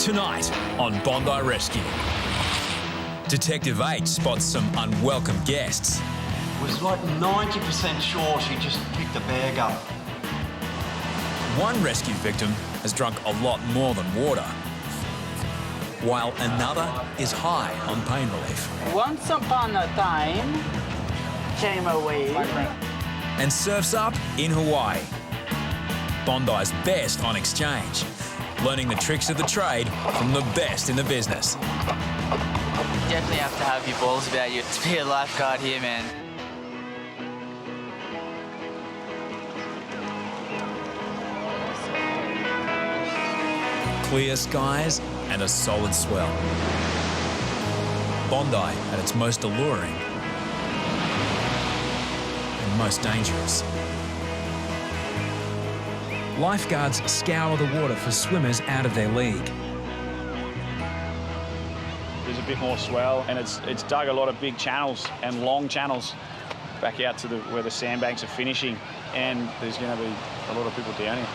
Tonight on Bondi Rescue. Detective 8 spots some unwelcome guests. Was like 90% sure she just picked a bag up. One rescue victim has drunk a lot more than water, while another is high on pain relief. Once upon a time, came a wave. And surfs up in Hawaii. Bondi's best on exchange, learning the tricks of the trade from the best in the business. You definitely have to have your balls about you to be a lifeguard here, man. Clear skies and a solid swell. Bondi at its most alluring and most dangerous. Lifeguards scour the water for swimmers out of their league. There's a bit more swell, and it's dug a lot of big channels and long channels back out to where the sandbanks are finishing, and there's going to be a lot of people down here.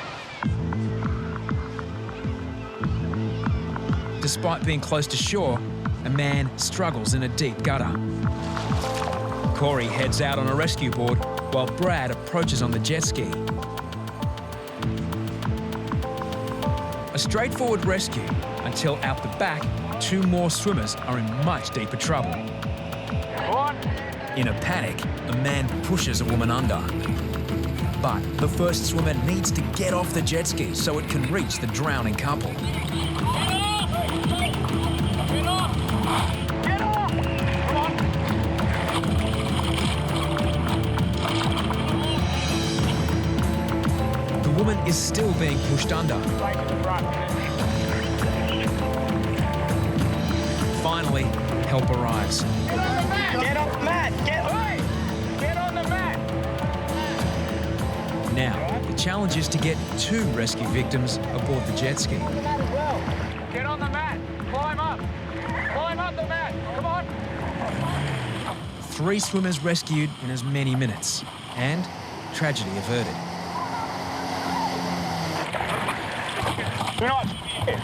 Despite being close to shore, a man struggles in a deep gutter. Corey heads out on a rescue board while Brad approaches on the jet ski. A straightforward rescue until out the back, two more swimmers are in much deeper trouble. In a panic, a man pushes a woman under. But the first swimmer needs to get off the jet ski so it can reach the drowning couple. The woman is still being pushed under. Finally, help arrives. Get off the mat! Get on the mat! Now, the challenge is to get two rescue victims aboard the jet ski. Get on the mat! Climb up! Climb up the mat! Come on! 3 swimmers rescued in as many minutes, and tragedy averted. Do not here.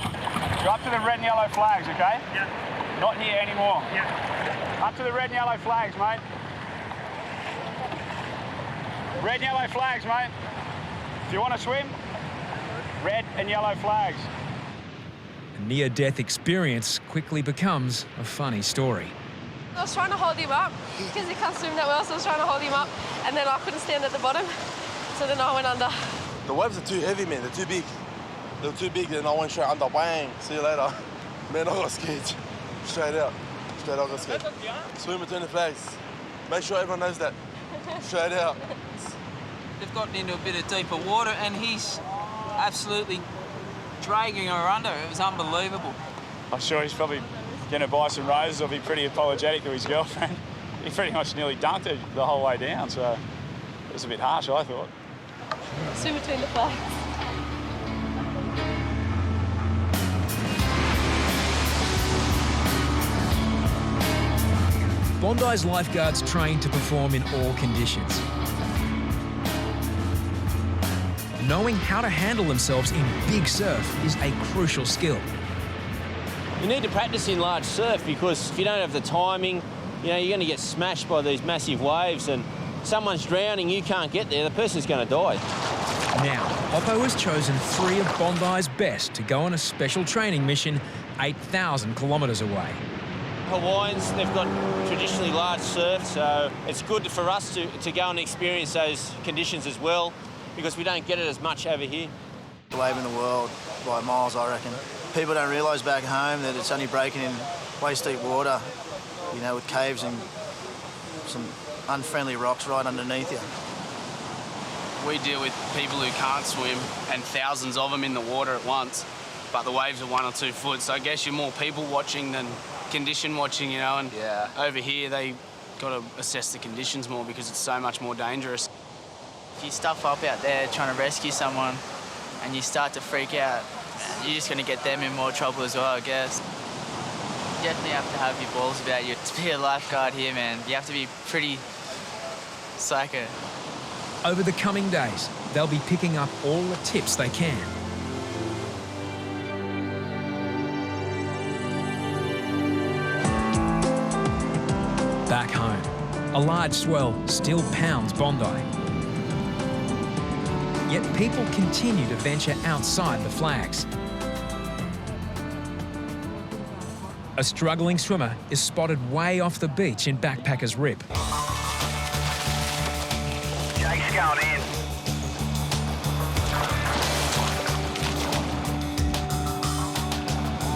You're up to the red and yellow flags, okay? Yeah. Not here anymore. Yeah. Up to the red and yellow flags, mate. Red and yellow flags, mate. If you want to swim, red and yellow flags. A near-death experience quickly becomes a funny story. I was trying to hold him up because he can't swim that well, so I was trying to hold him up, and then I couldn't stand at the bottom, so then I went under. The waves are too heavy, man. They're too big. They were too big, and I went straight under. Bang! See you later. Man, I got scared. Straight out. Straight out, I got scared. Swim between the flags. Make sure everyone knows that. Straight out. They've gotten into a bit of deeper water, and he's absolutely dragging her under. It was unbelievable. I'm sure he's probably going to buy some roses or be pretty apologetic to his girlfriend. He pretty much nearly dunked her the whole way down, so it was a bit harsh, I thought. Swim between the flags. Bondi's lifeguards train to perform in all conditions. Knowing how to handle themselves in big surf is a crucial skill. You need to practice in large surf because if you don't have the timing, you know, you're going to get smashed by these massive waves, and someone's drowning, you can't get there, the person's going to die. Now, Hoppo has chosen 3 of Bondi's best to go on a special training mission 8,000 kilometres away. Hawaiians, they've got traditionally large surf, so it's good for us to go and experience those conditions as well, because we don't get it as much over here. The wave in the world by miles, I reckon. People don't realise back home that it's only breaking in waist deep water, you know, with caves and some unfriendly rocks right underneath you. We deal with people who can't swim and thousands of them in the water at once, but the waves are 1 or 2 foot, so I guess you're more people watching than condition watching, you know, and over here they got to assess the conditions more because it's so much more dangerous. If you stuff up out there trying to rescue someone and you start to freak out, you're just going to get them in more trouble as well, I guess. You definitely have to have your balls about you to be a lifeguard here, man. You have to be pretty psycho. Over the coming days, they'll be picking up all the tips they can. Back home, a large swell still pounds Bondi. Yet people continue to venture outside the flags. A struggling swimmer is spotted way off the beach in Backpackers Rip. Jake's going in.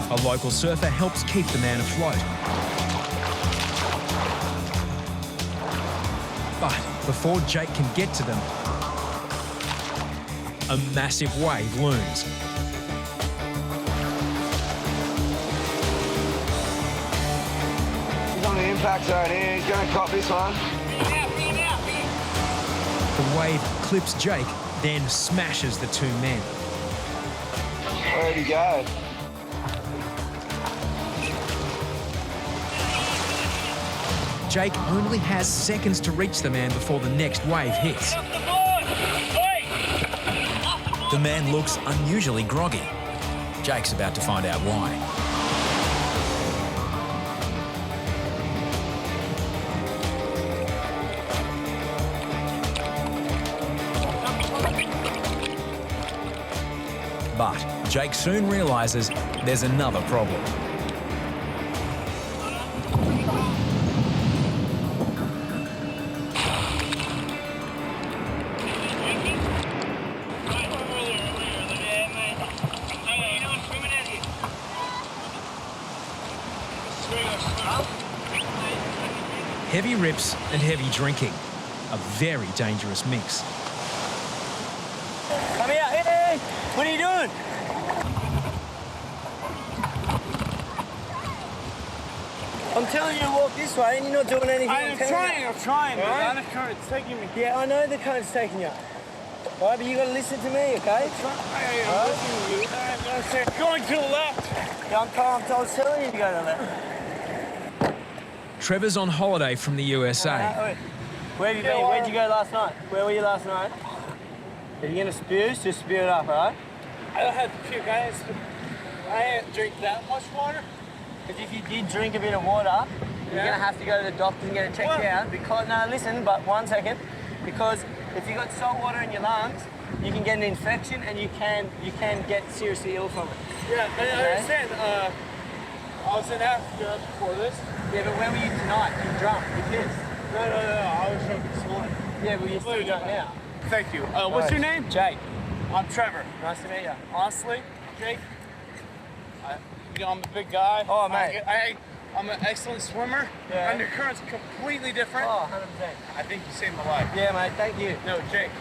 A local surfer helps keep the man afloat. But before Jake can get to them, a massive wave looms. He's on the impact zone here. He's going to cop this one. The wave clips Jake, then smashes the two men. Where'd he go? Jake only has seconds to reach the man before the next wave hits. The man looks unusually groggy. Jake's about to find out why. But Jake soon realises there's another problem. Heavy rips and heavy drinking, a very dangerous mix. Come here, hey! What are you doing? I'm telling you to walk this way and you're not doing anything. I'm trying. Right? The current's taking me. Yeah, I know the current's taking you. All right, but you got to listen to me, okay? I'm listening to you. Going to the left. Yeah, I was telling you to go to the left. Trevor's on holiday from the USA. Where have you been? Where'd you go last night? Where were you last night? If you're going to spew, just spew it up, all right? I don't have to puke. I didn't drink that much water. Because if you did drink a bit of water, you're going to have to go to the doctor and get it checked out. Because, no, listen, but 1 second. Because if you've got salt water in your lungs, you can get an infection and you can get seriously ill from it. Yeah, I understand. I was in Africa before this. Yeah, but where were you tonight? You drunk? You pissed? No. I was drunk this morning. Yeah, but you're still drunk now. Thank you. What's your name? Jake. I'm Trevor. Nice to meet you. Honestly, Jake, I'm a big guy. Oh, mate. I'm an excellent swimmer. Yeah. Undercurrent's completely different. Oh, 100%. I think you saved my life. Yeah, mate, thank you. No, Jake.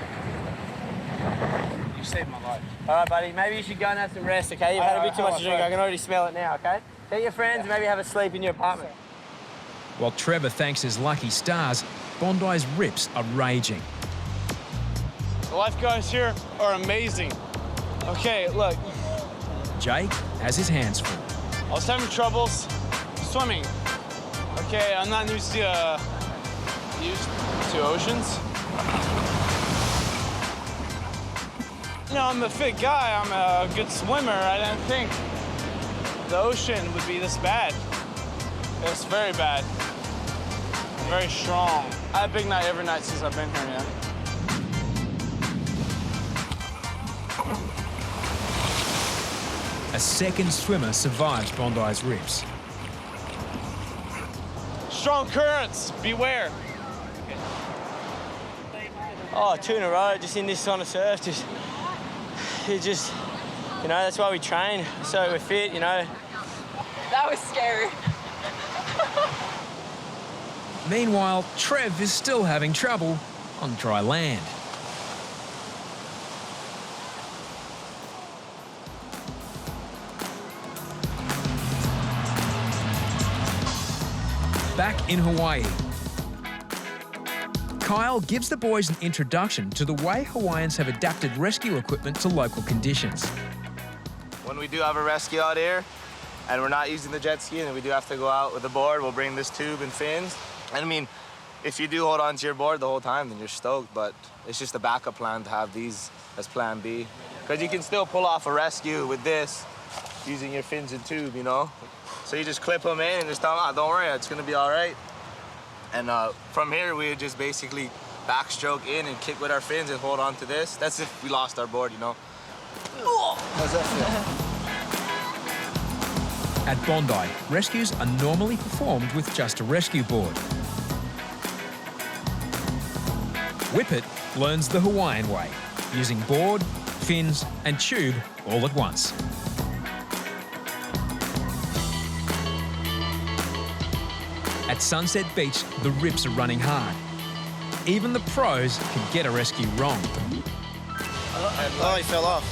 You saved my life. All right, buddy. Maybe you should go and have some rest, okay? You've had a bit too much to drink. I can already smell it now, okay? Get your friends and maybe have a sleep in your apartment. While Trevor thanks his lucky stars, Bondi's rips are raging. The lifeguards here are amazing. Okay, look. Jake has his hands full. I was having troubles swimming. Okay, I'm not used to oceans. You know, I'm a fit guy. I'm a good swimmer. I didn't think the ocean would be this bad. It's very bad. Very strong. I had a big night every night since I've been here, yeah. A second swimmer survives Bondi's rips. Strong currents, beware. Oh, 2 in a row, just in this kind of surf. You know, that's why we train, so we're fit, you know. That was scary. Meanwhile, Trev is still having trouble on dry land. Back in Hawaii, Kyle gives the boys an introduction to the way Hawaiians have adapted rescue equipment to local conditions. When we do have a rescue out here, and we're not using the jet ski and we do have to go out with the board, we'll bring this tube and fins. And I mean, if you do hold on to your board the whole time, then you're stoked, but it's just a backup plan to have these as plan B. Because you can still pull off a rescue with this using your fins and tube, you know? So you just clip them in and just tell them, don't worry, it's gonna be all right. And from here, we would just basically backstroke in and kick with our fins and hold on to this. That's if we lost our board, you know. How's that feel? At Bondi, rescues are normally performed with just a rescue board. Whippet learns the Hawaiian way, using board, fins and tube all at once. At Sunset Beach, the rips are running hard. Even the pros can get a rescue wrong. Oh, he fell off.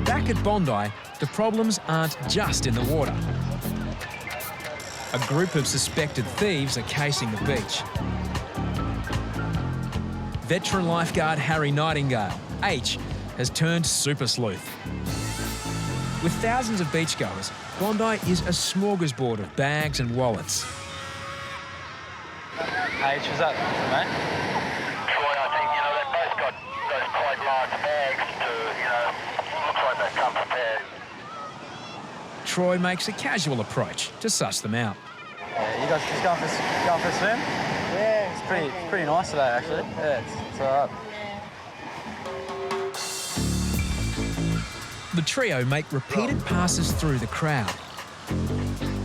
Back at Bondi, the problems aren't just in the water. A group of suspected thieves are casing the beach. Veteran lifeguard Harry Nightingale, H, has turned super sleuth. With thousands of beachgoers, Bondi is a smorgasbord of bags and wallets. H, was that, mate? Troy, I think, they've both got those quite large bags to, looks like they've come prepared. Troy makes a casual approach to suss them out. Yeah, you guys just going for a swim? Yeah. It's pretty nice today, actually. Yeah, it's all right. The trio make repeated passes through the crowd.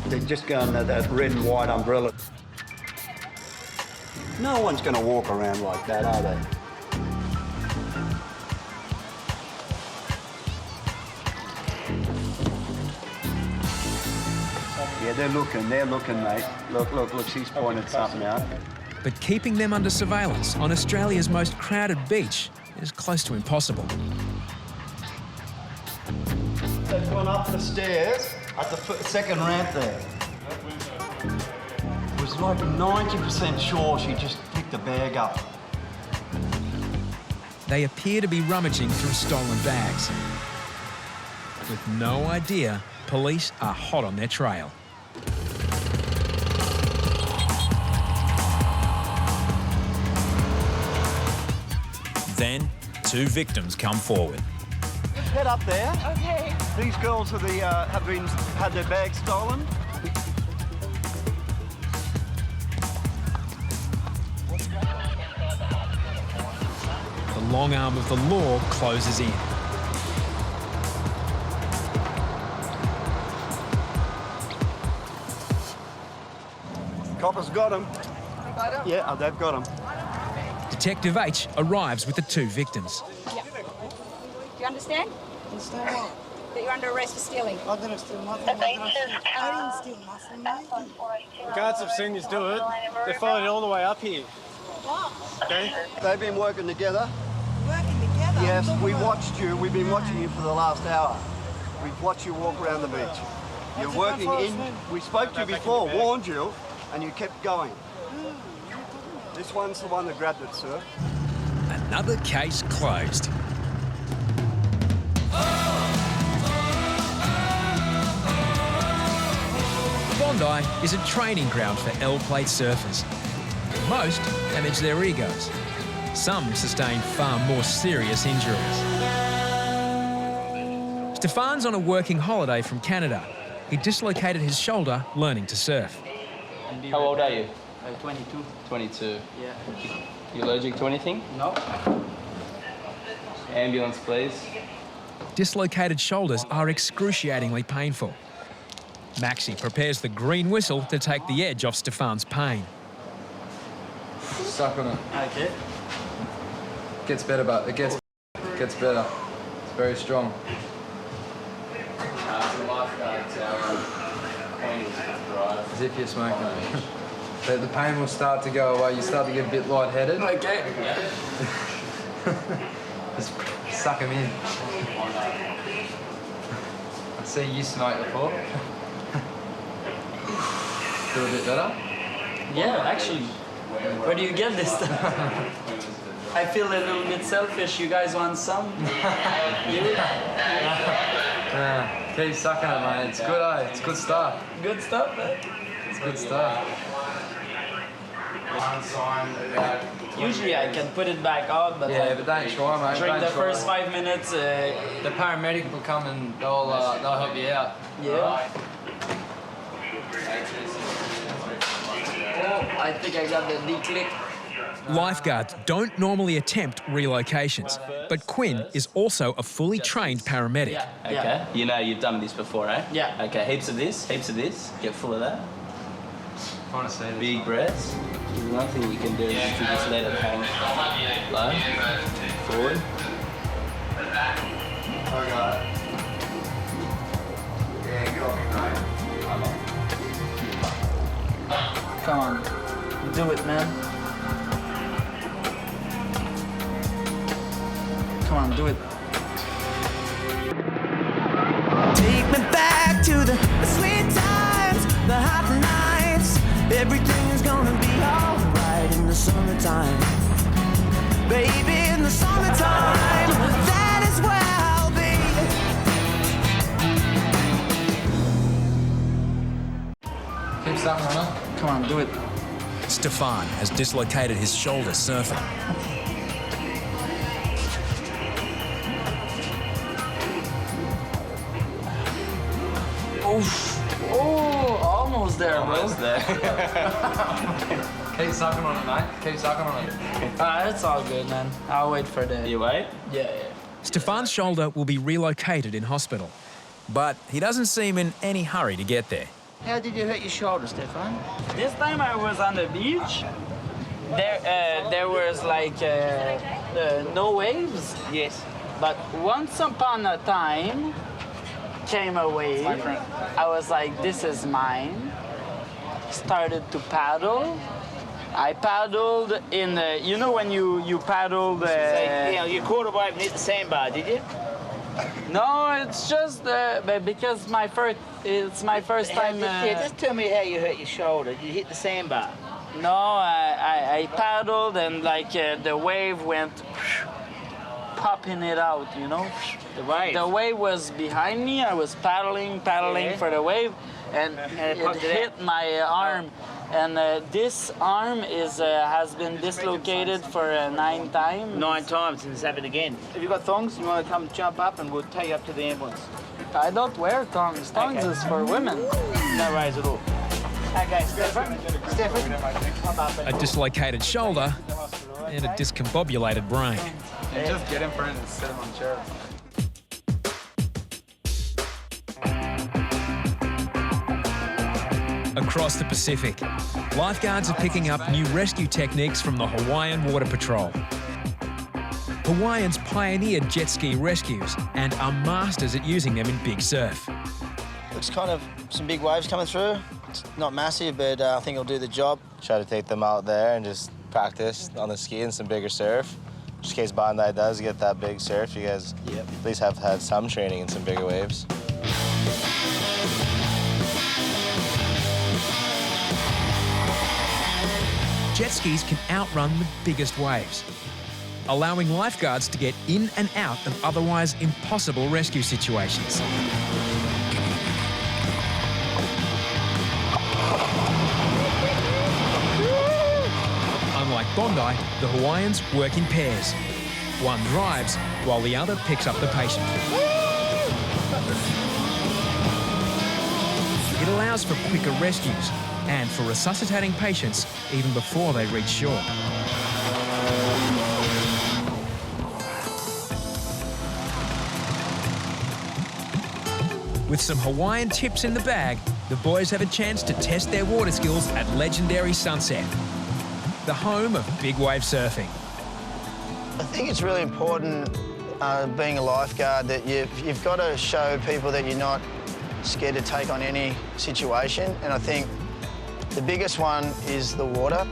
They're just going to that red and white umbrella. No one's going to walk around like that, are they? Yeah, they're looking, mate. Look, she's pointed something out. But keeping them under surveillance on Australia's most crowded beach is close to impossible. They've gone up the stairs at the second ramp there. Was like 90% sure she just picked a bag up. They appear to be rummaging through stolen bags. With no idea, police are hot on their trail. Then, two victims come forward. Just head up there. Okay. These girls have had their bags stolen. The long arm of the law closes in. Coppers got them. Yeah, they've got them. Detective H arrives with the two victims. Yeah. Do you understand? Understand what? That you're under arrest for stealing. I didn't steal nothing. I didn't steal nothing, mate. The guards have seen us do it. They followed it all the way up here. What? Okay? They've been working together. Working together? Yes, we watched you. We've been watching you for the last hour. We've watched you walk around the beach. You're working in. We spoke to you before, warned you, and you kept going. This one's the one that grabbed it, sir. Another case closed. Bondi is a training ground for L-plate surfers. Most damage their egos. Some sustain far more serious injuries. Stefan's on a working holiday from Canada. He dislocated his shoulder learning to surf. How old are you? 22. 22. Yeah. You allergic to anything? No. Ambulance, please. Dislocated shoulders are excruciatingly painful. Maxi prepares the green whistle to take the edge off Stefan's pain. Suck on it. Okay. Gets better, but it gets better. It's very strong. As if you're smoking. The pain will start to go away. You start to get a bit lightheaded. Okay. Just suck them in. I see you smoke before. Feel a bit better? Yeah, actually. Where do you get this stuff? I feel a little bit selfish. You guys want some? You? Keep sucking it, mate. It's good, eh? It's good stuff. Good stuff, eh? It's good stuff. One sign about Usually I can put it back out, but yeah, but don't try, mate. During the Don't try. first 5 minutes, the paramedic will come and they'll help you out. yeah. Oh, I think I got the D-click. Lifeguards don't normally attempt relocations, but Quinn is also a fully trained paramedic. Okay. You know you've done this before, eh? Yeah. Okay, heaps of this. Get full of that. Trying to see this. Big breaths. There's one thing you can do is to just let it hang low, forward. Okay. Yeah, good on me, mate. Come on, do it, man. Come on, do it. Take me back to the sweet times, the hot nights. Everything's gonna be alright in the summertime. Baby, in the summertime, that is where I'll be. Keep sucking on it. Come on, do it. Stefan has dislocated his shoulder surfing. Oof. Oh, almost there, bro. Almost there. Keep sucking on it, mate. Keep sucking on it. It's all good, man. I'll wait for the... You wait? Yeah. Stefan's shoulder will be relocated in hospital, but he doesn't seem in any hurry to get there. How did you hurt your shoulder, Stefan? This time I was on the beach. There was like no waves. Yes. But once upon a time came a wave. I was like, this is mine. Started to paddle. I paddled in the, you know when you paddle the... you caught a wave and hit the sandbar, did you? No, it's just because it's my first time. Just tell me how you hurt your shoulder. You hit the sandbar. No, I paddled and like the wave went popping it out, you know. The wave. The wave was behind me. I was paddling for the wave, and it hit my arm. And this arm has been dislocated for 9 times. 9 times, and it's happened again. Have you got thongs? You want to come jump up and we'll take you up to the ambulance? I don't wear thongs. Thongs is for women. No worries at all. Okay, Stefan. A dislocated shoulder and a discombobulated brain. And just get in front and sit him on the chair. Across the Pacific, lifeguards are picking up new rescue techniques from the Hawaiian Water Patrol. Hawaiians pioneered jet ski rescues and are masters at using them in big surf. Looks kind of some big waves coming through. It's not massive, but I think it'll do the job. Try to take them out there and just practice on the ski and some bigger surf. Just in case Bondi does get that big surf, you guys at least have had some training in some bigger waves. Jet skis can outrun the biggest waves, allowing lifeguards to get in and out of otherwise impossible rescue situations. Unlike Bondi, the Hawaiians work in pairs. One drives while the other picks up the patient. It allows for quicker rescues and for resuscitating patients even before they reach shore. With some Hawaiian tips in the bag, the boys have a chance to test their water skills at legendary Sunset, the home of big wave surfing. I think it's really important, being a lifeguard, that you've got to show people that you're not scared to take on any situation, and I think the biggest one is the water.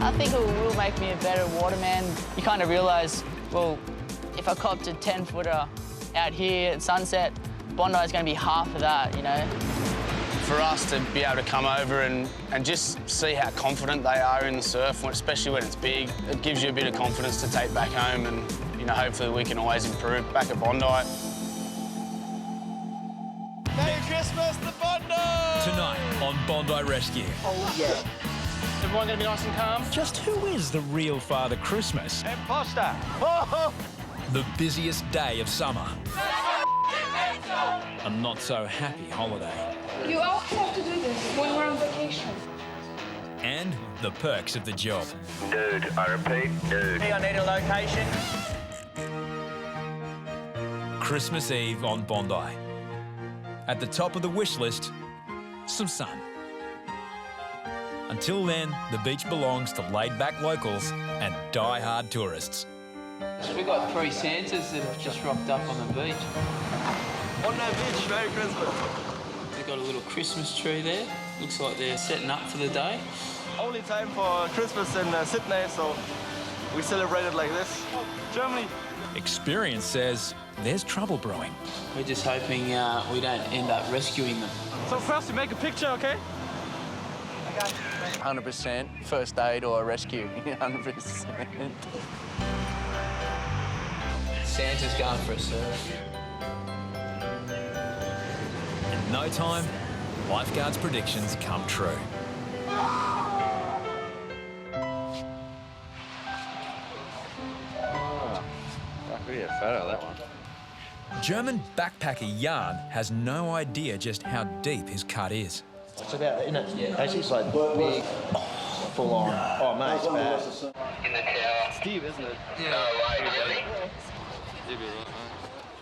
I think it will make me a better waterman. You kind of realise, well, if I copped a 10-footer out here at Sunset, Bondi's going to be half of that, you know. For us to be able to come over and just see how confident they are in the surf, especially when it's big, it gives you a bit of confidence to take back home, and you know, hopefully we can always improve back at Bondi. Merry Christmas to Bondi! Tonight on Bondi Rescue. Oh, yeah. Everyone gonna be nice and calm? Just who is the real Father Christmas? Imposter! The busiest day of summer. A not so happy holiday. You always have to do this when we're on vacation. And the perks of the job. Dude, I repeat, dude. I need a location. Christmas Eve on Bondi. At the top of the wish list, some sun. Until then, the beach belongs to laid-back locals and die-hard tourists. We've got 3 Santas that have just rocked up on the beach. On that beach, Merry Christmas. They've got a little Christmas tree there. Looks like they're setting up for the day. Only time for Christmas in Sydney, so we celebrate it like this. Germany. Experience says there's trouble brewing. We're just hoping we don't end up rescuing them. So first you make a picture, okay? 100% first aid or rescue. 100%. Santa's going for a surf. In no time, Lifeguards' predictions come true. Pretty a photo, that one. German backpacker Jan has no idea just how deep his cut is. It's about, isn't it? Yeah. Actually, it's like big, full on. Oh, mate, it's bad. In the tower. It's deep, isn't it? Yeah. No way, really?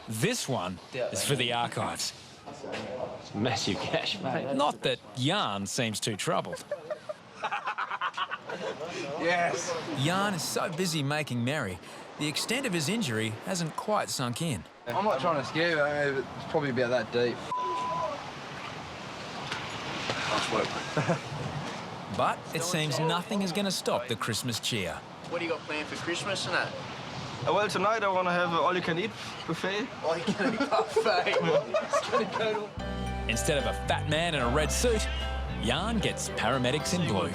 This one is for the archives. It's massive cash, mate. Not that Jan seems too troubled. Yes. Jan is so busy making merry, the extent of his injury hasn't quite sunk in. I'm not trying to scare you, but it's probably about that deep. But it seems nothing is going to stop the Christmas cheer. What do you got planned for Christmas and that? Well, tonight I want to have an all-you-can-eat buffet. All-you-can-eat buffet. Instead of a fat man in a red suit, Jan gets paramedics in blue.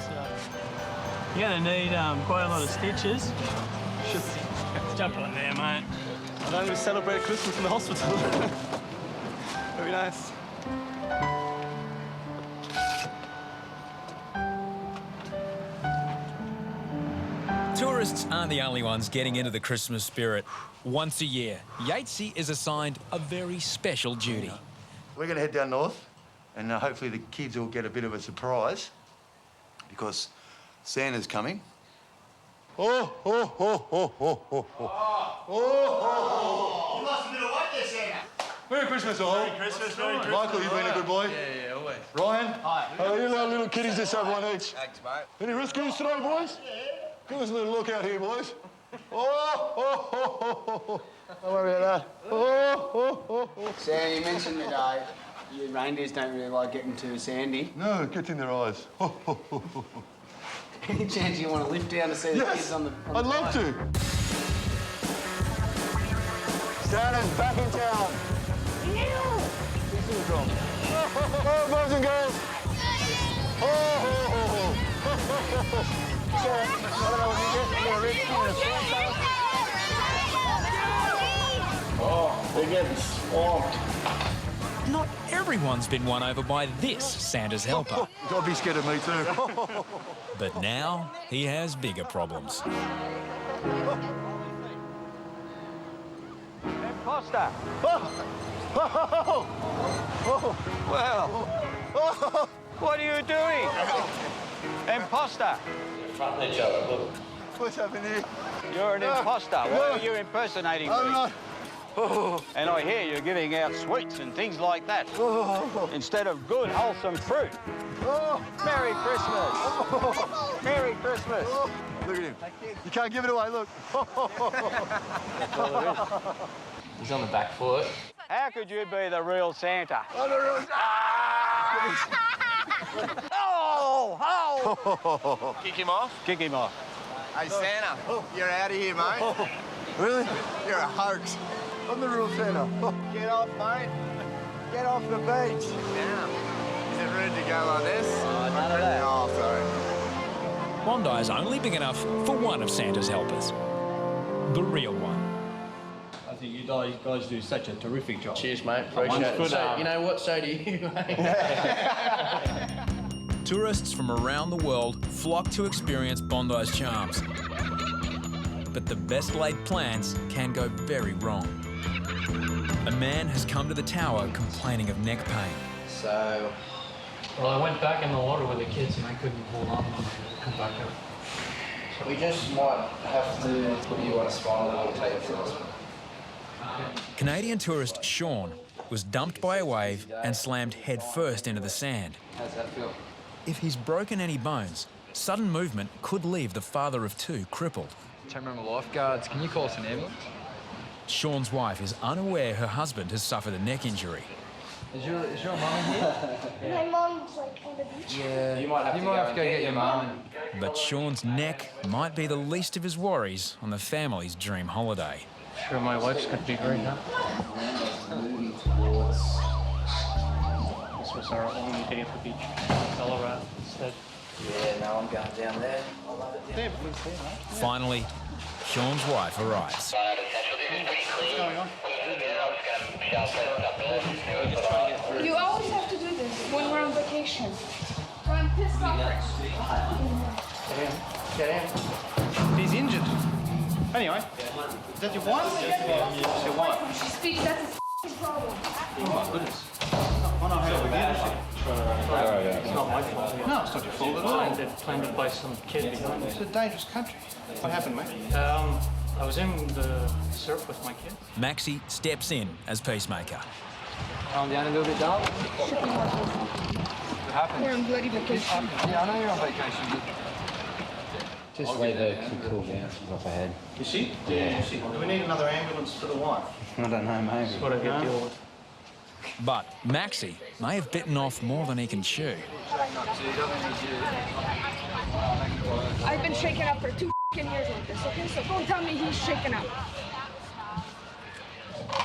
You're gonna need quite a lot of stitches. Let's jump on there, mate. And then we celebrate Christmas in the hospital. Very nice. Tourists aren't the only ones getting into the Christmas spirit. Once a year, Yatesy is assigned a very special duty. We're going to head down north, and hopefully the kids will get a bit of a surprise because Santa's coming. Oh, oh, oh, oh, oh, oh, oh. You must have been awake there, Santa. Merry Christmas, all. Merry Christmas, Merry Christmas. Michael, you've been a good boy. Yeah, always. Ryan. Hi. How are you little kiddies? Just have one each. Thanks, mate. Any rescues today, boys? Give us a little look out here, boys. Oh, oh, oh, oh, oh. Don't worry about that. Oh, oh, oh, oh. Sam, you mentioned that your reindeers don't really like getting too sandy. No, it gets in their eyes. Oh, oh, oh, oh. Any chance you want to lift down to see the kids on the I'd love to. Santa's back in town. Oh, boys and girls. Oh, oh, oh, oh. So, I don't know what you get. You're a rescue and a Santa. Oh, they're getting swamped. Not everyone's been won over by this Santa's helper. Don't be scared of me too. But now he has bigger problems. Imposter. Well, what are you doing? Imposter. Front each other, look. What's happening here? You're an imposter. Why are you impersonating me? I'm not. And I hear you're giving out sweets and things like that instead of good, wholesome fruit. Merry Christmas. Merry Christmas. Look at him. You can't give it away, look. He's on the back foot. How could you be the real Santa? I'm the real Oh! Kick him off. Kick him off. Hey, Santa, you're out of here, mate. Really? You're a hoax. I'm the real Santa. Get off, mate. Get off the beach. Santa, is it rude to go like this? None of that. Oh, sorry. Bondi is only big enough for one of Santa's helpers. The real one. I think you guys do such a terrific job. Cheers, mate. Appreciate it. So, you know what? So do you, mate. Tourists from around the world flock to experience Bondi's charms. But the best laid plans can go very wrong. A man has come to the tower complaining of neck pain. So... Well, I went back in the water with the kids and I couldn't hold on to come back out. We just might have to put you on a spinal and take it first. Canadian tourist Sean was dumped by a wave and slammed head first into the sand. How's that feel? If he's broken any bones, sudden movement could leave the father of two crippled. Don't remember Lifeguards. Can you call us an ambulance? Sean's wife is unaware her husband has suffered a neck injury. Is your mum here? My mom's like on the beach. Yeah. You might have to go get your mum. But Sean's neck might be the least of his worries on the family's dream holiday. Sure, my wife's going to be great now. This was our only day at the beach. Colorado instead. Yeah, no, I'm going down there. I love it down there. Finally, Sean's wife arrives. What's going on? You always have to do this when we're on vacation. I'm pissed off. Get in. He's injured. Anyway, is that your wife? Yeah, it's your wife. She speaks, that's a problem. Oh my goodness. I know how we did it. It's not my fault. No, it's not your fault at all. Planted by some kid behind me. It's a dangerous country. What happened, mate? I was in the surf with my kid. Maxi steps in as peacemaker. Calm down a little bit, darling. What happened? We're on bloody vacation. Yeah, I know you're on vacation, but... Just leave her to cool down. She's off ahead. Is she? Yeah. Is she? Do we need another ambulance for the wife? I don't know, maybe. That's what I get to deal with. But Maxi may have bitten off more than he can chew. I've been shaken up for 2 years like this, okay? So don't tell me he's shaken up.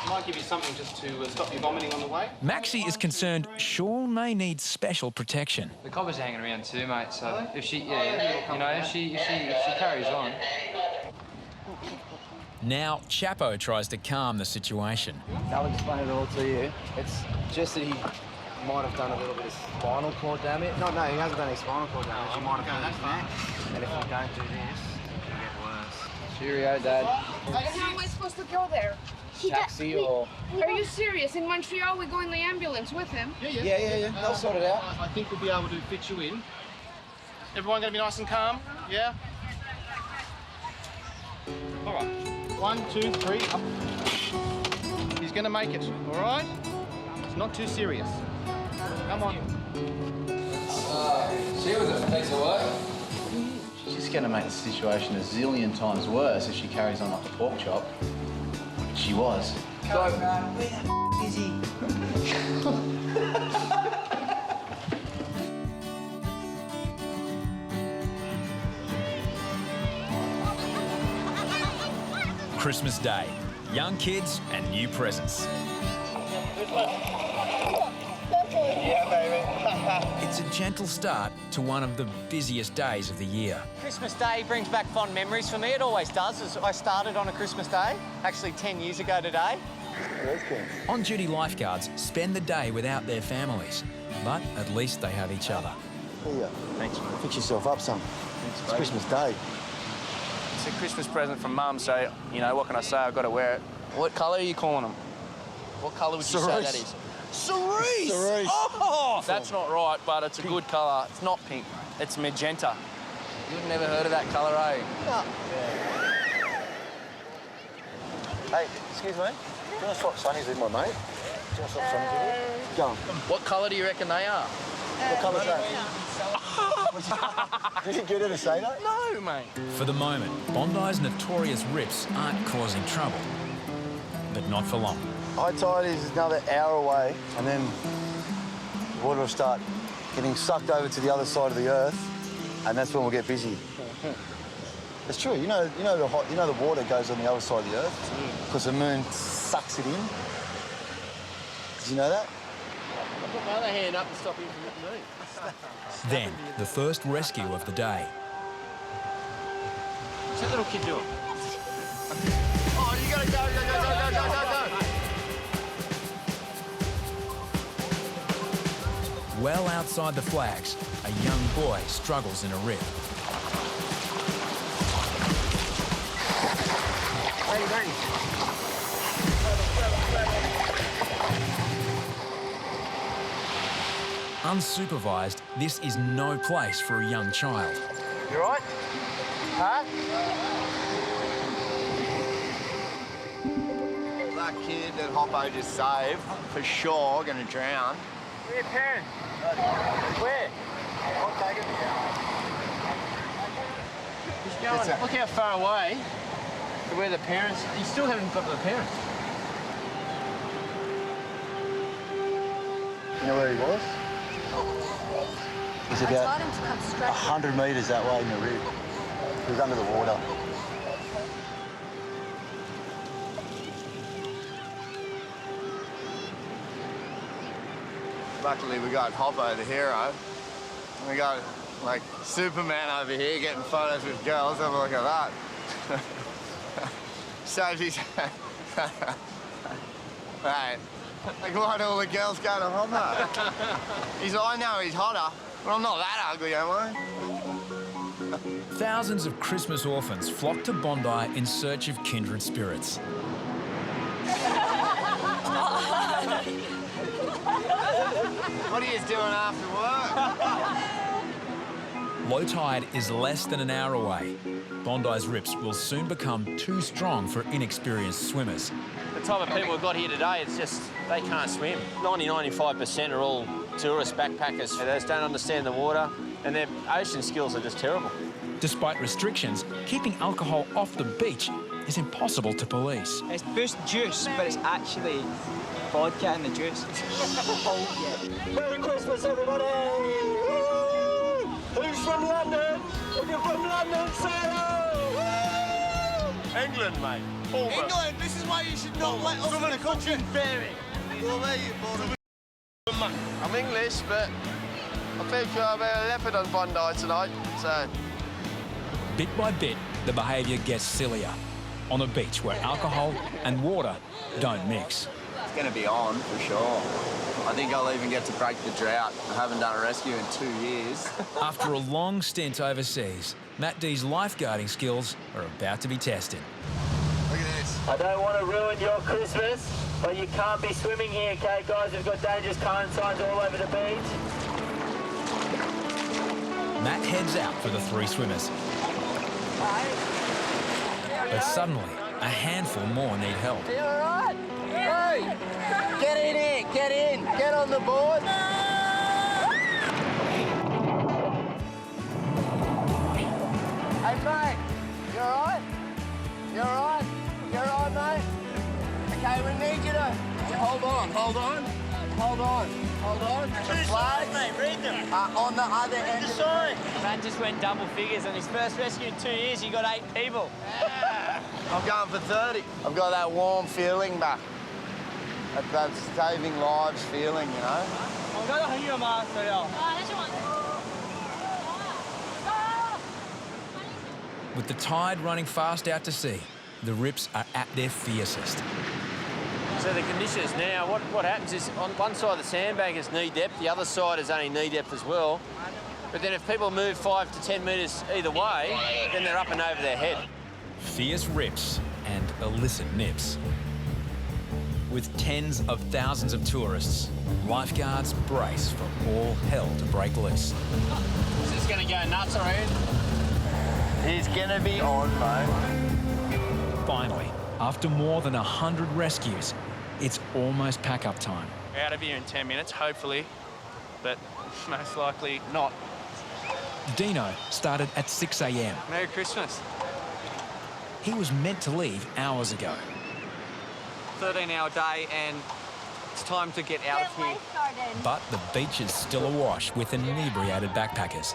Might give you something just to stop you vomiting on the way. Maxi is concerned Sean may need special protection. The copper's hanging around too, mate, so if she, if she carries on. Now Chapo tries to calm the situation. I'll explain it all to you. It's just that he might have done a little bit of spinal cord damage. No, he hasn't done any spinal cord damage. He might have done his neck. And if we don't do this, it'll get worse. Cheerio, Dad. How am I supposed to go there? Taxi or... Are you serious? In Montreal, we go in the ambulance with him. Yeah. They'll sort it out. I think we'll be able to fit you in. Everyone going to be nice and calm? Yeah? All right. 1, 2, 3, up. He's going to make it, all right? It's not too serious. Come on. She was a piece of work. She's just going to make the situation a zillion times worse if she carries on like a pork chop. She was. Go, man. Where the is he? Christmas Day, young kids and new presents. Yeah, baby. It's a gentle start to one of the busiest days of the year. Christmas Day brings back fond memories for me. It always does. I started on a Christmas Day, actually 10 years ago today. On-duty lifeguards spend the day without their families, but at least they have each other. Here, thanks, mate. Fix yourself up, son. It's Christmas Day. It's a Christmas present from Mum, so, you know, what can I say? I've got to wear it. What colour are you calling them? What colour would you say that is? Cerise! Cerise. Oh! That's not right, but it's a good colour. It's not pink. It's magenta. You've never heard of that colour, eh? No. Hey, excuse me. Do you want to swap sunnies with my mate? Do you want to swap sunnies with me? Go on. What colour do you reckon they are? What colour's that? Did you get her to say that? No, mate. For the moment, Bondi's notorious rips aren't causing trouble, but not for long. High tide is another hour away, and then the water will start getting sucked over to the other side of the earth, and that's when we'll get busy. It's true. You know the water goes on the other side of the earth because the moon sucks it in. Did you know that? I'll put my other hand up and stop him from hitting me. Then, the first rescue of the day. What's that little kid doing? Oh, you gotta go. Well outside the flags, a young boy struggles in a rip. Unsupervised, this is no place for a young child. You right? Huh? That kid that Hoppo just saved, for sure, gonna drown. Where are your parents? Where? I'll take it. He's going, look how far away to where the parents... You still haven't got the parents. You know where he was? He's about 100 metres that way in the rib. He was under the water. Luckily, we got Hoppo, the hero. We got, like, Superman over here getting photos with girls. Have a look at that. Sophie's... Right. Like, why do all the girls go to Hoppo? I know he's hotter, but I'm not that ugly, am I? Thousands of Christmas orphans flock to Bondi in search of kindred spirits. What are you doing after work? Low tide is less than an hour away. Bondi's rips will soon become too strong for inexperienced swimmers. The type of people we've got here today, it's just, they can't swim. 90–95% are all tourist backpackers. They just don't understand the water, and their ocean skills are just terrible. Despite restrictions, keeping alcohol off the beach is impossible to police. It's boost juice, but it's actually vodka in the juice. Oh, yeah. Merry Christmas, everybody! Woo! Who's from London? If you're from London, say hello! England, mate. England, this is why you should not let us in the country. I'm English, but I think I'll be a leopard on Bondi tonight, so... Bit by bit, the behaviour gets sillier. On a beach where alcohol and water don't mix. It's going to be on, for sure. I think I'll even get to break the drought. I haven't done a rescue in 2 years. After a long stint overseas, Matt D's lifeguarding skills are about to be tested. Look at this. I don't want to ruin your Christmas, but you can't be swimming here, okay, guys? We've got dangerous current signs all over the beach. Matt heads out for the 3 swimmers. But suddenly, a handful more need help. You all right? Hey! Get in here! Get in! Get on the board! Hey, mate! You all right? You all right? You all right, mate? Okay, we need you to... Hold on, hold on. Hold on, hold on. The flags, mate, read them. On the other end. The sign. Matt just went double figures on his first rescue in 2 years. He got 8 people. Yeah. I'm going for 30. I've got that warm feeling back. That saving lives feeling, you know? With the tide running fast out to sea, the rips are at their fiercest. So the conditions now, what happens is on one side of the sandbank is knee depth, the other side is only knee depth as well. But then if people move 5 to 10 metres either way, then they're up and over their head. Fierce rips and illicit nips. With tens of thousands of tourists, lifeguards brace for all hell to break loose. Is this going to go nuts around? He's going to be on, mate. Finally, after more than 100 rescues, it's almost pack-up time. We're out of here in 10 minutes, hopefully, but most likely not. Deano started at 6 a.m. Merry Christmas. He was meant to leave hours ago. 13-hour day and it's time to get out of here. But the beach is still awash with inebriated backpackers.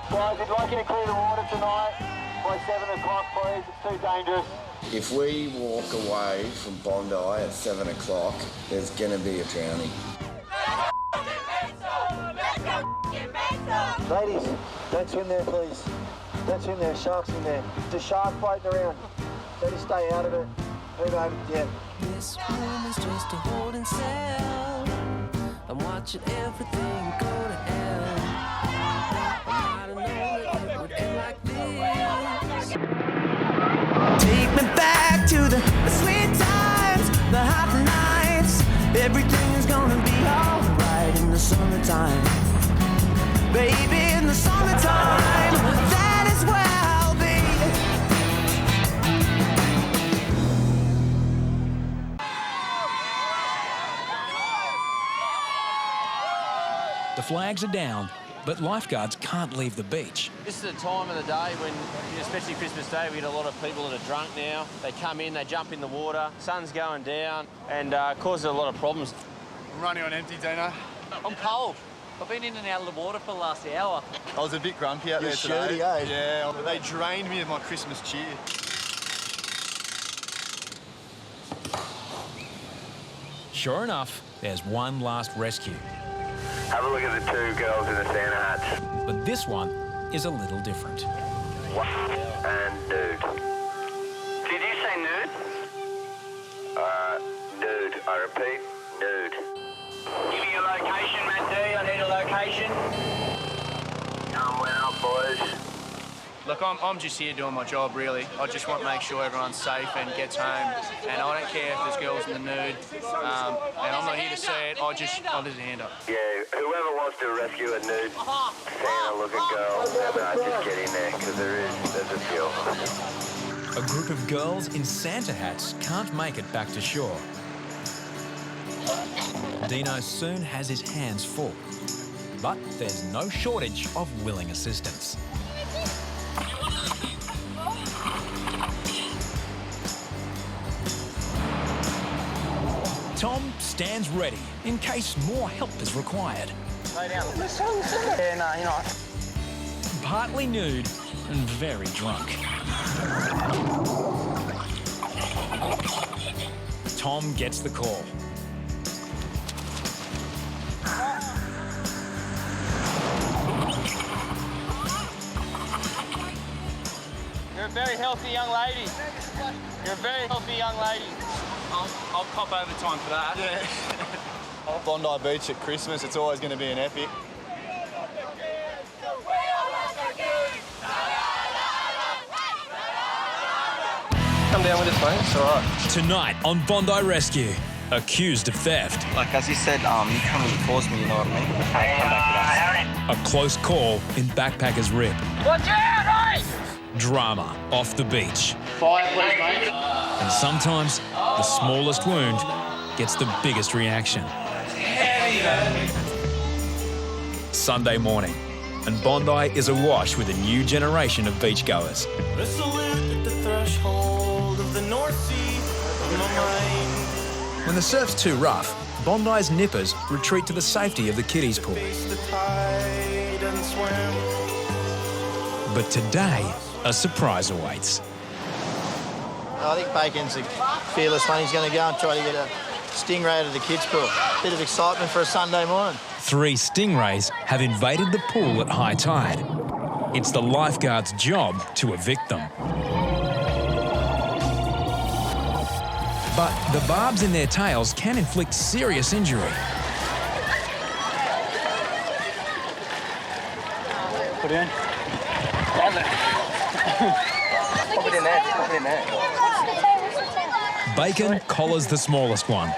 Guys, we'd like you to clear the water tonight by 7 o'clock, please. It's too dangerous. If we walk away from Bondi at 7 o'clock, there's going to be a drowning. Ladies, don't swim there, please. Don't swim there. Sharks in there. There's a shark floating around. Better stay out of it. Hey, baby. Yeah. This room is just a holding cell. I'm watching everything go to hell. I don't know that it would end like this. Take me back to the sweet times, the hot nights. Everything's gonna be alright in the summertime. Baby, in the summertime, that is where I'll be. The flags are down, but lifeguards can't leave the beach. This is the time of the day when, especially Christmas Day, we get a lot of people that are drunk now. They come in, they jump in the water, sun's going down, and causes a lot of problems. I'm running on empty, Deano. I'm cold. I've been in and out of the water for the last hour. I was a bit grumpy out there today. Shirty, eh? Yeah, they drained me of my Christmas cheer. Sure enough, there's one last rescue. Have a look at the two girls in the Santa hats. But this one is a little different. And nude. Did you say nude? Nude. I repeat, nude. Give me your location, Matt D. I need a location. Come on up, boys. Look, I'm just here doing my job, really. I just want to make sure everyone's safe and gets home. And I don't care if there's girls in the nude. And I'm not here to see it. I'll just hand up. Yeah, whoever wants to rescue a nude Santa-looking girl, just get in there, because there's a few. A group of girls in Santa hats can't make it back to shore. Deano soon has his hands full, but there's no shortage of willing assistance. Tom stands ready in case more help is required. Lay down. Yeah, no, you're not. Partly nude and very drunk. Tom gets the call. You're a very healthy young lady. You're a very healthy young lady. I'll pop overtime for that. Yeah. Bondi Beach at Christmas, it's always going to be an epic. Come down with us, mate. It's all right. Tonight on Bondi Rescue, accused of theft. Like as you said, you come and force me, you know what I mean? Come back A close call in Backpacker's Rib. Watch out, right! Drama off the beach. Fire, please, mate. And sometimes the smallest wound gets the biggest reaction. Sunday morning, and Bondi is awash with a new generation of beachgoers. Resolute at the threshold of the North Sea of my mind. When the surf's too rough, Bondi's nippers retreat to the safety of the kiddies pool. Face the tide and swim. But today, a surprise awaits. I think Bacon's a fearless one. He's going to go and try to get a Stingray out of the kids' pool. Bit of excitement for a Sunday morning. 3 stingrays have invaded the pool at high tide. It's the lifeguard's job to evict them. But the barbs in their tails can inflict serious injury. Put it in. Pop it in there. Pop it in there. Bacon collars the smallest one.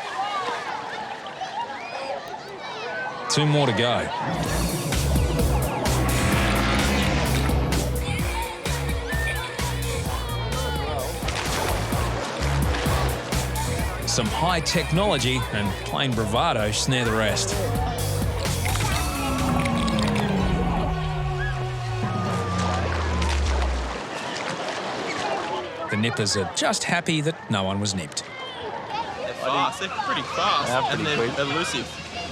2 more to go. Some high technology and plain bravado snare the rest. The nippers are just happy that no one was nipped. They're fast. They're pretty fast. Yeah, pretty and they're quick. elusive.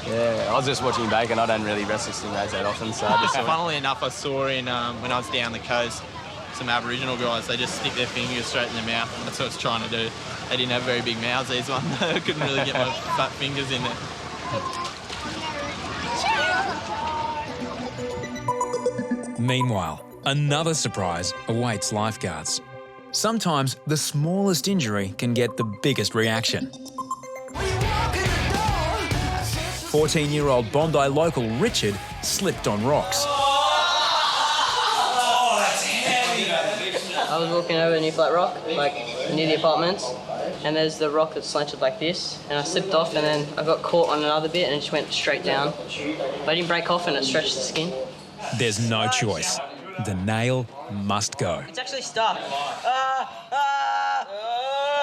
Yeah, I was just watching Bacon. I don't really wrestle stingrays that often, so I just saw Funnily enough, I saw in when I was down the coast, some Aboriginal guys, they just stick their fingers straight in their mouth. That's what I was trying to do. They didn't have very big mouths, these ones. I couldn't really get my fat fingers in there. Meanwhile, another surprise awaits lifeguards. Sometimes the smallest injury can get the biggest reaction. 14-year-old Bondi local Richard slipped on rocks. I was walking over a new flat rock, like near the apartments, and there's the rock that's slanted like this, and I slipped off and then I got caught on another bit and it just went straight down. But I didn't break off and it stretched the skin. There's no choice. The nail must go. It's actually stuck.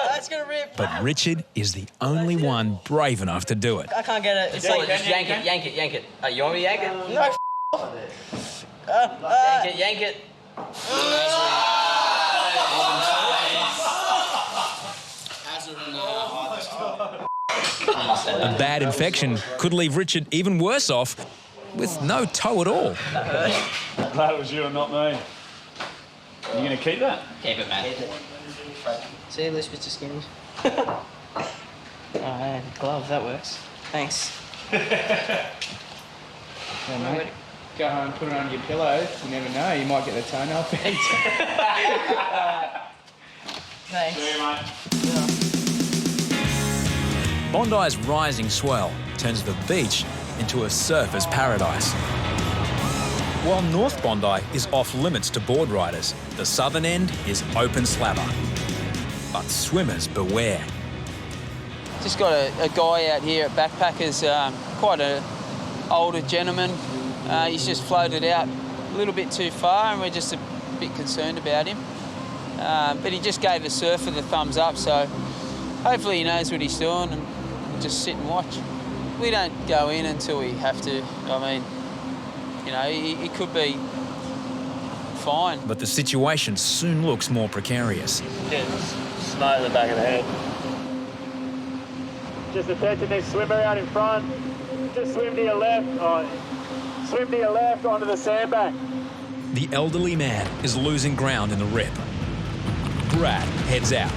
That's gonna rip. But Richard is the only one brave enough to do it. I can't get it. It's like, just yank it. You want me to yank it? No, yank it. A bad infection could leave Richard even worse off with no toe at all. Glad it was you and not me. Are you going to keep that? Keep it, man. See, at least Mr. Skinny. Oh, man, glove, that works. Thanks. Yeah, mate. Go home, put it on your pillow. You never know, you might get the toenail picked. Thanks. See you, mate. Bondi's rising swell turns the beach into a surfer's paradise. While North Bondi is off limits to board riders, the southern end is open slather. But swimmers beware. Just got a guy out here at Backpackers, quite an older gentleman. He's just floated out a little bit too far and we're just a bit concerned about him. But he just gave the surfer the thumbs up, so hopefully he knows what he's doing and we'll just sit and watch. We don't go in until we have to. I mean, you know, he could be fine. But the situation soon looks more precarious. Snow in the back of the head. Just attention, there's a swimmer out in front. Just swim to your left. Swim to your left onto the sandbank. The elderly man is losing ground in the rip. Brad heads out.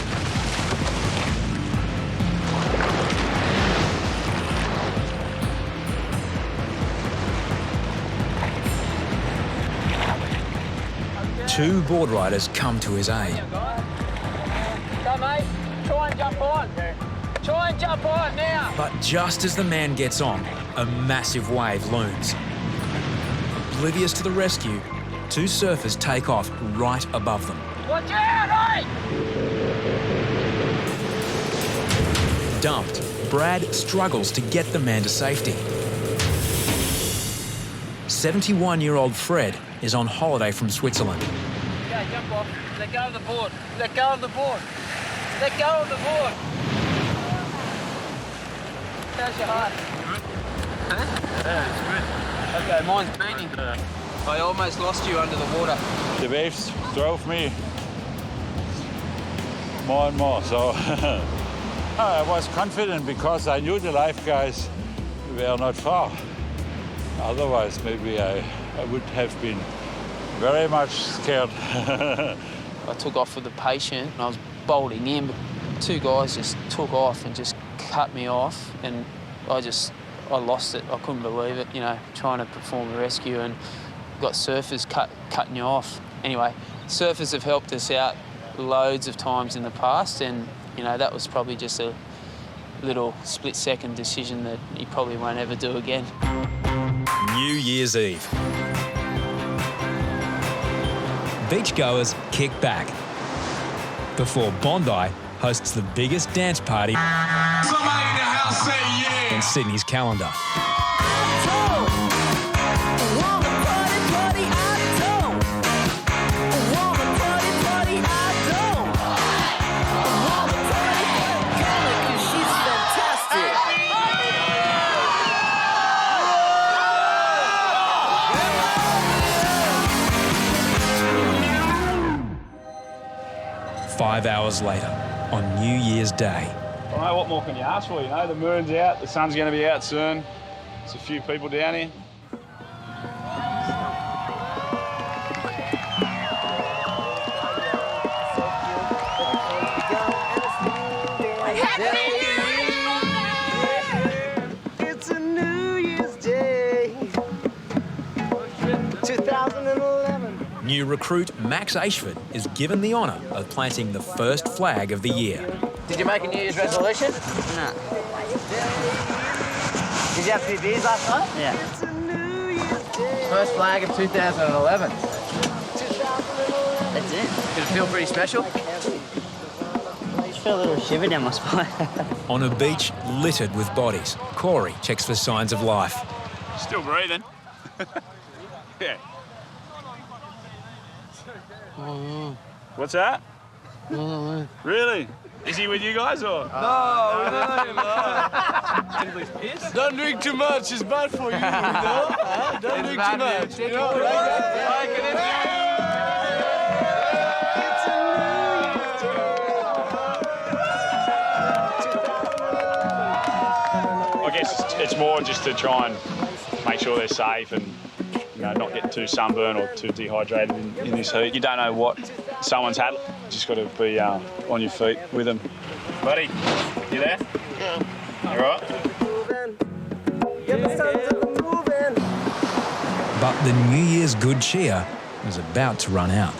Two board riders come to his aid. Go, mate. Try and jump on. Try and jump on now. But just as the man gets on, a massive wave looms. Oblivious to the rescue, two surfers take off right above them. Watch out, hey! Dumped, Brad struggles to get the man to safety. 71-year-old Fred is on holiday from Switzerland. Okay, jump off. Let go of the board. Let go of the board. Let go of the board. How's your heart? Huh? Yeah, it's good. Okay, mine's beating. I almost lost you under the water. The waves drove me more and more, so I was confident because I knew the lifeguards were not far. Otherwise, maybe I would have been very much scared. I took off with the patient and I was bolting in, but two guys just took off and just cut me off, and I lost it. I couldn't believe it, you know, trying to perform a rescue and got surfers cutting you off. Anyway, surfers have helped us out loads of times in the past, and, you know, that was probably just a little split-second decision that he probably won't ever do again. New Year's Eve. Beachgoers kick back before Bondi hosts the biggest dance party in Sydney's calendar. Five hours later, on New Year's Day. Well, mate, what more can you ask for? You know, the moon's out, the sun's going to be out soon. There's a few people down here. It's a New Year's Day, 2011. new recruit Max Ashford is given the honour of planting the first flag of the year. Did you make a New Year's resolution? No. Did you have 2 beers last night? Yeah. First flag of 2011. That's it. Did it feel pretty special? I just feel a little shiver down my spine. On a beach littered with bodies, Corey checks for signs of life. Still breathing. Yeah. What's that? Really? Is he with you guys or? No. Don't drink too much. It's bad for you. Don't drink too much. I guess it's more just to try and make sure they're safe and not get too sunburned or too dehydrated in this heat. You don't know what someone's had. You just got to be on your feet with them. Buddy, you there? Yeah. All right. But the New Year's good cheer was about to run out.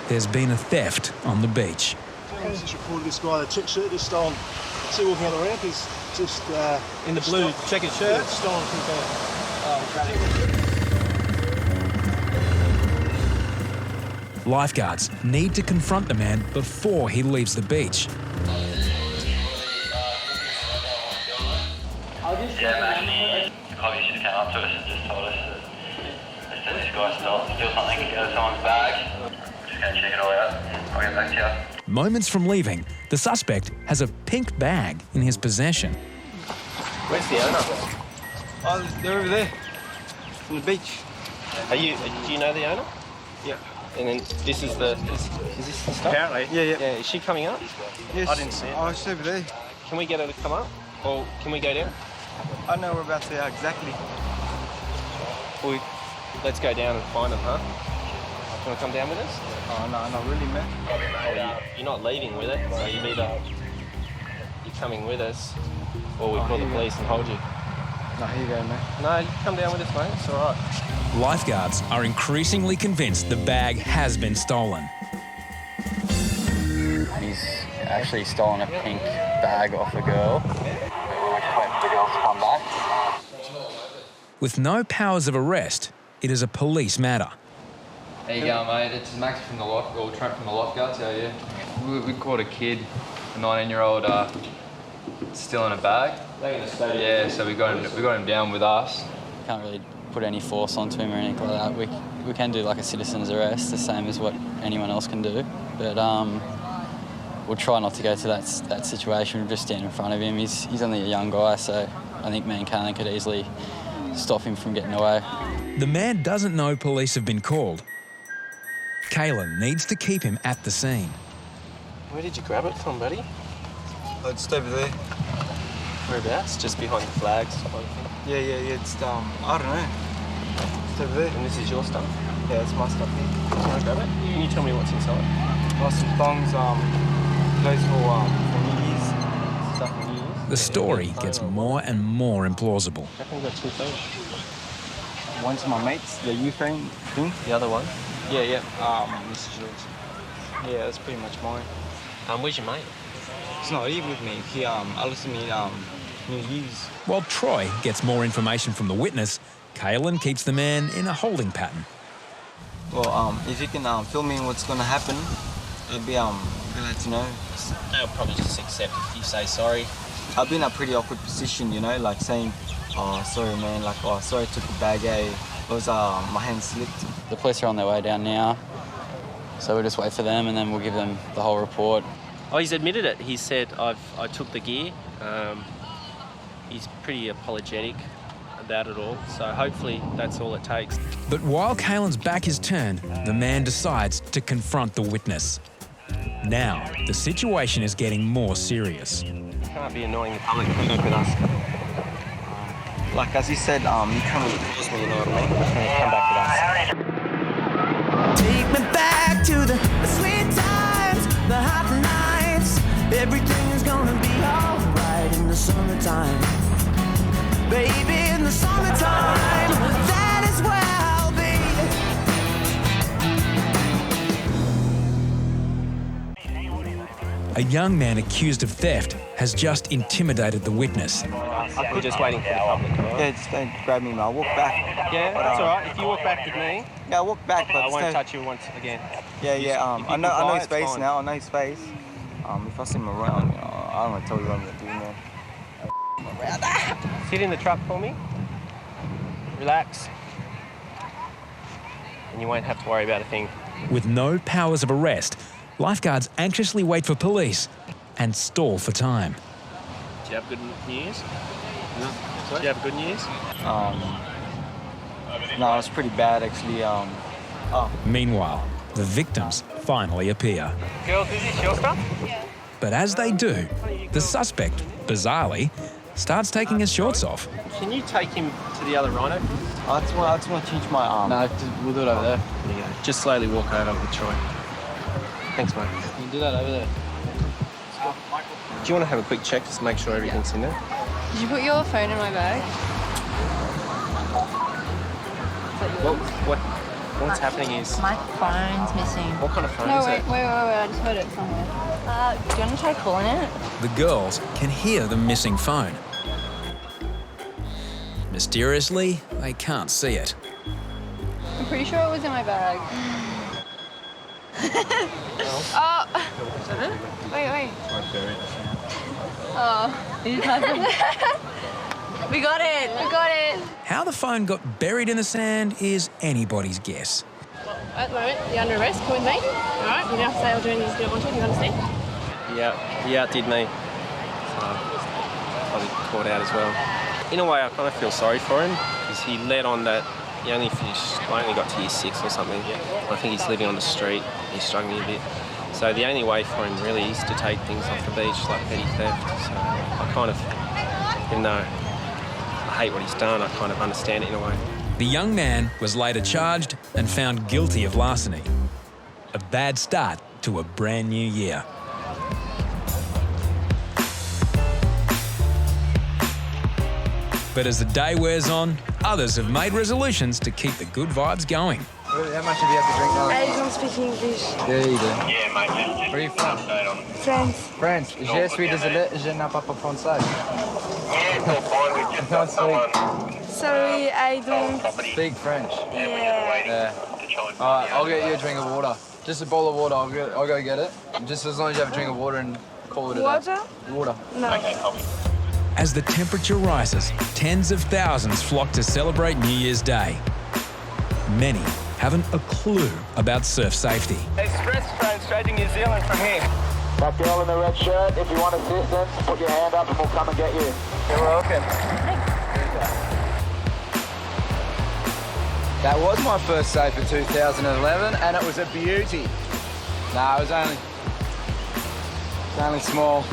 There's been a theft on the beach. Police just reported this guy in a check shirt just stolen. See walking on the ramp, he's just in the blue checkered shirt. Yeah, stolen from Lifeguards need to confront the man before he leaves the beach. Yeah, Maxi probably should have come up to us and just told us that this guy stole something out of someone's bag. Just going to check it all out. I'll get back to you. Moments from leaving, the suspect has a pink bag in his possession. Where's the owner? Oh, they're over there, on the beach. Do you know the owner? Yeah. And then this is the, is this the stuff? Apparently. Yeah. Yeah, is she coming up? Yes. I didn't see it. Oh, she's over there. Can we get her to come up? Or can we go down? I know we're about to exactly. Let's go down and find them, huh? Do you want to come down with us? Oh, no, not really, man. You're not leaving with it, so you're coming with us, or we call the police and hold you. No, here you go, man. No, you can come down with us, mate. It's all right. Lifeguards are increasingly convinced the bag has been stolen. He's actually stolen a pink bag off a girl. We're just waiting for the girls to come back. With no powers of arrest, it is a police matter. How you going, mate? It's Maxi from the Trent from the Lifeguards. How are you? We caught a kid, a 19-year-old, stealing a bag. Yeah, so we got him down with us. Can't really put any force onto him or anything like that. We can do like a citizen's arrest, the same as what anyone else can do. But we'll try not to go to that situation. We'll just stand in front of him. He's only a young guy, so I think me and Kaylin could easily stop him from getting away. The man doesn't know police have been called. Kaylin needs to keep him at the scene. Where did you grab it from, buddy? Oh, just over there. Whereabouts? Just behind the flags? Yeah, it's, I don't know. It's over there. And this is your stuff? Yeah, it's my stuff here. Do you want to grab it? Can you tell me what's inside? Oh, some thongs, clothes for New Year's. Stuff for New Year's. The story gets more and more implausible. I think we've got 2 phones. One's my mate's, the Ukraine thing. The other one? Yeah. This is yours. Yeah, that's pretty much mine. Where's your mate? He's not here with me. He asked me New Year's. While Troy gets more information from the witness, Kaylin keeps the man in a holding pattern. Well, if you can fill me in what's going to happen, I'd be glad to know. They'll probably just accept if you say sorry. I've been in a pretty awkward position, you know, like saying, oh, sorry, man, like, oh, sorry, I took the bag, It was, my hand slipped. The police are on their way down now, so we'll just wait for them and then we'll give them the whole report. Oh, he's admitted it. He said, I took the gear. He's pretty apologetic about it all, so hopefully that's all it takes. But while Kaylin's back is turned, the man decides to confront the witness. Now, the situation is getting more serious. You can't be annoying the public to work with us. Like, as he said, you can't really force me, you know what I mean? Come back with us. Take me back to the sweet times, the hot nights. Everything's gonna be alright in the summertime. Baby, in the summertime, that is where I'll be. A young man accused of theft has just intimidated the witness. I'm just waiting for the public. Yeah, just don't grab me, mate. I'll walk back. Yeah, But, that's all right. If you walk back with me, yeah, I'll walk back, but I won't still- touch you once again. Yeah, If yeah. you I know comply, his it's face fine. now. I know his face. If I see him around, I don't want to tell you what I'm gonna do, man. Sit in the truck for me. Relax. And you won't have to worry about a thing. With no powers of arrest, lifeguards anxiously wait for police and stall for time. Did you have good New Year's? No. Did you have a good New Year's? No, it's pretty bad actually. Meanwhile, the victims finally appear. Girls, is this your stuff? Yeah. But as they do, the suspect, bizarrely, starts taking his shorts off. Can you take him to the other rhino? I just want to change my arm. No, we'll do it over there. There you go. Just slowly walk over with Troy. Thanks, mate. You can do that over there. Do you want to have a quick check just to make sure everything's in there? Did you put your phone in my bag? What's happening is... My phone's missing. What kind of phone No, is wait, it? wait, I just heard it somewhere. Do you want to try calling it? The girls can hear the missing phone. Mysteriously, they can't see it. I'm pretty sure it was in my bag. Oh! Wait. Oh. We got it! How the phone got buried in the sand is anybody's guess. At the moment, you're under arrest. Come with me. All right, you don't have to say I'll do anything you don't want to. You understand? Yeah, he outdid me. So probably caught out as well. In a way, I kind of feel sorry for him because he let on that he only got to year 6 or something. I think he's living on the street. He's struggling a bit. So the only way for him really is to take things off the beach like petty theft. So I kind of, even though I hate what he's done, I kind of understand it in a way. The young man was later charged and found guilty of larceny. A bad start to a brand new year. But as the day wears on, others have made resolutions to keep the good vibes going. How much did you have to drink now? I don't speak English. Yeah, you do. Yeah, mate, Where are you from? France. France. Je suis désolé, je n'ai pas français. Sorry, I don't. Speak French. Yeah. Alright, I'll get you a drink of water. Just a bowl of water, I'll go get it. Just as long as you have a drink of water and call it a day. Water? Water. No. As the temperature rises, tens of thousands flock to celebrate New Year's Day. Many haven't a clue about surf safety. Express train straight to New Zealand from here. That girl in the red shirt, if you want assistance, put your hand up and we'll come and get you. You're welcome. That was my first safe in 2011 and it was a beauty. Nah, it was only small.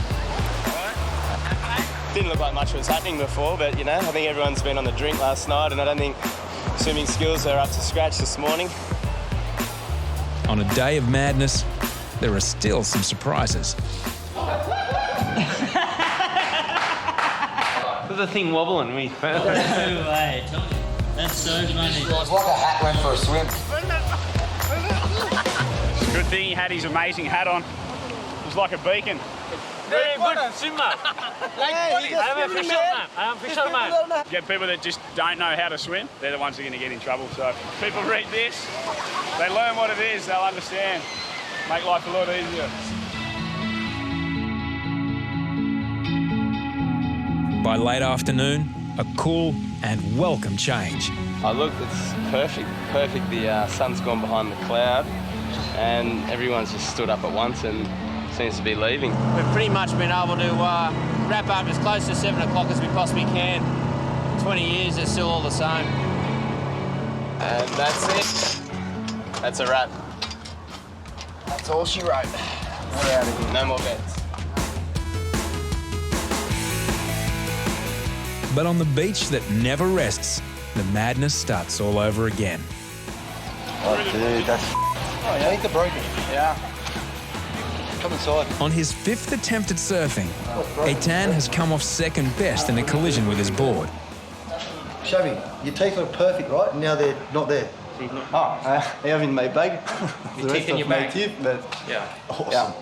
Didn't look like much was happening before, but you know, I think everyone's been on the drink last night and I don't think swimming skills are up to scratch this morning. On a day of madness, there are still some surprises. There's a thing wobbling me. No way. That's so funny. It's like a hat went for a swim. Good thing he had his amazing hat on. It was like a beacon. Very good swimmer. I'm a fisherman. Get people that just don't know how to swim, they're the ones that are going to get in trouble. So if people read this, they learn what it is, they'll understand. Make life a lot easier. By late afternoon, a cool and welcome change. Oh, look, it's perfect. The sun's gone behind the cloud and everyone's just stood up at once and seems to be leaving. We've pretty much been able to wrap up as close to 7 o'clock as we possibly can. 20 years, it's still all the same. And that's it. That's a wrap. That's all she wrote. We're out of here. No more bets. But on the beach that never rests, the madness starts all over again. Oh, dude, that's... Oh, yeah, I think they're broken. Yeah. Come inside. On his 5th attempt at surfing, Eitan has come off second best in a collision with his board. Shabby, your teeth look perfect, right? And now they're not there. They haven't made bag. Your teeth in your bag. Teeth, but yeah. awesome.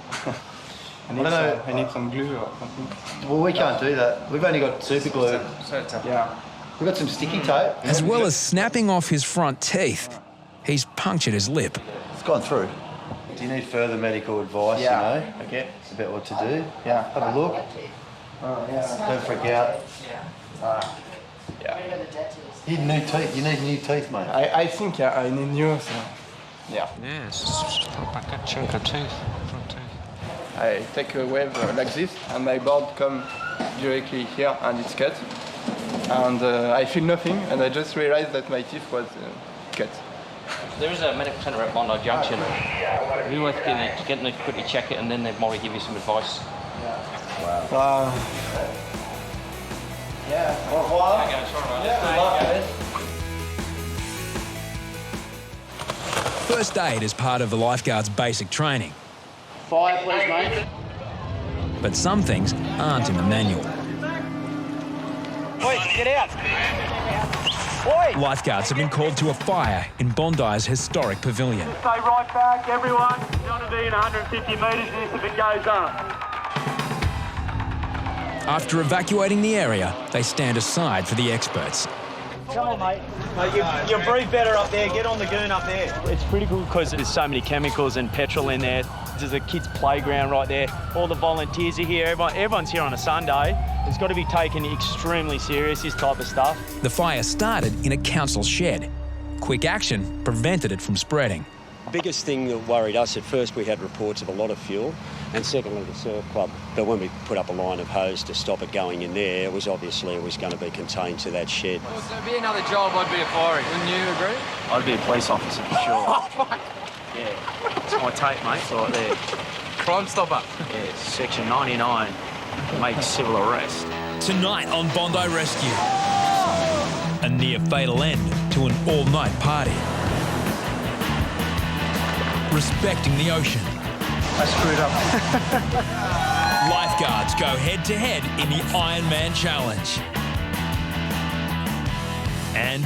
I don't know. I need some glue or something. Well, we can't do that. We've only got super glue. Yeah. We've got some sticky tape. As well as snapping off his front teeth, he's punctured his lip. It's gone through. Do you need further medical advice, you know? Okay. It's about what to do. Yeah. Have a look. Don't freak out. You need new teeth. You need new teeth, mate. I think I need new. So. Yeah. Yes. Like a chunk of teeth. Front teeth. I take a wave like this, and my board comes directly here, and it's cut. And I feel nothing, and I just realized that my teeth was cut. There is a medical centre at Bondi Junction. We want to get them to quickly check it, and then they'd probably give you some advice. Wow. Yeah. Au revoir. First aid is part of the Lifeguard's basic training. Fire, please, mate. But some things aren't in the manual. Wait, get out. Lifeguards have been called to a fire in Bondi's historic pavilion. Stay right back, everyone. You want to be in 150 metres if it goes up. After evacuating the area, they stand aside for the experts. Come on, mate. You'll breathe better up there. Get on the goon up there. It's critical because there's so many chemicals and petrol in there. There's a kids' playground right there. All the volunteers are here. Everyone's here on a Sunday. It's got to be taken extremely serious, this type of stuff. The fire started in a council shed. Quick action prevented it from spreading. The biggest thing that worried us, at first we had reports of a lot of fuel, and secondly the surf club. But when we put up a line of hose to stop it going in there, it was going to be contained to that shed. Well, if there'd be another job, I'd be a fireman. Wouldn't you agree? I'd be a police officer for sure. Yeah, it's my tape, mate, right there. Crime Stopper. Yeah, section 99, make civil arrest. Tonight on Bondi Rescue, a near-fatal end to an all-night party. Respecting the ocean. I screwed up. Lifeguards go head-to-head in the Iron Man Challenge. And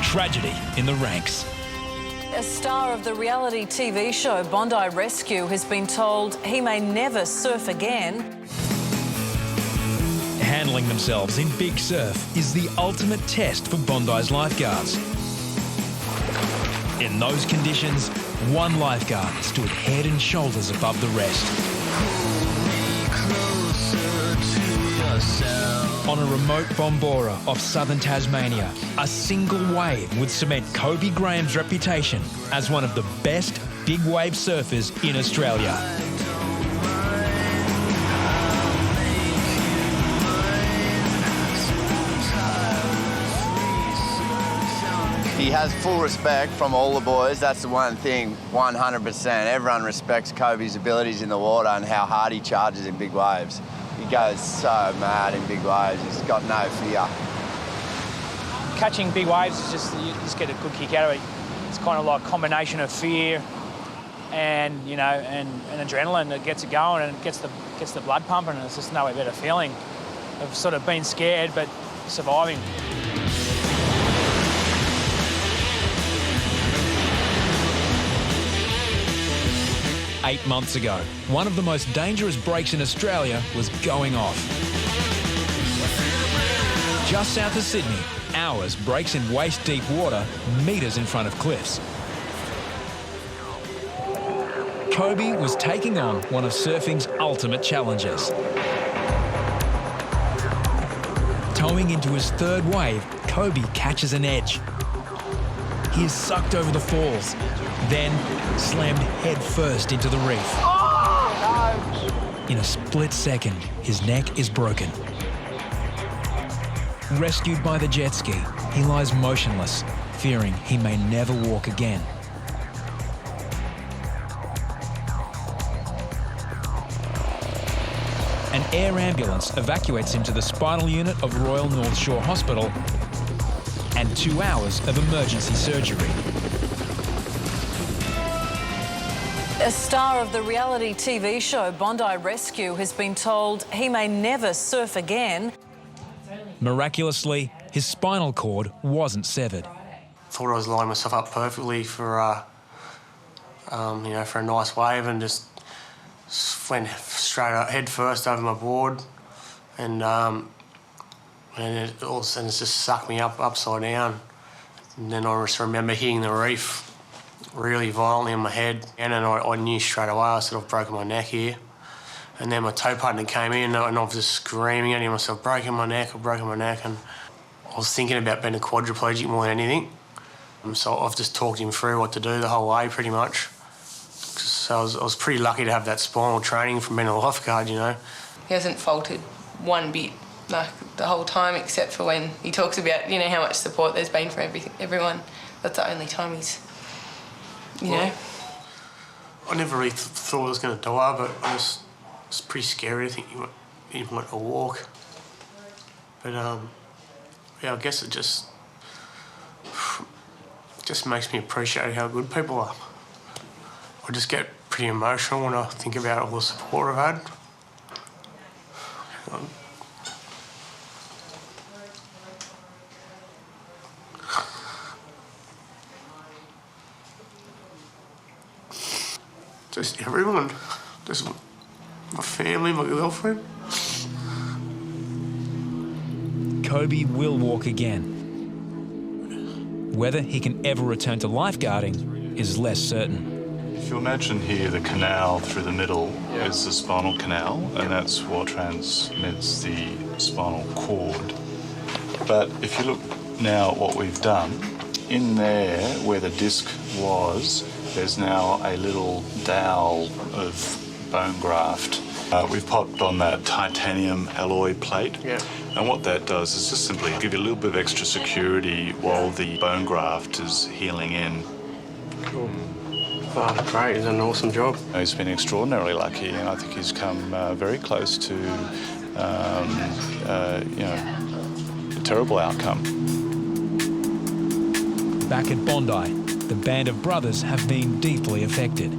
tragedy in the ranks. A star of the reality TV show Bondi Rescue has been told he may never surf again. Handling themselves in big surf is the ultimate test for Bondi's lifeguards. In those conditions, one lifeguard stood head and shoulders above the rest. On a remote Bombora off southern Tasmania, a single wave would cement Kobe Graham's reputation as one of the best big wave surfers in Australia. He has full respect from all the boys. That's the one thing, 100%. Everyone respects Kobe's abilities in the water and how hard he charges in big waves. He goes so mad in big waves. He's got no fear. Catching big waves is just, you just get a good kick out of it. It's kind of like a combination of fear and, you know, and adrenaline that gets it going and gets the blood pumping, and it's just no better feeling of sort of being scared but surviving. Eight months ago, one of the most dangerous breaks in Australia was going off. Just south of Sydney, Hours breaks in waist-deep water, metres in front of cliffs. Kobe was taking on one of surfing's ultimate challenges. Towing into his third wave, Kobe catches an edge. He is sucked over the falls, then slammed head first into the reef. In a split second, his neck is broken. Rescued by the jet ski, he lies motionless, fearing he may never walk again. An air ambulance evacuates him to the spinal unit of Royal North Shore Hospital and 2 hours of emergency surgery. A star of the reality TV show Bondi Rescue has been told he may never surf again. Miraculously, his spinal cord wasn't severed. Thought I was lining myself up perfectly for, you know, for a nice wave, and just went straight up, head first over my board, and all of a sudden it just sucked me upside down. And then I just remember hitting the reef really violently on my head, and then I knew straight away I said I've broken my neck here. And then my tow partner came in, and I was just screaming at him myself, I've broken my neck, and I was thinking about being a quadriplegic more than anything. So I've just talked him through what to do the whole way, pretty much. So I was pretty lucky to have that spinal training from being a lifeguard, you know. He hasn't faltered one bit, like, the whole time, except for when he talks about, you know, how much support there's been for everyone. That's the only time he's, you know. I never really thought I was going to die, but it was pretty scary to think he went to walk. But, yeah, I guess it just makes me appreciate how good people are. I just get pretty emotional when I think about all the support I've had. Just everyone. Just my family, my girlfriend. Kobe will walk again. Whether he can ever return to lifeguarding is less certain. If you imagine here the canal through the middle is the spinal canal, and that's what transmits the spinal cord. But if you look now at what we've done, in there where the disc was, there's now a little dowel of bone graft. We've popped on that titanium alloy plate. And what that does is just simply give you a little bit of extra security while the bone graft is healing in. Cool. Oh, great. He's done an awesome job. He's been extraordinarily lucky, and I think he's come very close to, a terrible outcome. Back at Bondi, the band of brothers have been deeply affected.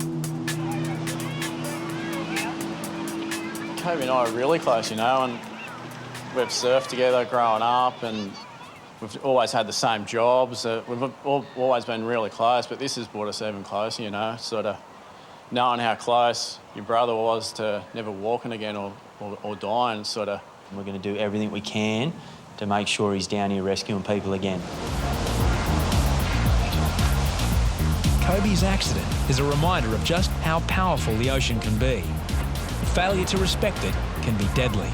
Kobe and I are really close, you know, and we've surfed together growing up, and we've always had the same jobs. We've always been really close, but this has brought us even closer, you know, sort of knowing how close your brother was to never walking again or dying, sort of. We're going to do everything we can to make sure he's down here rescuing people again. Kobe's accident is a reminder of just how powerful the ocean can be. Failure to respect it can be deadly.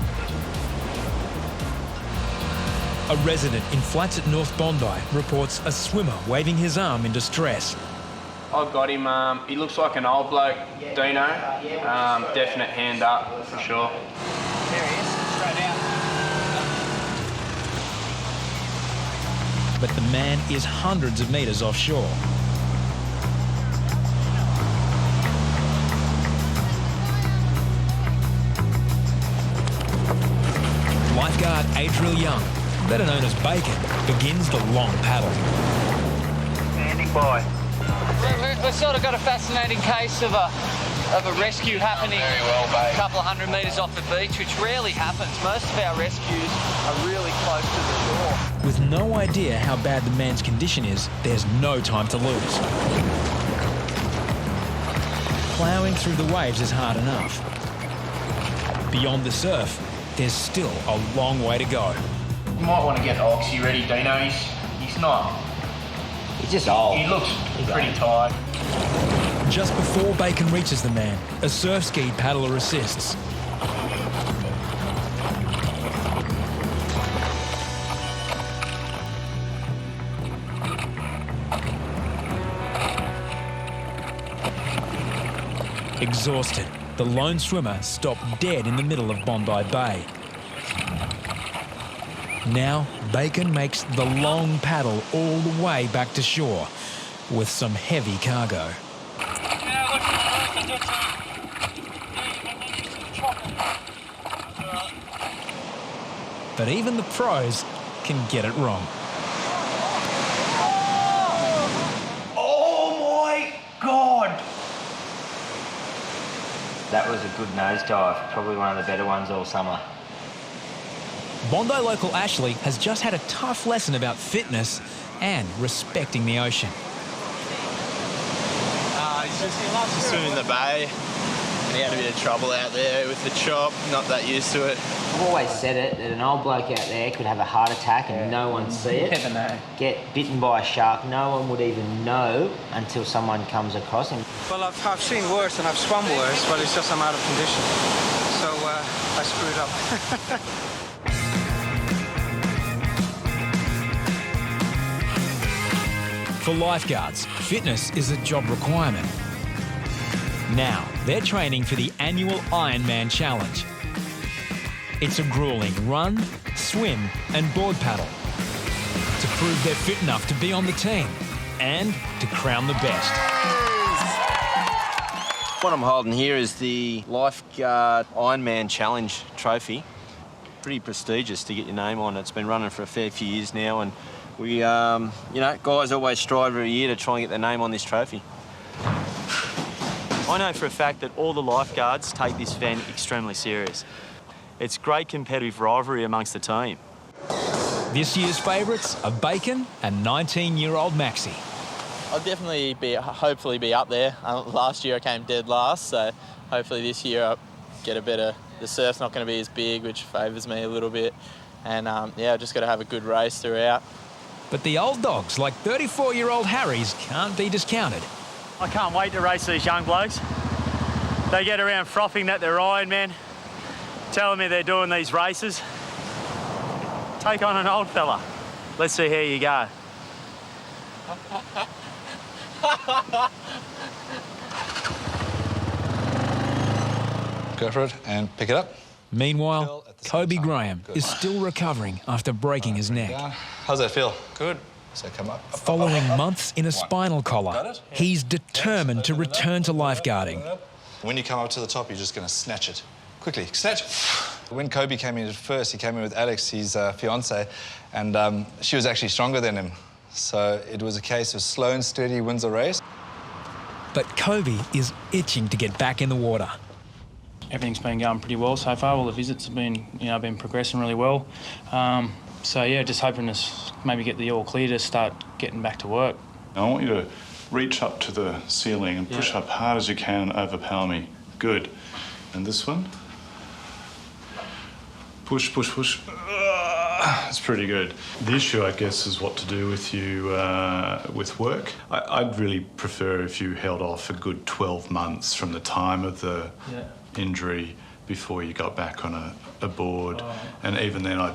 A resident in flats at North Bondi reports a swimmer waving his arm in distress. I've got him. He looks like an old bloke, Deano. Definite hand up, for sure. There he is, straight out. But the man is hundreds of metres offshore. Lifeguard Adriel Young, better known as Bacon, begins the long paddle. Standing by. We've sort of got a fascinating case of a rescue happening a couple of 100 metres off the beach, which rarely happens. Most of our rescues are really close to the shore. With no idea how bad the man's condition is, there's no time to lose. Ploughing through the waves is hard enough. Beyond the surf, there's still a long way to go. You might want to get Oxy ready, Deano. He's not. He's just old. He looks pretty tired. Just before Bacon reaches the man, a surf ski paddler assists. Exhausted, the lone swimmer stopped dead in the middle of Bondi Bay. Now, Bacon makes the long paddle all the way back to shore with some heavy cargo. But even the pros can get it wrong. Oh my God! That was a good nosedive, probably one of the better ones all summer. Bondi local Ashley has just had a tough lesson about fitness and respecting the ocean. He loves to swim in the bay, and definitely had a bit of trouble out there with the chop, not that used to it. I've always said it, that an old bloke out there could have a heart attack and no one see it. Never know. Get bitten by a shark, no one would even know until someone comes across him. Well, I've seen worse and I've swum worse, but it's just I'm out of condition. So I screwed up. For lifeguards, fitness is a job requirement. Now, they're training for the annual Ironman Challenge. It's a grueling run, swim and board paddle to prove they're fit enough to be on the team and to crown the best. What I'm holding here is the Lifeguard Ironman Challenge trophy. Pretty prestigious to get your name on. It's been running for a fair few years now, and we, you know, guys always strive every year to try and get their name on this trophy. I know for a fact that all the lifeguards take this event extremely serious. It's great competitive rivalry amongst the team. This year's favourites are Bacon and 19-year-old Maxi. I'll definitely hopefully be up there. Last year I came dead last, so hopefully this year I'll get a better... The surf's not going to be as big, which favours me a little bit. And yeah, I've just got to have a good race throughout. But the old dogs, like 34-year-old Harries, can't be discounted. I can't wait to race these young blokes. They get around frothing that they're Ironman, telling me they're doing these races. Take on an old fella. Let's see how you go. Go for it and pick it up. Meanwhile, Kobe Graham is still recovering after breaking his neck. How's that feel? Good. So come up. Following months in a spinal collar, he's determined to return to lifeguarding. When you come up to the top, you're just going to snatch it. Quickly, snatch. When Kobe came in at first, he came in with Alex, his fiancée, and she was actually stronger than him. So it was a case of slow and steady wins the race. But Kobe is itching to get back in the water. Everything's been going pretty well so far. All the visits have been, been progressing really well. So yeah, just hoping to maybe get the all clear to start getting back to work. I want you to reach up to the ceiling and push up hard as you can and overpower me. Good. And this one. Push, push, push. It's pretty good. The issue, I guess, is what to do with you with work. I'd really prefer if you held off a good 12 months from the time of the injury before you got back on a board. And even then, I'd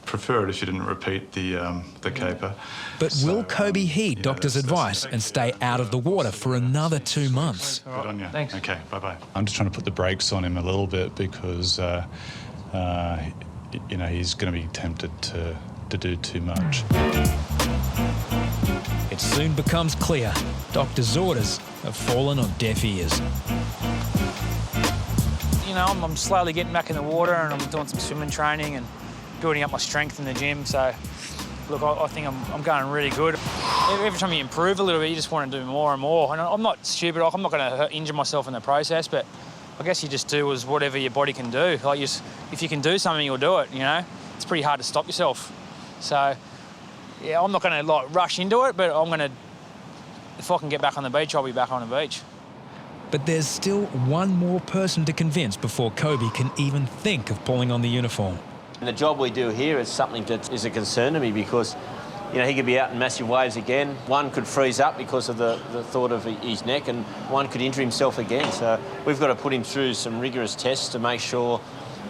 prefer it if you didn't repeat the caper. But will Kobe heed doctor's advice and stay out of the water for another 2 months? Good on you. Thanks. Okay, bye-bye. I'm just trying to put the brakes on him a little bit because, he's going to be tempted to do too much. It soon becomes clear doctor's orders have fallen on deaf ears. I'm slowly getting back in the water and I'm doing some swimming training and building up my strength in the gym. So, look, I think I'm going really good. Every time you improve a little bit, you just want to do more and more. And I'm not stupid. I'm not going to injure myself in the process, but I guess you just do whatever your body can do. Like, if you can do something, you'll do it, It's pretty hard to stop yourself. So, yeah, I'm not going to, rush into it, but I'm going to... If I can get back on the beach, I'll be back on the beach. But there's still one more person to convince before Kobe can even think of pulling on the uniform. And the job we do here is something that is a concern to me because, he could be out in massive waves again. One could freeze up because of the thought of his neck and one could injure himself again. So we've got to put him through some rigorous tests to make sure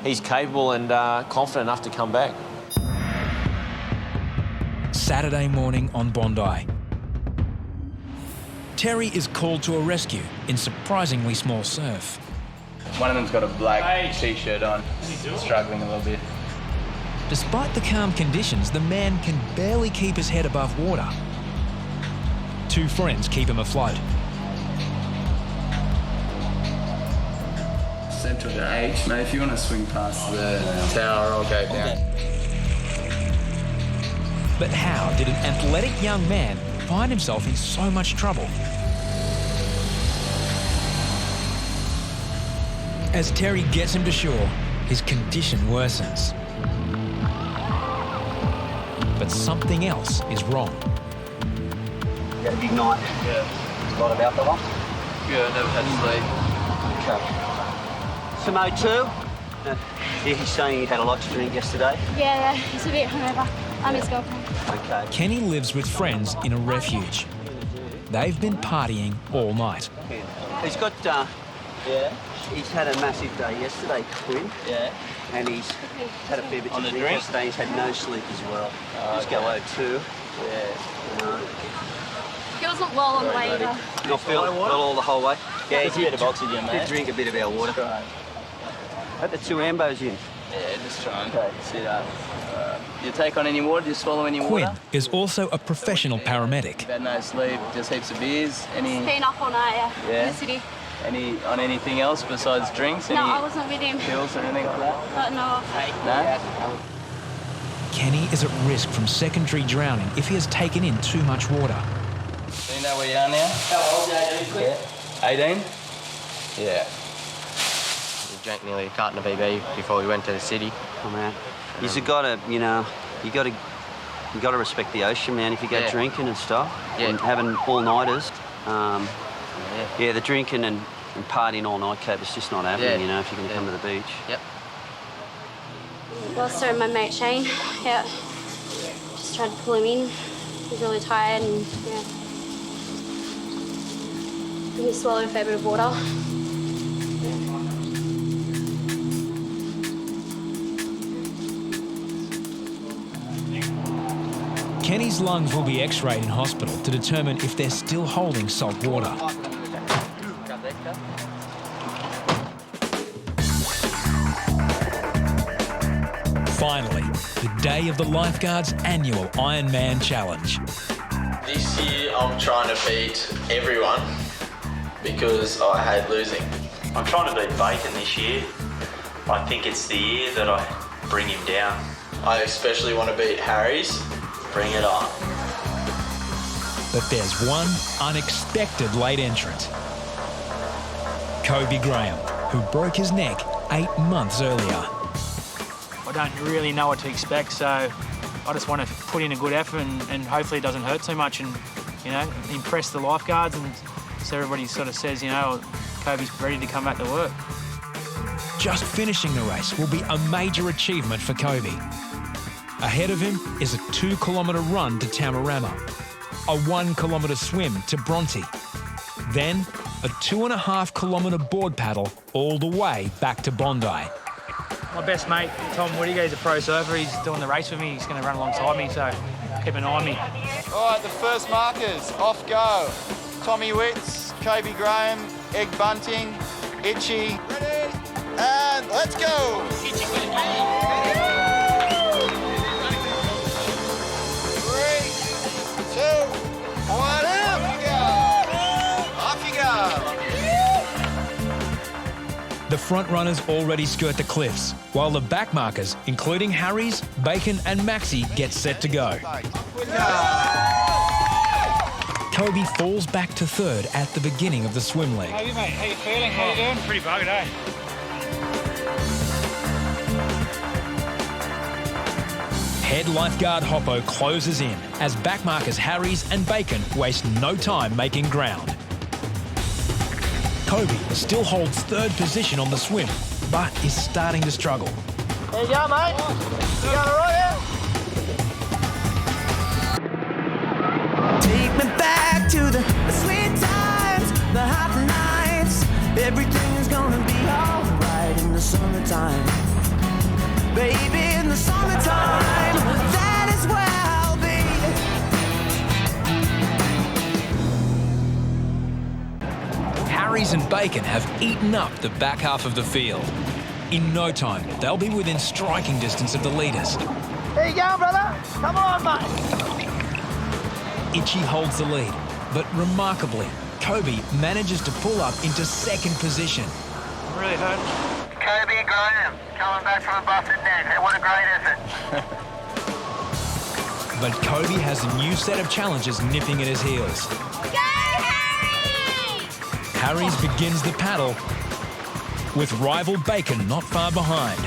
he's capable and confident enough to come back. Saturday morning on Bondi. Terry is called to a rescue in surprisingly small surf. One of them's got a black T-shirt on, struggling a little bit. Despite the calm conditions, the man can barely keep his head above water. Two friends keep him afloat. Central to H, mate, if you want to swing past the tower, I'll go down. But how did an athletic young man find himself in so much trouble? As Terry gets him to shore, his condition worsens. But something else is wrong. You got a big night? Yeah. A lot of alcohol? Yeah, I never had sleep. Okay. Some O2? He's saying he had a lot to drink yesterday. Yeah, he's a bit hungover. I'm his girlfriend. Okay. Kenny lives with friends in a refuge. They've been partying all night. He's got, he's had a massive day yesterday, Quinn. Yeah. And he's had a fair bit to drink yesterday. He's had no sleep as well. He's got O2. Yeah. He wasn't well on the way either. Not well all the whole way? Yeah, he's a bit of oxygen, mate. Did drink a bit of our water. Right. Had the 2 ambos in. Yeah, just try and sit up. You take on any water? Do you swallow any water? Quinn is also a professional paramedic. You've had no sleep, just heaps of beers. He's been up all night, in the city. On anything else besides drinks? No, any I wasn't with him. Pills or anything like that? No. Kenny is at risk from secondary drowning if he has taken in too much water. Do you know where you are now? How old are you, 18? Yeah. We drank nearly a carton of EB before we went to the city. Oh, man. You've got to, you got to respect the ocean, man, if you go drinking and stuff. Yeah. And having all-nighters. Yeah, the drinking and partying all night, Cope, it's just not happening, if you're going to come to the beach. Yep. Well, so my mate Shane, just tried to pull him in. He's really tired and, he swallowed a fair bit of water. Kenny's lungs will be x-rayed in hospital to determine if they're still holding salt water. Finally, the day of the Lifeguards' annual Ironman Challenge. This year I'm trying to beat everyone because I hate losing. I'm trying to beat Bacon this year. I think it's the year that I bring him down. I especially want to beat Harries. Bring it on. But there's one unexpected late entrant. Kobe Graham, who broke his neck 8 months earlier. I don't really know what to expect, so I just want to put in a good effort and hopefully it doesn't hurt too much and, impress the lifeguards and so everybody sort of says, Kobe's ready to come back to work. Just finishing the race will be a major achievement for Kobe. Ahead of him is a 2-kilometre run to Tamarama, a 1-kilometre swim to Bronte, then a 2.5-kilometre board paddle all the way back to Bondi. My best mate, Tom Whittaker, he's a pro surfer. He's doing the race with me. He's going to run alongside me, so keep an eye on me. All right, the first markers, off go. Tommy Witts, Kobe Graham, Egg Bunting, Itchy. Ready? And let's go! 3, 2, 1, off you go! The front runners already skirt the cliffs, while the back markers, including Harries, Bacon and Maxi, get set to go. Kobe falls back to third at the beginning of the swim leg. How are you, mate? How you feeling? How you doing? Pretty buggered, eh? Head lifeguard Hoppo closes in as backmarkers Harries and Bacon waste no time making ground. Kobe still holds third position on the swim, but is starting to struggle. There you go, mate. You got it right, Take me back to the sweet times, the hot nights. Everything's gonna be alright in the summertime. Baby, in the summertime, that is where I'll be. Harries and Bacon have eaten up the back half of the field. In no time, they'll be within striking distance of the leaders. There you go, brother. Come on, mate. Itchy holds the lead, but remarkably, Kobe manages to pull up into second position. I'm really hurt. Kobe Graham, coming back from a busted neck. What a great effort. But Kobe has a new set of challenges nipping at his heels. Go, Harry! Harries begins the paddle, with rival Bacon not far behind.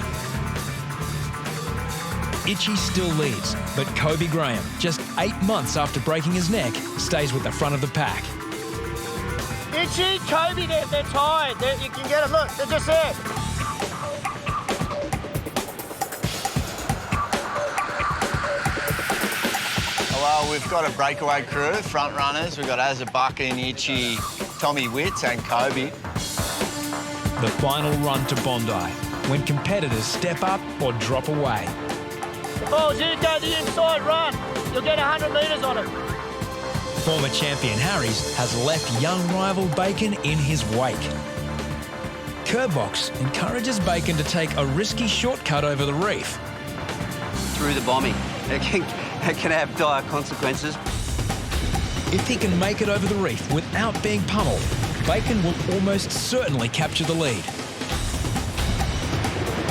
Itchy still leads, but Kobe Graham, just 8 months after breaking his neck, stays with the front of the pack. Itchy, Kobe, they're tired. You can get them, look, they're just there. Well, we've got a breakaway crew, front runners. We've got Bucking, Itchy, Tommy Witts and Kobe. The final run to Bondi, when competitors step up or drop away. Balls, you go the inside run. You'll get 100 metres on it. Former champion Harries has left young rival Bacon in his wake. Curbbox encourages Bacon to take a risky shortcut over the reef. Through the bombing. It can have dire consequences. If he can make it over the reef without being pummeled, Bacon will almost certainly capture the lead.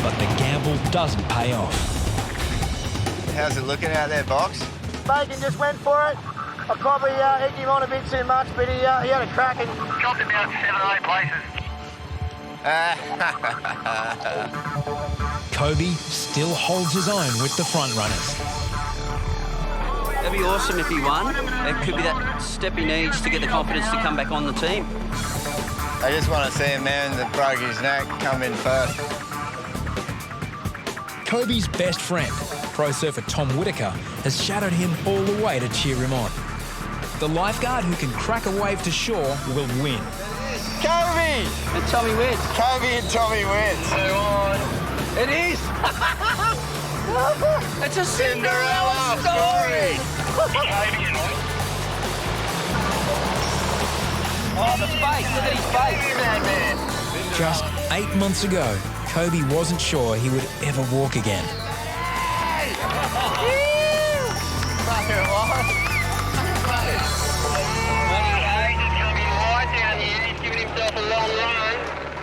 But the gamble doesn't pay off. How's it looking out there, Box? Bacon just went for it. I probably egged him on a bit too much, but he had a crack and dropped about 7 or 8 places. Kobe still holds his own with the front runners. That'd be awesome if he won. It could be that step he needs to get the confidence to come back on the team. I just want to see a man that broke his neck come in first. Kobe's best friend, pro surfer Tom Whitaker, has shadowed him all the way to cheer him on. The lifeguard who can crack a wave to shore will win. Kobe! And Tommy Witts. Kobe and Tommy Witts. It is! It's a Cinderella story! Oh, the face! Look at his face! Just 8 months ago, Kobe wasn't sure he would ever walk again.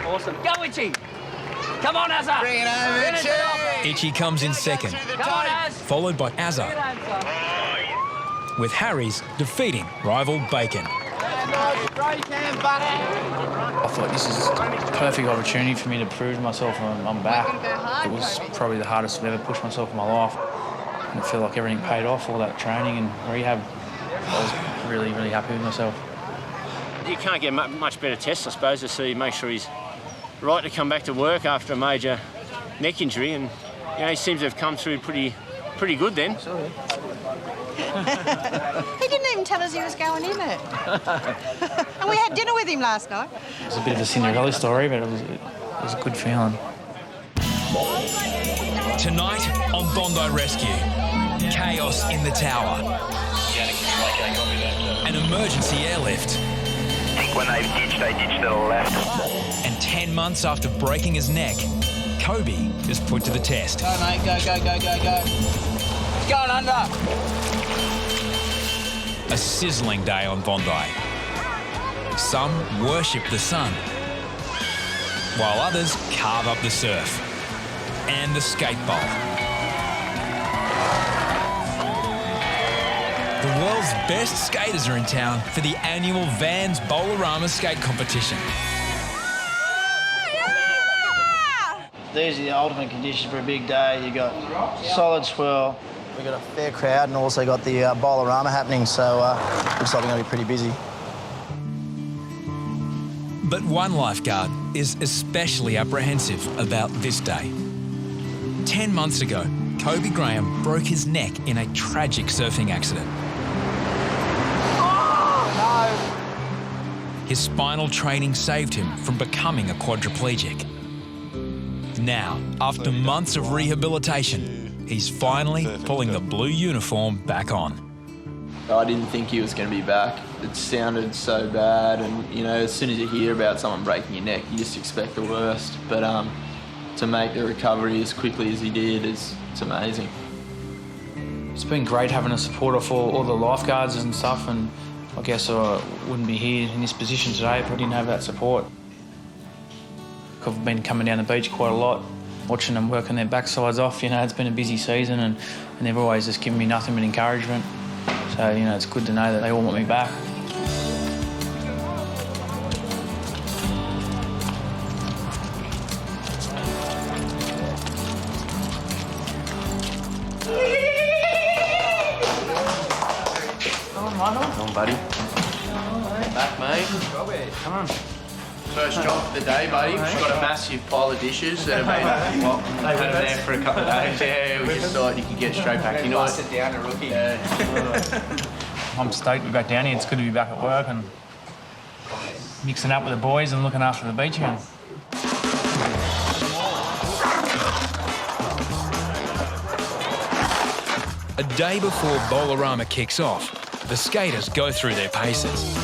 Awesome. Go, Itchy! Come on, Azza! Bring it home, Itchy! Itchy comes in second, Come on, Az! followed by Azza, with Harries defeating rival Bacon. I thought this is a perfect opportunity for me to prove to myself I'm back. It was probably the hardest I've ever pushed myself in my life. And I feel like everything paid off, all that training and rehab. I was really, really happy with myself. You can't get much better test, I suppose, to see, make sure he's right to come back to work after a major neck injury, and he seems to have come through pretty good then. He didn't even tell us he was going in it. And we had dinner with him last night. It was a bit of a Cinderella story, but it was a good feeling. Tonight on Bondi Rescue, chaos in the tower, an emergency airlift. When they ditch to the left. And 10 months after breaking his neck, Kobe is put to the test. Go, mate, go. It's going under. A sizzling day on Bondi. Some worship the sun, while others carve up the surf and the skate bowl. The world's best skaters are in town for the annual Vans Bowlerama skate competition. These are the ultimate conditions for a big day. You got solid swirl. We've got a fair crowd and also got the Bowlerama happening, so looks like we're going to be pretty busy. But one lifeguard is especially apprehensive about this day. 10 months ago, Kobe Graham broke his neck in a tragic surfing accident. His spinal training saved him from becoming a quadriplegic. Now, after months of rehabilitation, he's finally pulling the blue uniform back on. I didn't think he was going to be back. It sounded so bad, and as soon as you hear about someone breaking your neck, you just expect the worst. But to make the recovery as quickly as he did, it's amazing. It's been great having a support of all the lifeguards and stuff, and I guess I wouldn't be here in this position today if I didn't have that support. I've been coming down the beach quite a lot, watching them working their backsides off. It's been a busy season, and they've always just given me nothing but encouragement. So, it's good to know that they all want me back. Come on, buddy. Back, mate. Come on. First job of the day, buddy. We've got a massive pile of dishes that have been, well, they've had them there for a couple of days. Yeah, we just thought you could get straight back into it. Sit down, a rookie. I'm stoked we got down here. It's good to be back at work and mixing up with the boys and looking after the beach again. A day before Bolorama kicks off, the skaters go through their paces.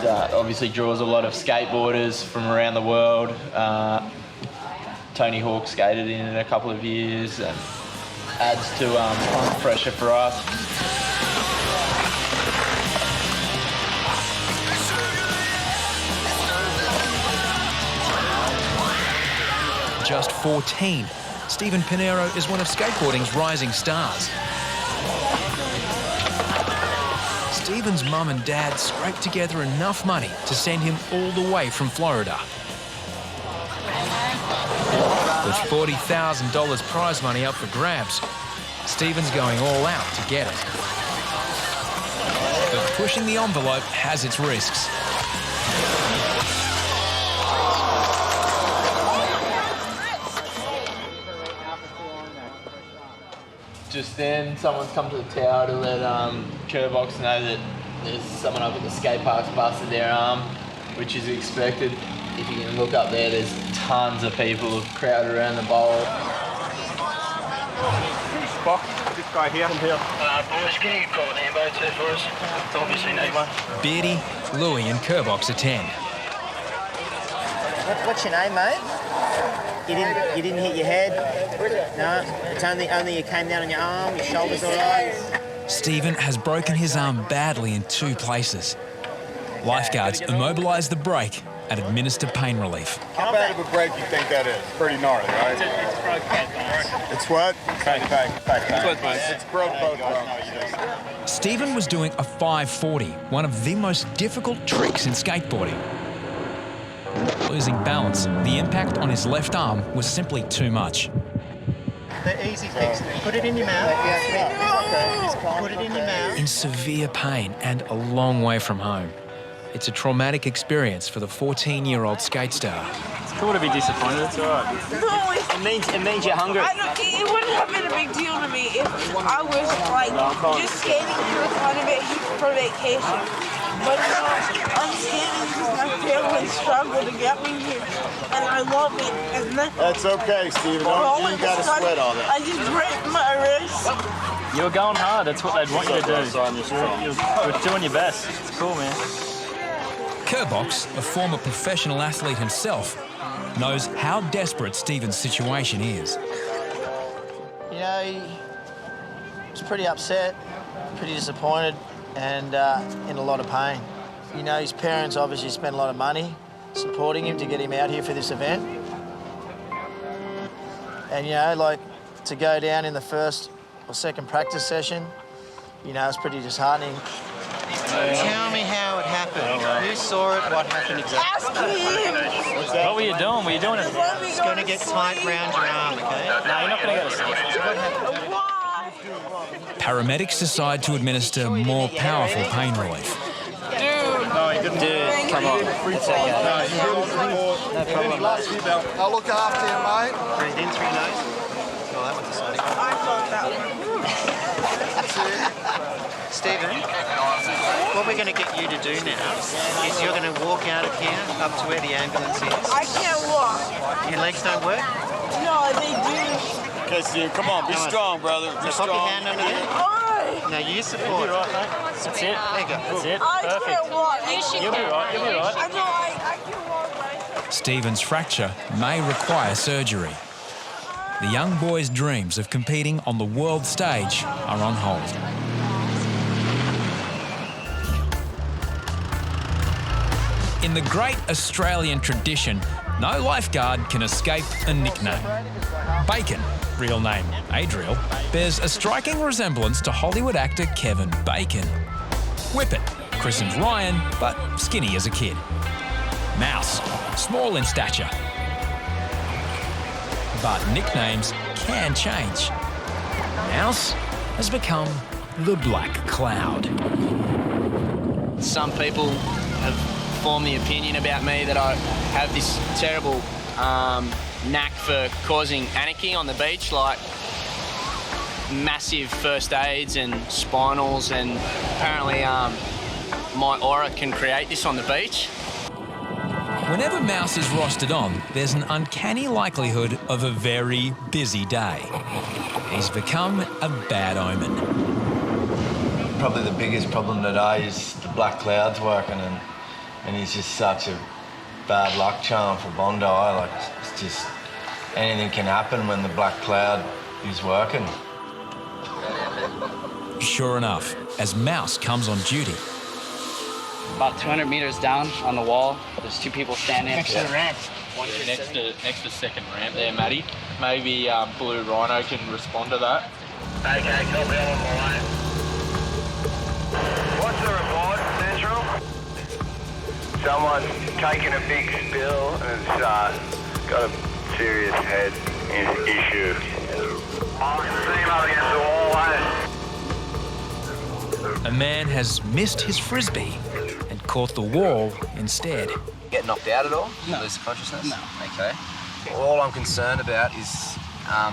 It obviously draws a lot of skateboarders from around the world. Tony Hawk skated in it a couple of years and adds to pressure for us. Just 14, Stephen Pinero is one of skateboarding's rising stars. Stephen's mum and dad scraped together enough money to send him all the way from Florida. With $40,000 prize money up for grabs, Stephen's going all out to get it. But pushing the envelope has its risks. Just then, someone's come to the tower to let Kerbox know that there's someone up at the skate park's busted their arm, which is expected. If you can look up there, there's tons of people crowded around the bowl. Spock, this guy here. Boys, can you call an ambo too for us? Obviously need one. Beardy, Louie and Kerbox attend. What's your name, mate? You didn't hit your head? No? It's only you came down on your arm, your shoulders all right? Stephen has broken his arm badly in 2 places. Lifeguards immobilise the break and administer pain relief. How bad of a break do you think that is? Pretty gnarly, right? It's broke both bones. It's what? It's broke both bones. Stephen was doing a 540, one of the most difficult tricks in skateboarding. Losing balance, the impact on his left arm was simply too much. The easy fix. Put it in your mouth. Put it in your mouth. In severe pain and a long way from home. It's a traumatic experience for the 14-year-old skate star. It's cool to be disappointed, it's all right. No, it means you're hungry. It wouldn't have been a big deal to me if I was just skating for the fun of it for vacation. But I'm skating because my family struggled to get me here, and I love it. And that's okay, Stephen. You ain't got to sweat all that. I just break my wrist. You were going hard. That's what they'd want you to do. You're doing your best. It's cool, man. Kerbox, a former professional athlete himself, knows how desperate Stephen's situation is. You know, he was pretty upset, pretty disappointed, and in a lot of pain. You know, his parents obviously spent a lot of money supporting him to get him out here for this event. And, you know, like, to go down in the first or second practice session, you know, it's pretty disheartening. Tell me how it happened. Who saw it? What happened exactly? Ask him. What were you doing? Were you doing it? It's going to get tight round your arm, okay? No, you're not going to go to sleep. What happened? Paramedics decide to administer more powerful pain relief. Dude, come on. It's okay. No problem. I'll look after you, mate. Breathe in through your nose. Oh, that one's exciting. I thought that one. Stephen, what we're going to get you to do now is you're going to walk out of here up to where the ambulance is. I can't walk. Your legs don't work? No, they do. Okay, Steve, come on, be strong, brother. Be so pop your hand under there. Oh. Now use support. You'll be right, mate. That's it. There you go. That's it. I Perfect. can't walk. You'll be right. You'll be right. I know I can walk, right? Stephen's fracture may require surgery. The young boy's dreams of competing on the world stage are on hold. In the great Australian tradition, no lifeguard can escape a nickname. Bacon, real name Adriel, bears a striking resemblance to Hollywood actor Kevin Bacon. Whippet, christened Ryan, but skinny as a kid. Mouse, small in stature. but nicknames can change. Mouse has become the Black Cloud. Some people have formed the opinion about me that I have this terrible knack for causing anarchy on the beach, like massive first aids and spinals, and apparently my aura can create this on the beach. Whenever Mouse is rostered on, there's an uncanny likelihood of a very busy day. He's become a bad omen. Probably the biggest problem today is the black clouds working, and he's just such a bad luck charm for Bondi. Like, it's just anything can happen when the black cloud is working. Sure enough, as Mouse comes on duty. About 200 meters down on the wall, there's two people standing. Next to the ramp. Next to second ramp there, Matty. Maybe Blue Rhino can respond to that. Okay, copy, I'm on my way. What's the report, Central? Someone's taken a big spill and has got a serious head issue. I can see him up against the wall, A man has missed his frisbee and caught the wall instead. Get knocked out at all? No. Lose consciousness? No. Okay. All I'm concerned about is a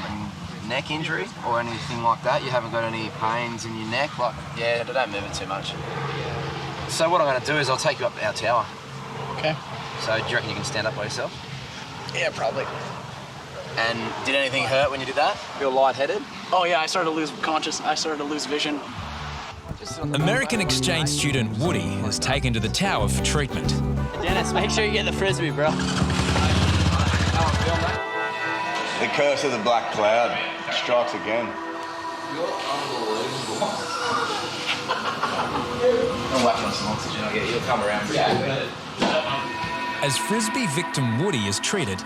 neck injury or anything like that. You haven't got any pains in your neck? Like, yeah, don't move it too much. So what I'm going to do is I'll take you up our tower. Okay. So do you reckon you can stand up by yourself? Yeah, probably. And did anything hurt when you did that? Feel lightheaded? Oh yeah, I started to lose vision. American exchange student Woody has taken to the tower for treatment. Dennis, make sure you get the frisbee, bro. The curse of the black cloud strikes again. You're unbelievable. I'll whack on some oxygen, you'll come around pretty quickly. As frisbee victim Woody is treated,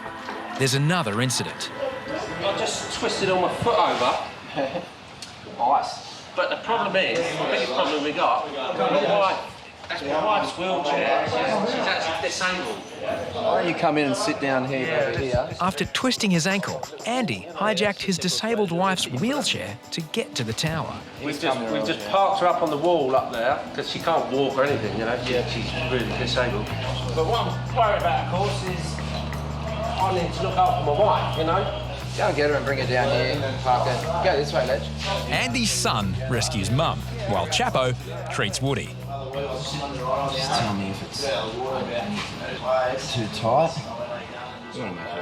there's another incident. I just twisted all my foot over. Ice. But the problem is, the biggest problem we got, that's my wife's wheelchair. She's actually disabled. Why don't you come in and sit down here over here? After twisting his ankle, Andy hijacked his disabled wife's wheelchair to get to the tower. We've just parked her up on the wall up there because she can't walk or anything, you know. She's really disabled. But what I'm worried about, of course, is I need to look after my wife, you know. Go and get her and bring her down here, park her. Go this way, Ledge. Andy's son rescues Mum, while Chapo treats Woody. Just tell me if it's too tight.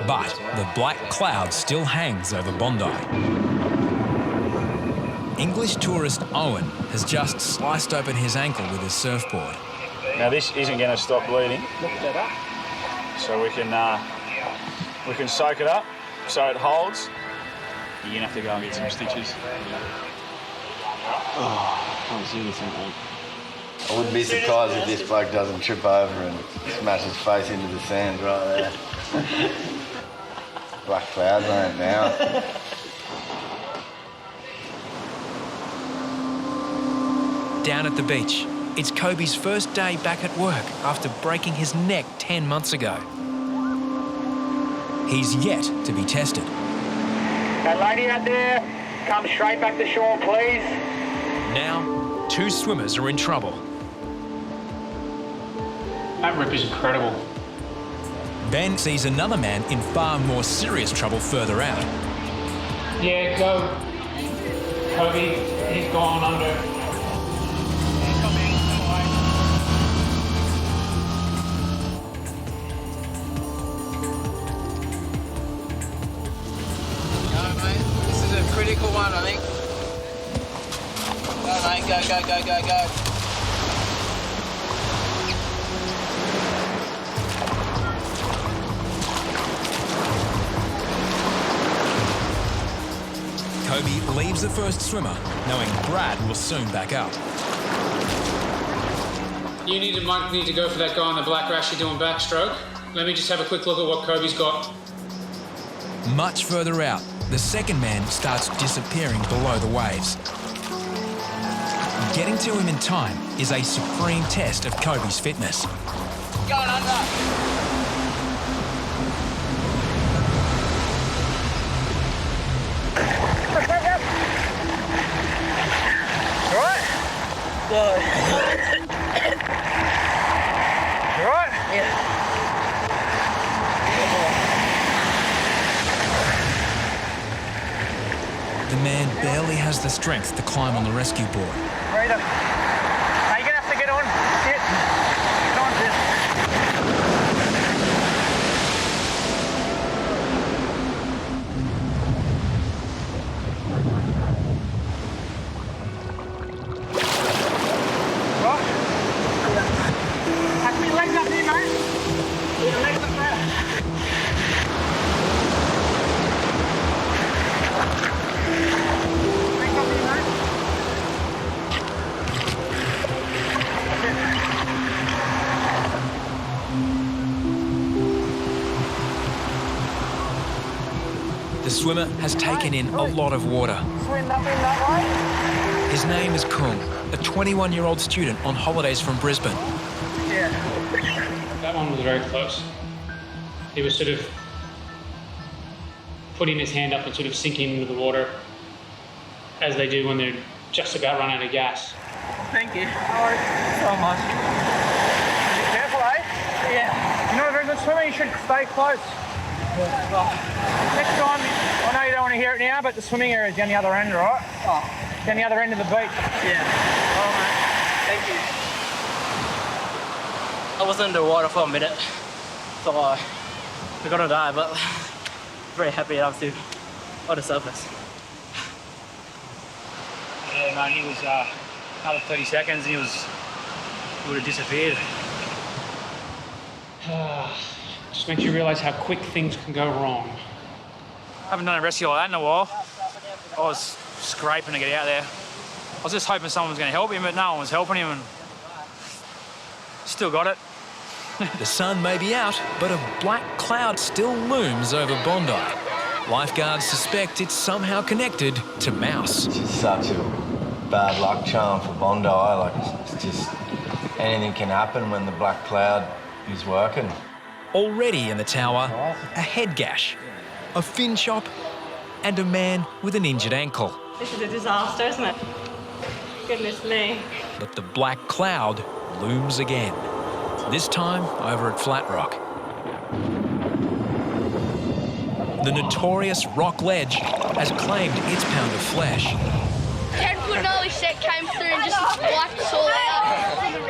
But the black cloud still hangs over Bondi. English tourist Owen has just sliced open his ankle with his surfboard. Now this isn't going to stop bleeding, so we can soak it up so it holds. You're going to have to go and get some stitches. Oh, can't see anything, mate. I wouldn't be surprised if this bloke doesn't trip over and smash his face into the sand right there. Black clouds on it now. Down at the beach, it's Kobe's first day back at work after breaking his neck 10 months ago. He's yet to be tested. That lady out there, come straight back to shore, please. Now, 2 swimmers are in trouble. That rip is incredible. Ben sees another man in far more serious trouble further out. Yeah, go. Kobe, he's gone under. Critical one, I think. Go, mate, go. Kobe leaves the first swimmer, knowing Brad will soon back up. You might need to go for that guy on the black rash you're doing backstroke. Let me just have a quick look at what Kobe's got. Much further out, the second man starts disappearing below the waves. Getting to him in time is a supreme test of Kobe's fitness. Going under. You alright? Yeah. The man barely has the strength to climb on the rescue board. Reidy. Now you're gonna have to get on. Sit. Get on, sit. Right? Have your legs up here, mate. Your legs up there. Legs up here, mate. The swimmer has taken in a lot of water. Swim up in that way. His name is Kung, a 21-year-old student on holidays from Brisbane. Yeah. That one was very close. He was sort of putting his hand up and sort of sinking into the water, as they do when they're just about run out of gas. Thank you. So much. Be careful, eh? Yeah. You're not a very good swimmer, you should stay close. Next time, I know you don't want to hear it now, but the swimming area is down the other end, right? Oh. Down the other end of the beach. Yeah. Oh, mate. Thank you. I was underwater for a minute, so I got to die, but very happy I'm still on the surface. Yeah, man, he was another 30 seconds and he would have disappeared. Just makes you realise how quick things can go wrong. I haven't done a rescue like that in a while. I was scraping to get out there. I was just hoping someone was going to help him, but no one was helping him, and still got it. The sun may be out, but a black cloud still looms over Bondi. Lifeguards suspect it's somehow connected to mouse. It's just such a bad luck charm for Bondi. Like, it's just anything can happen when the black cloud is working. Already in the tower, a head gash, a fin chop, and a man with an injured ankle. This is a disaster, isn't it? Goodness me. But the black cloud looms again, this time over at Flat Rock. The notorious rock ledge has claimed its pound of flesh. 10-foot gnarly set came through and just wiped us all out.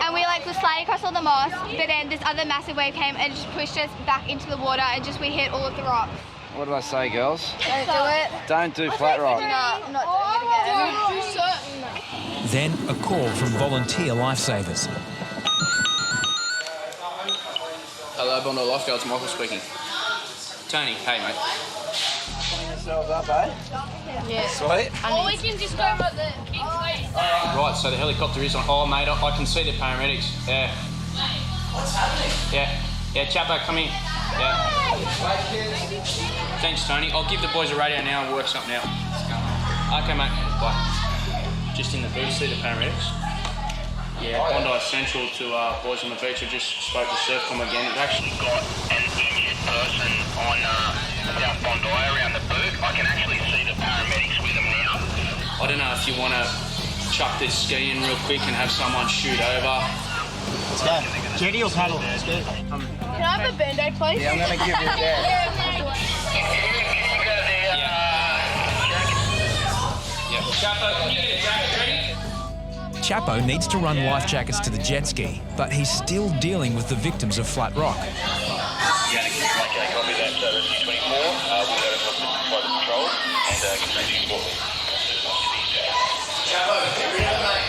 And we was sliding across all the moss, but then this other massive wave came and just pushed us back into the water and we hit all of the rocks. What did I say, girls? Don't do it. Don't do Flat Rock. No, I'm not doing it again. Then a call from volunteer lifesavers. Hello, Bondi Lifeguards, Michael speaking. Tony, hey mate. Clean yourselves up, eh? Yeah. Sweet. Or we can just go at the big place. Right, so the helicopter is on. Oh, mate, I can see the paramedics. Yeah. What's happening? Yeah, Chapo, come here. Yeah. Thanks, Tony. I'll give the boys a radio now and work something out. Okay, mate. Bye. Just in the booth, see the paramedics. Yeah, Bondi Central to boys on the beach. I just spoke to Surfcom again. We've actually got an injured person on South Bondi around the boot. I can actually see the paramedics with them now. I don't know if you want to chuck this ski in real quick and have someone shoot over. Let's go. Jetty or paddle? Let's go. Can I have a Band-Aid, please? Yeah, I'm going to give you that. Yeah. Chapo, can you get a jacket ready? Chapo needs to run life jackets to the jet ski, but he's still dealing with the victims of Flat Rock. Okay, copy that, Rescue 24. We'll go to private patrol and continue to support them. Chapo, get rid of it, mate.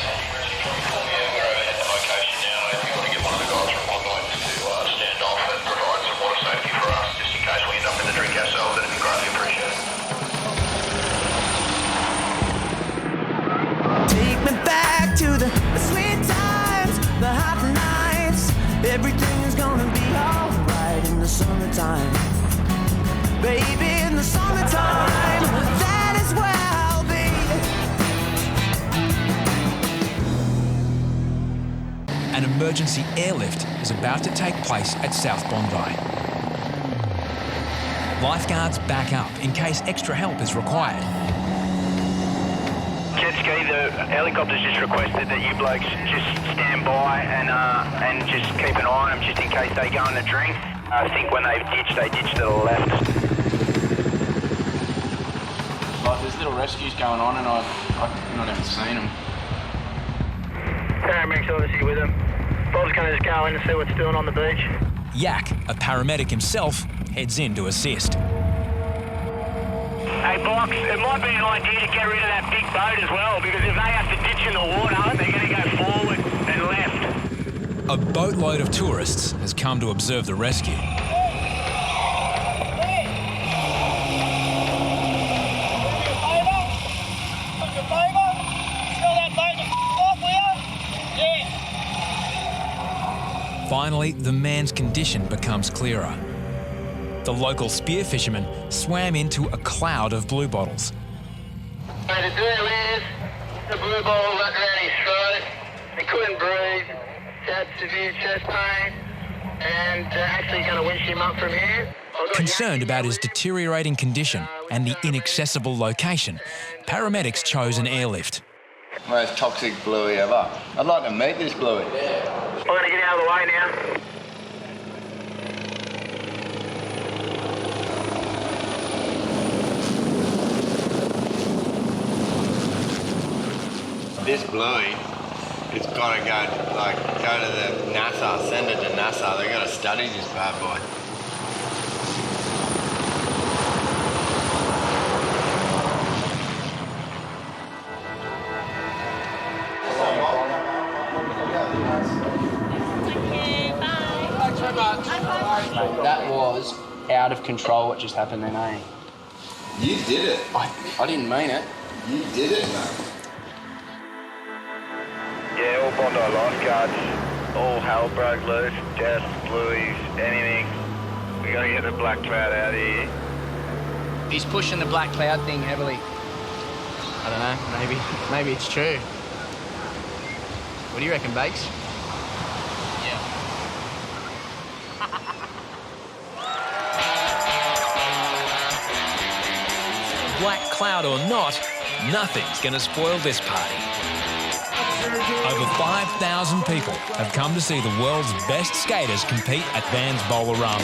Yeah, we're over at the location now. If you want to get one of the guys from Bondi to stand off and provide some water safety for us, just in case we end up in the drink ourselves, that'd be greatly appreciated. Take me back to the sweet times, the hot nights. Everything's gonna be alright in the summertime. Baby, in the summertime, that is where I'll be. An emergency airlift is about to take place at South Bondi. Lifeguards back up in case extra help is required. Jet ski, the helicopter's just requested that you blokes just stand by and just keep an eye on them just in case they go in the drink. I think when they ditch to the left. Like, there's little rescues going on and I've not even seen them. Paramedics obviously with them. Bob's going to just go in and see what's doing on the beach. Yak, a paramedic himself, heads in to assist. Hey, Box, it might be an idea to get rid of that big boat as well, because if they have to ditch in the water, they're going to go forward and left. A boatload of tourists has come to observe the rescue. Finally, the man's condition becomes clearer. The local spear fisherman swam into a cloud of blue bottles. The deal is, the blue bottle wrapped around his throat. He couldn't breathe. He had severe chest pain, and actually going to winch him up from here. Concerned about his deteriorating condition and the inaccessible location, paramedics chose an airlift. Most toxic bluey ever. I'd like to meet this bluey. I'm going to get out of the way now. This bluey, it's got to go to the NASA, send it to NASA. They've got to study this bad boy. That was out of control what just happened then, eh? You did it. I didn't mean it. You did it, mate. Yeah, all Bondi Lifeguards, all hell broke loose, jets, blueies, anything. We got to get the black cloud out of here. He's pushing the black cloud thing heavily. I don't know, maybe it's true. What do you reckon, Bakes? Black cloud or not, nothing's going to spoil this party. Over 5,000 people have come to see the world's best skaters compete at Van's Bowlerama.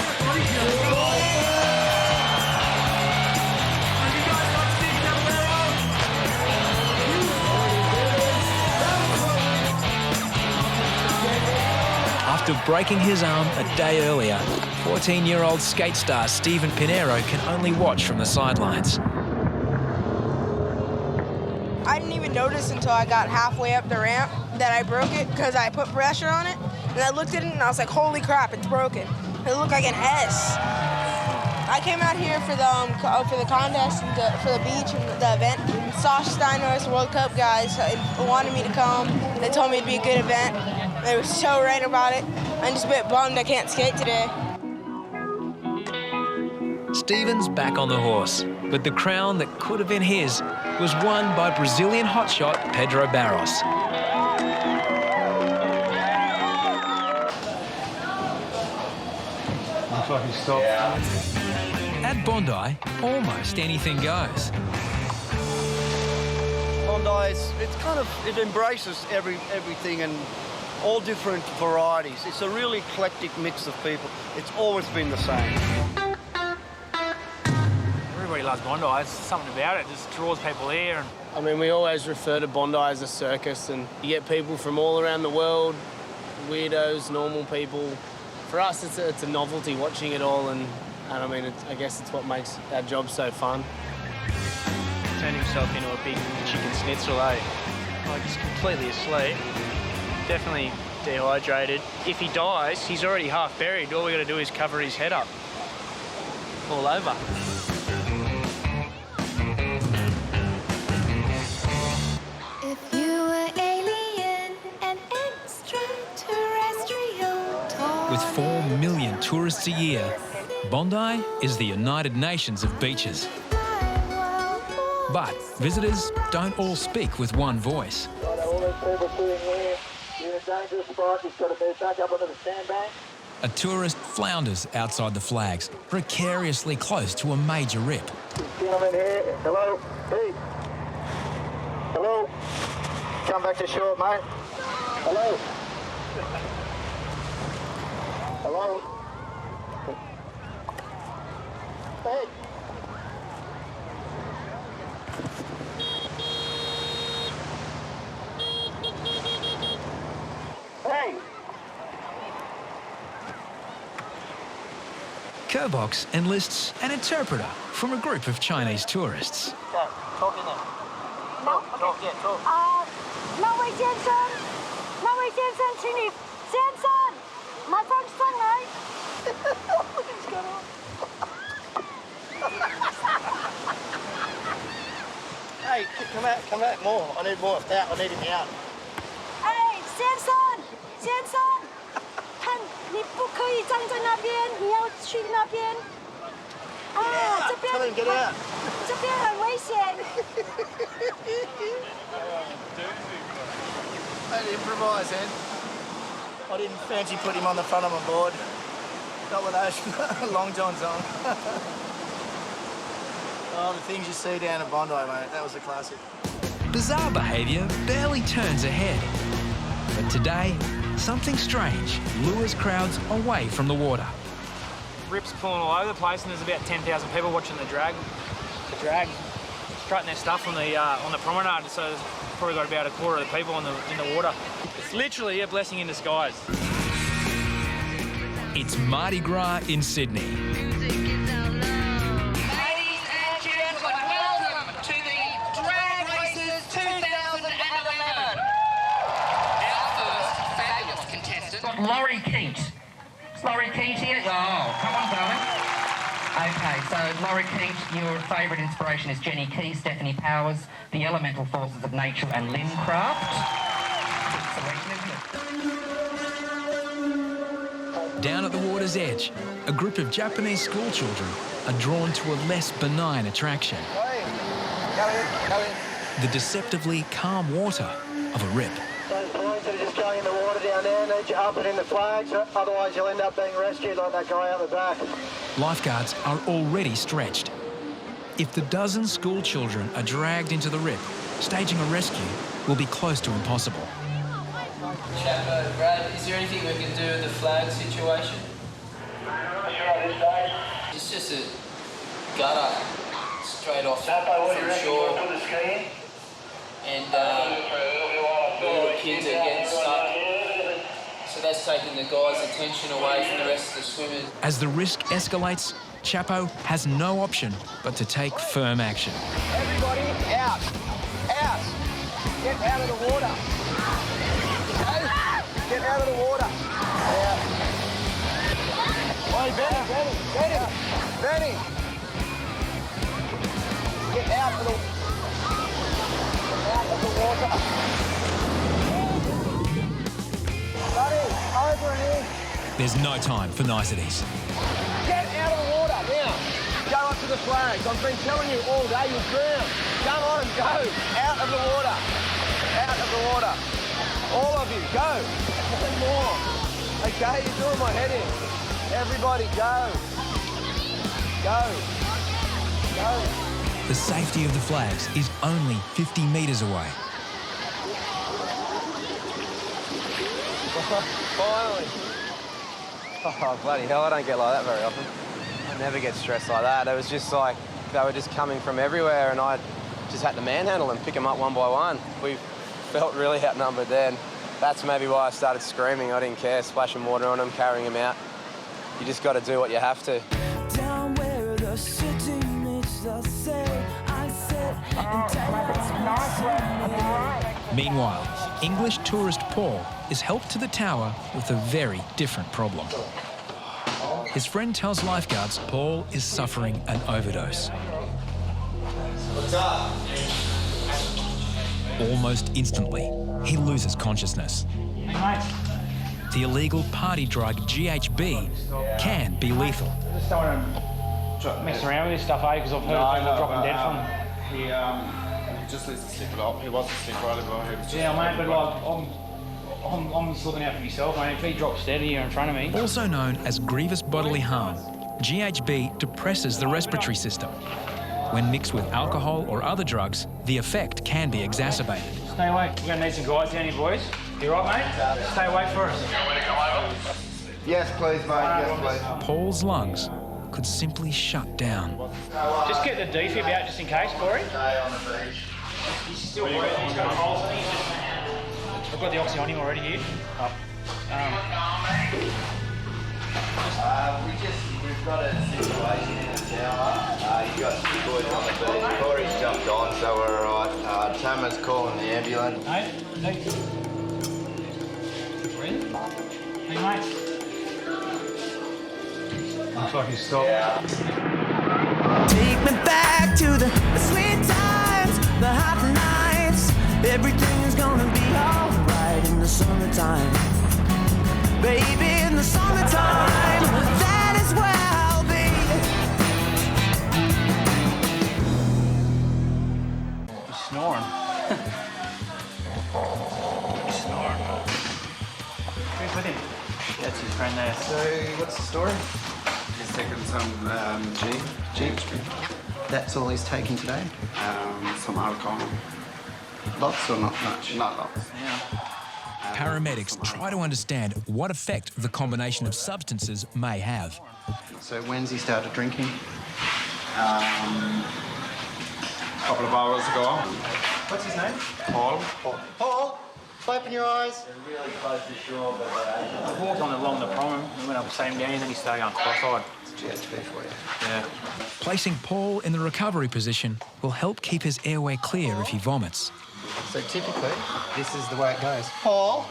After breaking his arm a day earlier, 14-year-old skate star Steven Pinero can only watch from the sidelines. I didn't even notice until I got halfway up the ramp that I broke it because I put pressure on it. And I looked at it and I was like, holy crap, it's broken. It looked like an S. I came out here for the contest and for the beach and the event. Saw Steiner's World Cup guys wanted me to come. They told me it'd be a good event. They were so right about it. I'm just a bit bummed I can't skate today. Steven's back on the horse, but the crown that could have been his was won by Brazilian hotshot Pedro Barros. Looks like he stopped. At Bondi, almost anything goes. Bondi, it embraces everything and all different varieties. It's a really eclectic mix of people. It's always been the same. Everybody loves Bondi. It's something about it just draws people here. And I mean, we always refer to Bondi as a circus, and you get people from all around the world, weirdos, normal people. For us, it's a novelty watching it all, and I mean, I guess it's what makes our job so fun. turned himself into a big chicken schnitzel, eh? Like, he's completely asleep. Definitely dehydrated. If he dies, he's already half buried. All we got to do is cover his head up. All over. If you were alien and extraterrestrial. With 4 million tourists a year, Bondi is the United Nations of beaches. But visitors don't all speak with one voice. A tourist flounders outside the flags, precariously close to a major rip. Gentlemen here, hello, hey, hello. back to shore, mate. Hello. Hello. Hey. Hey. Kerbox enlists an interpreter from a group of Chinese tourists. Okay, talk in there. No. Talk, yeah, talk. 那位先生，那位先生，请你，先生，马上上来。Hey, come out more. I need more out. I need him out. 哎，先生，先生，看你不可以站在那边，你要去那边。啊，这边 Tell him, get out. 这边很危险。 I had to improvise, Ed. I didn't fancy putting him on the front of my board. Not with those long johns on. Oh, the things you see down at Bondi, mate. That was a classic. Bizarre behaviour barely turns a head. But today, something strange lures crowds away from the water. Rips pulling all over the place, and there's about 10,000 people watching the drag. The drag, straighten their stuff on the promenade. So there's probably got about a quarter of the people in the water. It's literally a blessing in disguise. It's Mardi Gras in Sydney. Ladies and gentlemen, welcome to the Drag Races 2011. Our first fabulous contestant, Laurie Keat. Is Laurie Keat here? Oh, come on, darling. Okay, so Laurie Keat, your favourite inspiration is Jenny Key, Stephanie Powers, the elemental forces of nature and Limcraft. Good selection, isn't it? Down at the water's edge, a group of Japanese school children are drawn to a less benign attraction. Hey, go in. The deceptively calm water of a rip. Those boys that are just going in the water down there need you up and in the flags, otherwise you'll end up being rescued like that guy out the back. Lifeguards are already stretched. If the dozen school children are dragged into the rip, staging a rescue will be close to impossible. Chapo, Brad, is there anything we can do with the flag situation? It's just a gutter straight off from shore. And the little kids are getting stuck. So that's taking the guys' attention away from the rest of the swimmers. As the risk escalates, Chapo has no option but to take firm action. Everybody out. Out. Get out of the water. Get out of the water. Out. Oi, Benny. Get out of the water. Buddy, over and in. There's no time for niceties. Get out of the water now. Go up to the flags. I've been telling you all day you'll drown. Come on, go. Out of the water. Out of the water. All of you, go. One more. Okay, you're doing my head in. Everybody, go. Go. Go. The safety of the flags is only 50 metres away. Finally. Oh, bloody hell, I don't get like that very often. I never get stressed like that. It was just like they were just coming from everywhere and I just had to manhandle them, pick them up one by one. We felt really outnumbered then. That's maybe why I started screaming. I didn't care, splashing water on them, carrying them out. You just got to do what you have to. Down where the city meets the sea, I sit and Meanwhile, English tourist Paul is helped to the tower with a very different problem. His friend tells lifeguards Paul is suffering an overdose. What's up? Almost instantly, he loses consciousness. The illegal party drug GHB can be lethal. I just don't want to mess around with this stuff, eh? Because I've heard people dropping dead from them. He just needs to stick it up. He wasn't sick right about it. Yeah, mate, but like, I'm just looking out for myself, mate. If he drops dead here in front of me. Also known as grievous bodily harm, GHB depresses the respiratory system. When mixed with alcohol or other drugs, the effect can be exacerbated. Stay awake. We're gonna need some guides down here, boys. You right, mate? Stay awake for us. Yes, please, mate. Yes, please. Paul's lungs could simply shut down. Just get the defib out just in case, Corey. He's still breathing. He's got a pulse. I've got the oxy on him already here. We've got a situation in the tower. You got two boys on the beach. Corey's jumped on, so we're alright. Tama's calling the ambulance. Hey, mate. Looks like he's stopped. Take me back to the sweet times, the hot nights. Everything's gonna be alright in the summertime. Baby, in the summertime, that is where I'll be. He's snoring. He's snoring. Who's with him? That's his friend there. So, what's the story? He's taken some Jeep. That's all he's taking today? Some alcohol. Lots or not much? Not lots. Paramedics try to understand what effect the combination of substances may have. So when's he started drinking? A couple of hours ago. What's his name? Paul. Paul, open your eyes. They're really close to shore, but I walked along the prom and went up the same down and then he started going cross-eyed. It's GHB for you. Yeah. Placing Paul in the recovery position will help keep his airway clear if he vomits. So typically, this is the way it goes. Paul,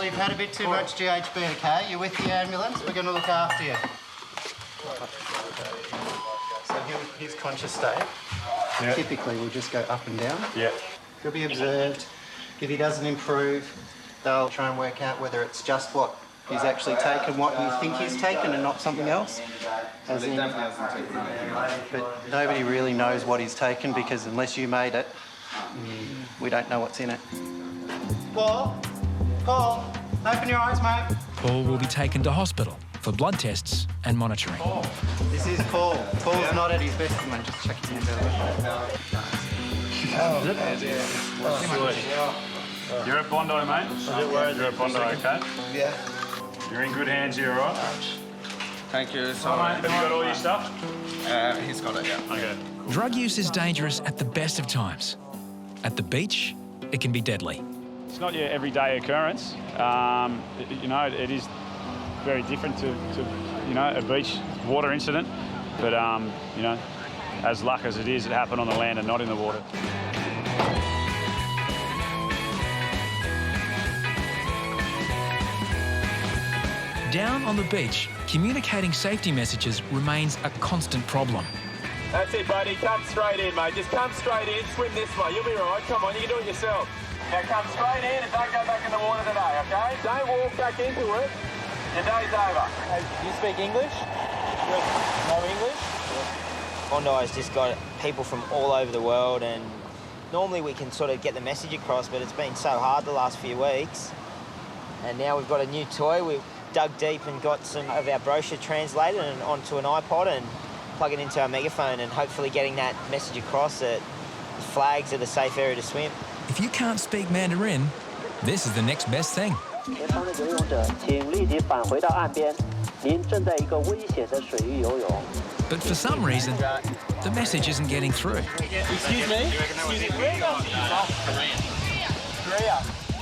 you've had a bit too much GHB, okay? You're with the ambulance, we're going to look after you. So his conscious state, typically will just go up and down. Yeah. He'll be observed. If he doesn't improve, they'll try and work out whether it's just what he's actually taken, what you think he's taken and not something else. But nobody really knows what he's taken because unless you made it, we don't know what's in it. Paul, open your eyes, mate. Paul will be taken to hospital for blood tests and monitoring. This is Paul. Paul's not at his best, man. Just check his hand You're at Bondi, mate. You're at Bondi, okay? Yeah. You're in good hands here, all right? Thank you so All right, much. have you got all your stuff? He's got it, yeah. Okay. Drug use is dangerous at the best of times. At the beach, it can be deadly. It's not your everyday occurrence. It is very different to a beach water incident. But, as luck as it is, it happened on the land and not in the water. Down on the beach, communicating safety messages remains a constant problem. That's it, buddy. Come straight in, mate. Just come straight in. Swim this way. You'll be all right. Come on, you can do it yourself. Now come straight in and don't go back in the water today, okay? Don't walk back into it. Your day's over. Do you speak English? No English? Bondi's just got people from all over the world, and normally we can sort of get the message across, but it's been so hard the last few weeks. And now we've got a new toy. We've dug deep and got some of our brochure translated and onto an iPod and plug it into our megaphone and hopefully getting that message across that the flags are the safe area to swim. If you can't speak Mandarin, this is the next best thing. But for some reason, the message isn't getting through. Excuse me?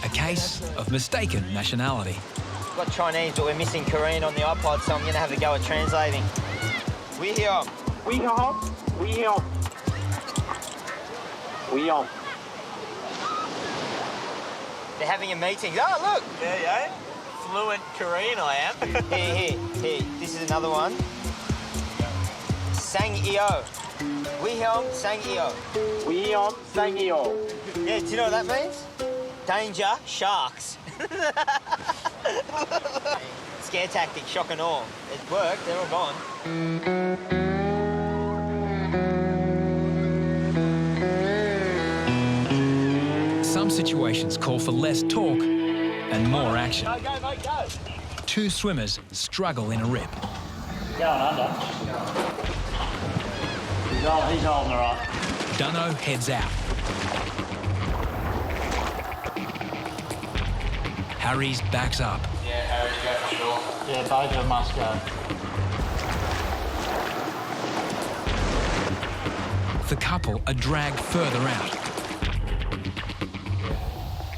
A case of mistaken nationality. We've got Chinese, but we're missing Korean on the iPod, so I'm going to have a go at translating. We here. We here. We here. We here. They're having a meeting. Oh, look! There you go. Fluent Korean I am. Here. This is another one. Sang-io. We here, sang-io. We here, sang-io. Yeah, do you know what that means? Danger, sharks. Scare tactic, shock and awe. It worked, they're all gone. Some situations call for less talk and more action. Go, mate, go. Two swimmers struggle in a rip. Going under. He's holding her up. Deano heads out. Harries backs up. Yeah, Harry's go for sure. Yeah, both of them must go. The couple are dragged further out.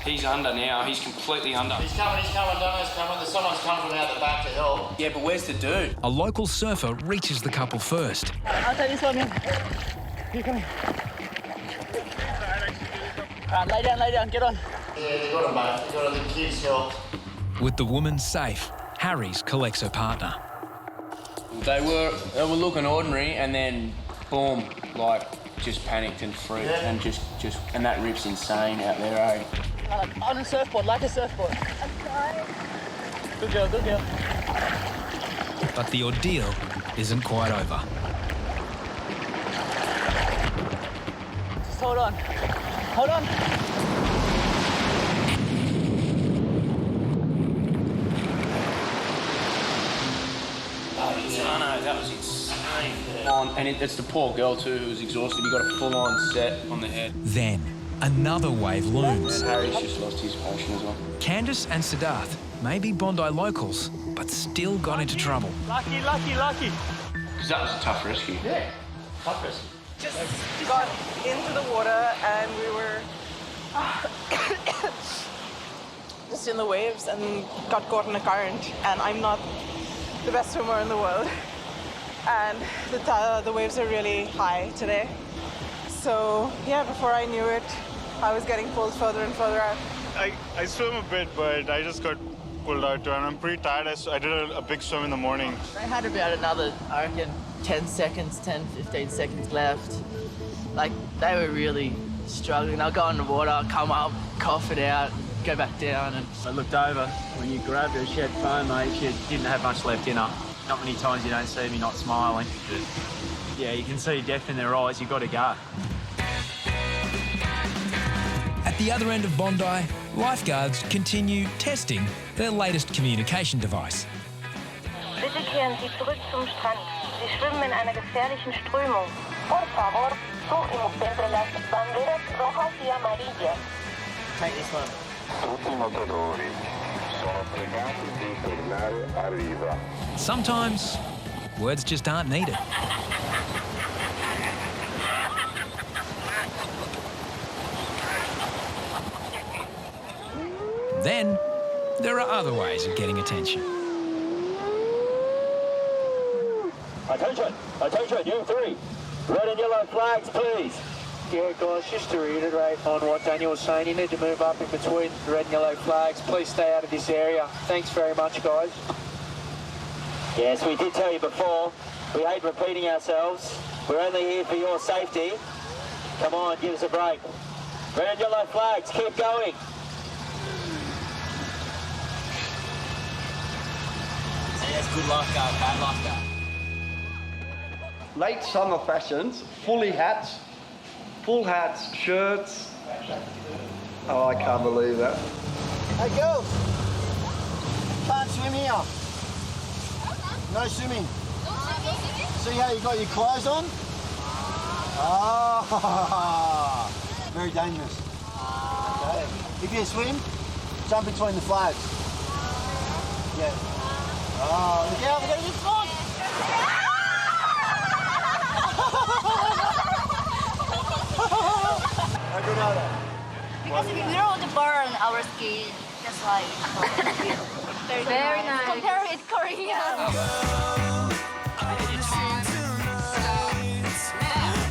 He's under now. He's completely under. He's coming, Dano's coming. Someone's coming from out the back to help. Yeah, but where's the dude? A local surfer reaches the couple first. I'll take this one, man. Here, come here. Lay down, get on. Yeah, they got him, mate. They got the kids help. With the woman safe, Harries collects her partner. They were looking ordinary, and then boom, like just panicked and freaked, and just and that rip's insane out there, eh? On a surfboard, like a surfboard. Good girl, good girl. But the ordeal isn't quite over. Just hold on. Hold on. Deano, that was insane. And it's the poor girl too who was exhausted. He got a full-on set on the head. Then another wave looms. And Harry's just lost his passion as well. Candice and Siddharth may be Bondi locals, but still got into trouble. Lucky. Because that was a tough rescue. Yeah, tough rescue. Just got into the water and we were just in the waves and got caught in a current. And I'm not the best swimmer in the world. And the waves are really high today. So yeah, before I knew it, I was getting pulled further and further out. I swim a bit, but I just got pulled out too, and I'm pretty tired. I did a big swim in the morning. I had about another, I reckon, 10 seconds, 10, 15 seconds left. Like, they were really struggling. I'll go in the water, come up, cough it out, go back down. And I looked over. When you grabbed her, she had foam, mate. She didn't have much left in her. Not many times you don't see me not smiling. Yeah, you can see death in their eyes. You've got to go. At the other end of Bondi, Lifeguards continue testing their latest communication device. Bitte kehren Sie zurück zum Strand. Sie schwimmen in einer gefährlichen Strömung. Por favor, su entre las banderas rojas y amarillas. Take this one. Tutti I nuotatori sono pregati di tornare a riva. Sometimes words just aren't needed. Then there are other ways of getting attention. Attention, you three. Red and yellow flags, please. Yeah, guys, just to reiterate on what Daniel was saying, you need to move up in between the red and yellow flags. Please stay out of this area. Thanks very much, guys. Yes, we did tell you before. We hate repeating ourselves. We're only here for your safety. Come on, give us a break. Red and yellow flags, keep going. Yes, good lifeguard, bad lifeguard. Late summer fashions, fully hats, full hats, shirts. Oh, I can't believe that. Hey, girls. Can't swim here. No swimming. See how you got your clothes on? Ah, very dangerous. Okay. If you swim, jump between the flags. Yeah. Oh, look out, we're going to get frog. Because we rolled the bar on our ski, that's why. Very nice. Compare with Korea.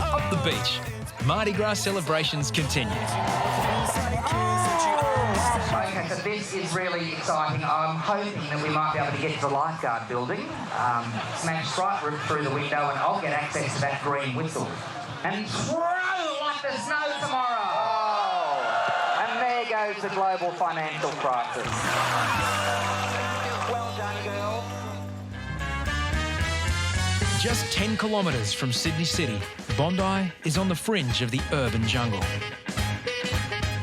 Up the beach, Mardi Gras celebrations continue. Okay, so this is really exciting. I'm hoping that we might be able to get to the Lifeguard building, smash right through the window, and I'll get access to that green whistle and throw like the snow tomorrow. And there goes the global financial crisis. Well done, girl. Just 10 kilometres from Sydney City, Bondi is on the fringe of the urban jungle.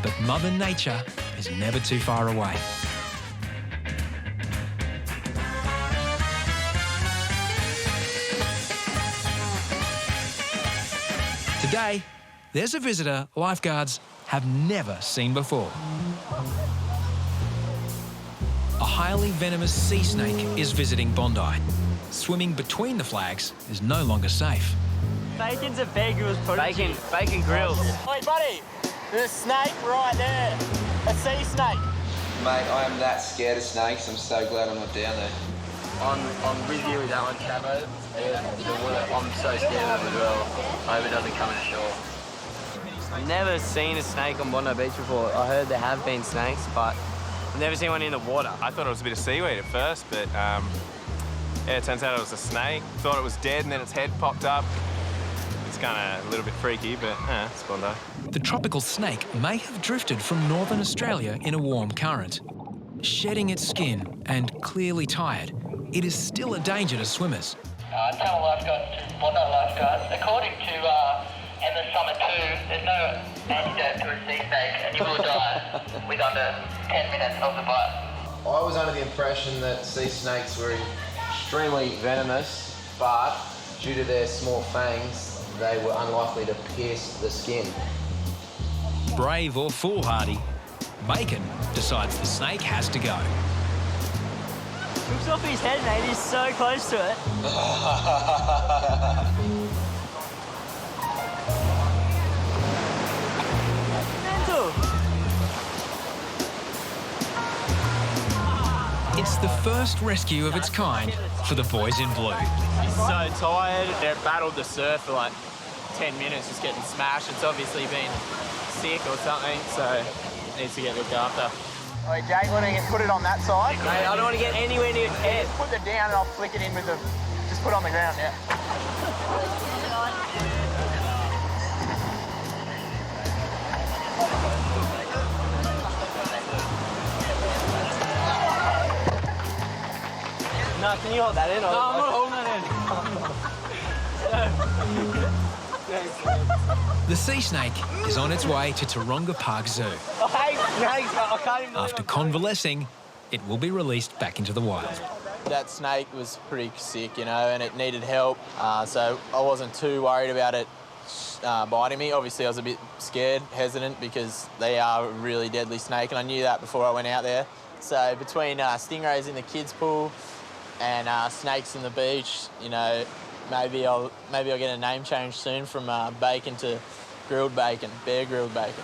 But Mother Nature is never too far away. Today, there's a visitor Lifeguards have never seen before. a highly venomous sea snake is visiting Bondi. Swimming between the flags is no longer safe. Bacon's a peg who was put Bacon grills. Wait, buddy, there's a snake right there. A sea snake. Mate, I am that scared of snakes. I'm so glad I'm not down there. I'm with you with that one, Cabo. I'm so scared of it as well. I hope it doesn't come ashore. I've never seen a snake on Bondi Beach before. I heard there have been snakes, but I've never seen one in the water. I thought it was a bit of seaweed at first, but yeah, it turns out it was a snake. Thought it was dead, and then its head popped up. It's kind of a little bit freaky, but it's Bondi. The tropical snake may have drifted from northern Australia in a warm current. Shedding its skin and clearly tired, it is still a danger to swimmers. Tell Lifeguards to Bondi Lifeguards. According to Emma Summer 2, there's no antidote to a sea snake and you will die with under 10 minutes of the bite. I was under the impression that sea snakes were extremely venomous, but due to their small fangs, they were unlikely to pierce the skin. Brave or foolhardy, Bacon decides the snake has to go. Looks off his head, mate. He's so close to it. Mental. It's the first rescue of its kind for the boys in blue. He's so tired. They battled the surf for like 10 minutes, just getting smashed. It's obviously been sick or something, so it needs to get looked after. All right, Jake, why don't you put it on that side? Mate, I don't want to get anywhere near its head. Put it down and I'll flick it in with the... Just put it on the ground, yeah. No, can you hold that in? No, I'm not holding that in. The sea snake is on its way to Taronga Park Zoo. I hate snakes, but I can't even believe After convalescing, it will be released back into the wild. That snake was pretty sick, you know, and it needed help, so I wasn't too worried about it biting me. Obviously, I was a bit scared, hesitant, because they are a really deadly snake, and I knew that before I went out there. So between stingrays in the kids' pool and snakes in the beach, you know, maybe I'll get a name change soon from bacon to grilled bacon, bear grilled bacon.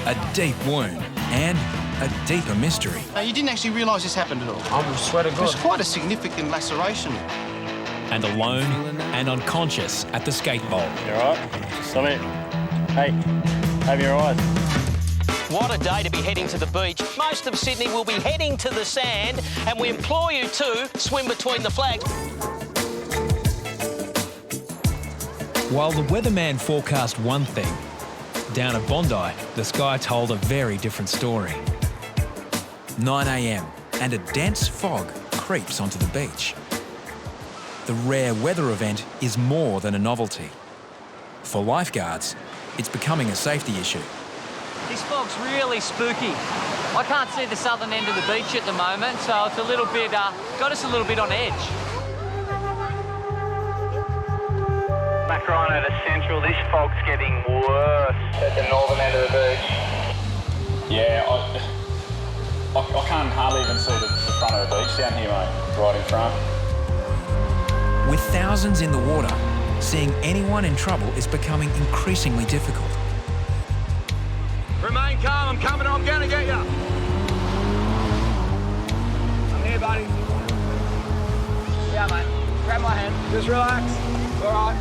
A deep wound and a deeper mystery. You didn't actually realise this happened at all? I swear to God. It was quite a significant laceration. And alone and unconscious at the skate bowl. You all right? Stop it. Hey, have your eyes. What a day to be heading to the beach. Most of Sydney will be heading to the sand, and we implore you to swim between the flags. While the weatherman forecast one thing, down at Bondi, the sky told a very different story. 9 a.m. and a dense fog creeps onto the beach. The rare weather event is more than a novelty. For lifeguards, it's becoming a safety issue. This fog's really spooky. I can't see the southern end of the beach at the moment, so it's a little bit, got us a little bit on edge. Back right over central, this fog's getting worse. At the northern end of the beach. Yeah, I can't hardly even see the front of the beach down here, mate, right in front. With thousands in the water, seeing anyone in trouble is becoming increasingly difficult. Remain calm, I'm coming, I'm gonna get you. I'm here, buddy. Yeah, mate. Grab my hand. Just relax. All right.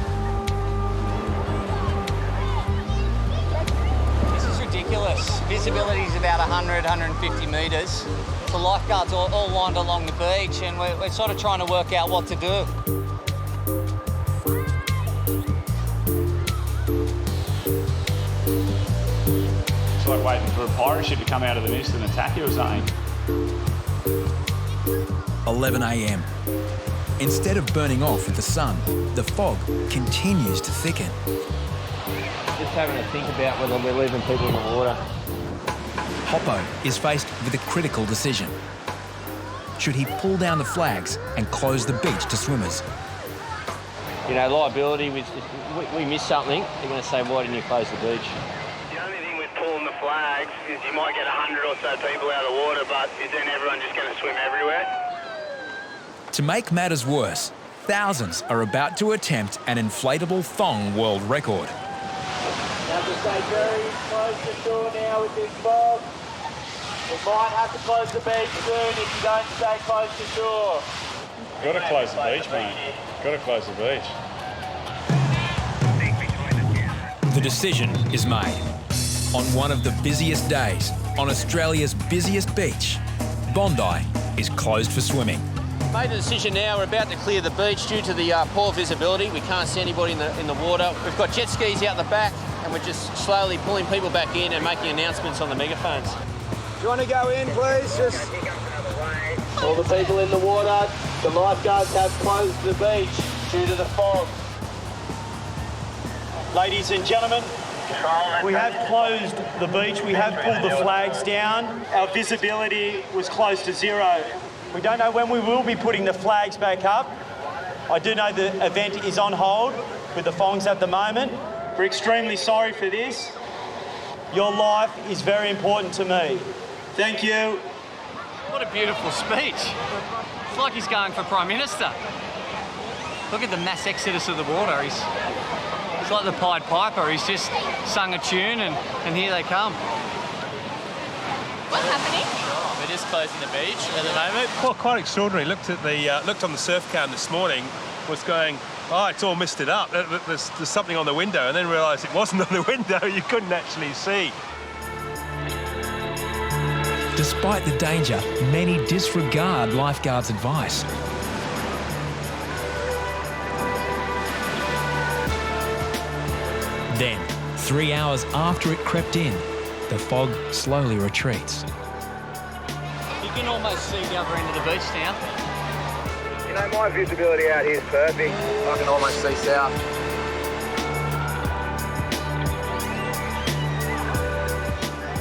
This is ridiculous. Visibility is about 100, 150 metres. The lifeguards all lined along the beach, and we're sort of trying to work out what to do. It's like waiting for a pirate ship to come out of the mist and attack you or something. 11 a.m. Instead of burning off with the sun, the fog continues to thicken. Just having to think about whether we're leaving people in the water. Hoppo is faced with a critical decision. Should he pull down the flags and close the beach to swimmers? You know, liability, we miss something, they're going to say, why didn't you close the beach? The only thing with pulling the the flags is you might get 100 or so people out of the water, but is then everyone just going to swim everywhere? To make matters worse, thousands are about to attempt an inflatable thong world record. Have to stay very close to shore now with this fog. We might have to close the beach soon if you don't stay close to shore. Got to close the beach, mate. Got to close the beach. The decision is made. On one of the busiest days, on Australia's busiest beach, Bondi is closed for swimming. Made the decision now. We're about to clear the beach due to the poor visibility. We can't see anybody in the water. We've got jet skis out the back, and we're just slowly pulling people back in and making announcements on the megaphones. Do you want to go in, please? Just all the people in the water. The lifeguards have closed the beach due to the fog. Ladies and gentlemen, we have closed the beach. We have pulled the flags down. Our visibility was close to zero. We don't know when we will be putting the flags back up. I do know the event is on hold with the thongs at the moment. We're extremely sorry for this. Your life is very important to me. Thank you. What a beautiful speech. It's like he's going for Prime Minister. Look at the mass exodus of the water. He's like the Pied Piper. He's just sung a tune and here they come. What's happening? We're just closing the beach at the moment. Well, quite extraordinary. Looked on the surf cam this morning, was going, oh, it's all misted up. There's something on the window, and then realised it wasn't on the window. You couldn't actually see. Despite the danger, many disregard lifeguards' advice. Then, 3 hours after it crept in, the fog slowly retreats. You can almost see the other end of the beach now. You know, my visibility out here is perfect. I can almost see south.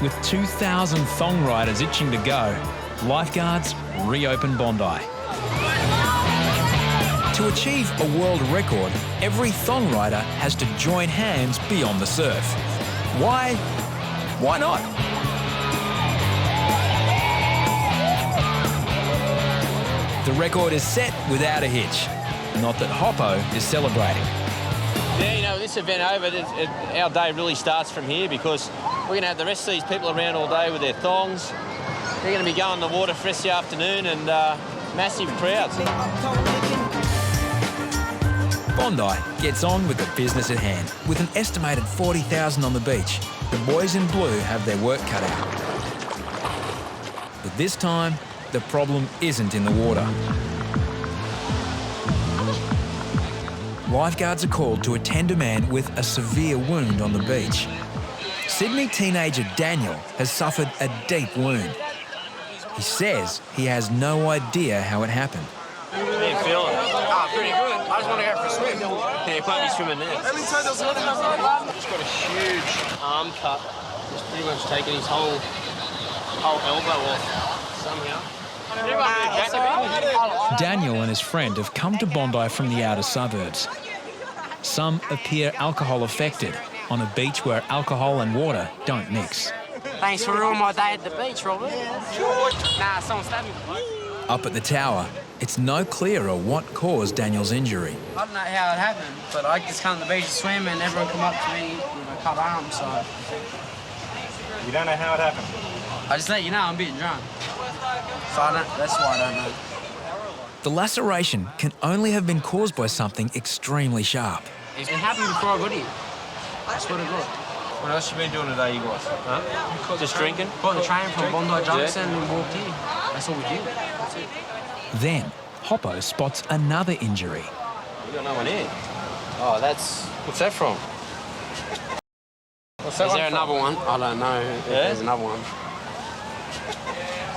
With 2,000 thong riders itching to go, lifeguards reopen Bondi. To achieve a world record, every thong rider has to join hands beyond the surf. Why? Why not? The record is set without a hitch. Not that Hoppo is celebrating. Yeah, you know, this event over, our day really starts from here because we're going to have the rest of these people around all day with their thongs. They're going to be going in the water for the rest of the afternoon and massive crowds. Bondi gets on with the business at hand. With an estimated 40,000 on the beach, the boys in blue have their work cut out. But this time, the problem isn't in the water. Lifeguards are called to attend a man with a severe wound on the beach. Sydney teenager Daniel has suffered a deep wound. He says he has no idea how it happened. How are you feeling? Oh, pretty good. I just want to go for a swim. Yeah, you can't be swimming there. He's got a huge arm cut. He's pretty much taken his whole elbow off somehow. Daniel and his friend have come to Bondi from the outer suburbs. Some appear alcohol affected on a beach where alcohol and water don't mix. Thanks for ruining my day at the beach, Robert. Nah, someone stabbed me. Up at the tower, it's no clearer what caused Daniel's injury. I don't know how it happened, but I just come to the beach to swim and everyone come up to me, cut arms, so... You don't know how it happened? I just let you know I'm being drunk. So that's why I don't know. The laceration can only have been caused by something extremely sharp. It happened before I got here. I swear to God. What else have you been doing today, you guys? Huh? Just drinking? Got the train from Bondi Junction and walked here. That's all we did. That's it. Then, Hoppo spots another injury. You got no one here. Oh, that's... What's that from? What's that? Is there another one? I don't know. Yeah? There's another one.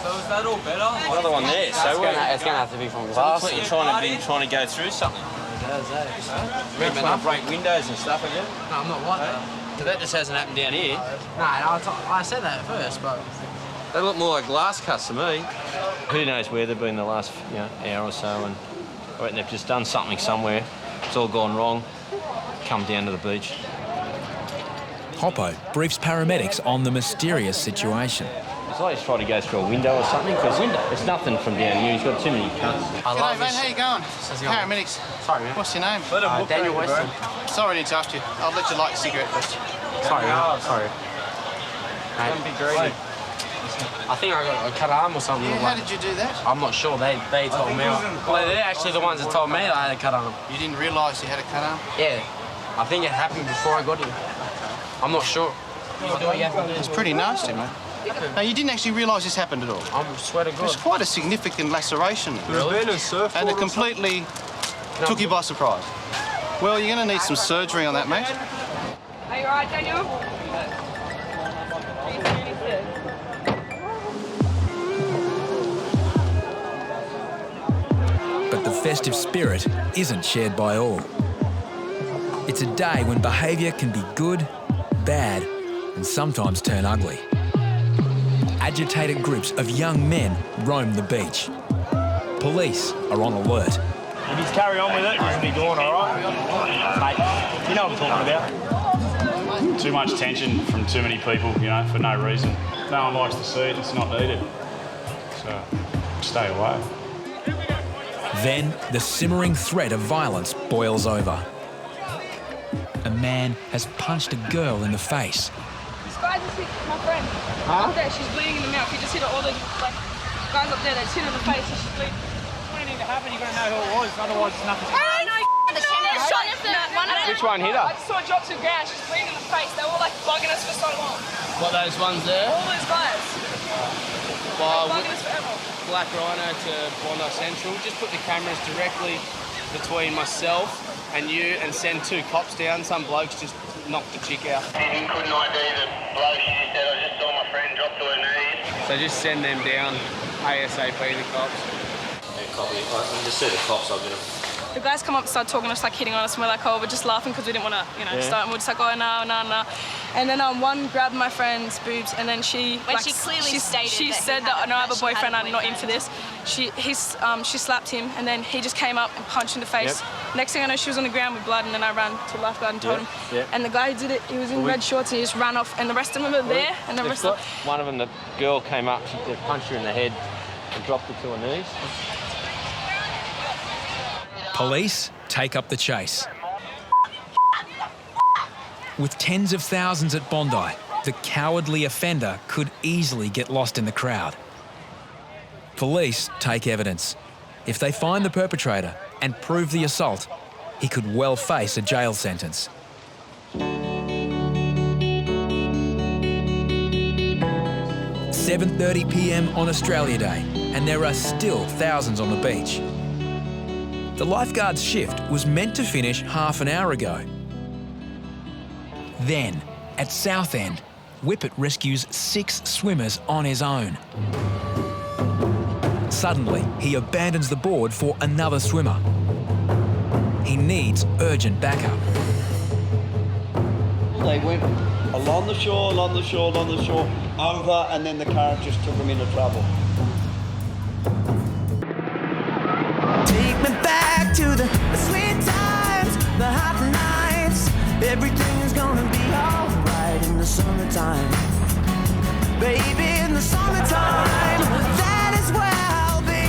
So is that all better? Another one there. So it's going to have to be from glass. So You're trying to go through something. Remember not break windows and stuff again? No, I'm not like that. So that just hasn't happened down here. No, I said that at first, but... They look more like glass cuts to me. Who knows where they've been the last hour or so, and I reckon they've just done something somewhere. It's all gone wrong. Come down to the beach. Hoppo briefs paramedics on the mysterious situation. He's always tried to go through a window or something, because it's nothing from down here. He's got too many cuts. G'day, mate. How you going? Paramedics. Sorry, man. What's your name? Daniel Weston. Sorry to interrupt you. I'll let you light a cigarette first. Sorry, man. Sorry. Don't be greedy. I think I got a cut arm or something. Yeah, how did you do that? I'm not sure. They told me. Well, they're actually the ones that told me I had a cut arm. You didn't realise you had a cut arm? Yeah. I think it happened before I got here. I'm not sure. It's pretty nasty, mate. No, you didn't actually realise this happened at all? I swear to God. It's quite a significant laceration. Really? And it completely took you by surprise. Well, you're going to need some surgery on that, mate. Are you all right, Daniel? But the festive spirit isn't shared by all. It's a day when behaviour can be good, bad, and sometimes turn ugly. Agitated groups of young men roam the beach. Police are on alert. If you carry on with it, you'll be doing all right. Mate, you know what I'm talking about. Too much tension from too many people, you know, for no reason. No one likes to see it, it's not needed. So, stay away. Then the simmering threat of violence boils over. A man has punched a girl in the face. This guy just hit my friend. Huh? Up there, she's bleeding in the mouth. He just hit her, all the guys up there, they just hit her in the face and she's bleeding. What need to happen? You're going to know who it was, otherwise it's nothing. Which one hit her? I just saw her drop to the ground. She's bleeding in the face. They were like bugging us for so long. What, those ones there? All those guys. Well, bugging us forever. Black Rhino to Bondi Central. Just put the cameras directly between myself and you and send 2 cops down. Some blokes just knocked the chick out. He couldn't ID the bloke. She just said, I just saw my friend drop to her knees. So just send them down ASAP, the cops. Yeah, copy. I can just see the cops. I'll get them. The guys come up and start talking to us, like hitting on us, and we're like, oh, we're just laughing because we didn't want to, start. And we're just like, oh, no. And then one grabbed my friend's boobs, and then she... When she clearly stated she that said that, no, I have a boyfriend, I'm not in for this. She slapped him, and then he just came up and punched in the face. Yep. Next thing I know, she was on the ground with blood, and then I ran to Lifeguard and told him. Yep. And the guy who did it, he was in red shorts, and he just ran off, and the rest of them were there, and the rest of them... One of them, the girl came up, she punched her in the head and dropped her to her knees. Police take up the chase. With tens of thousands at Bondi, the cowardly offender could easily get lost in the crowd. Police take evidence. If they find the perpetrator and prove the assault, he could well face a jail sentence. 7:30 p.m. on Australia Day, and there are still thousands on the beach. The Lifeguard's shift was meant to finish half an hour ago. Then, at Southend, Whippet rescues 6 swimmers on his own. Suddenly, he abandons the board for another swimmer. He needs urgent backup. They went along the shore, over, and then the current just took them into trouble. Take me back to the sweet times, the hot nights. Everything is gonna be alright in the summertime. Baby, in the summertime, that is where I'll be.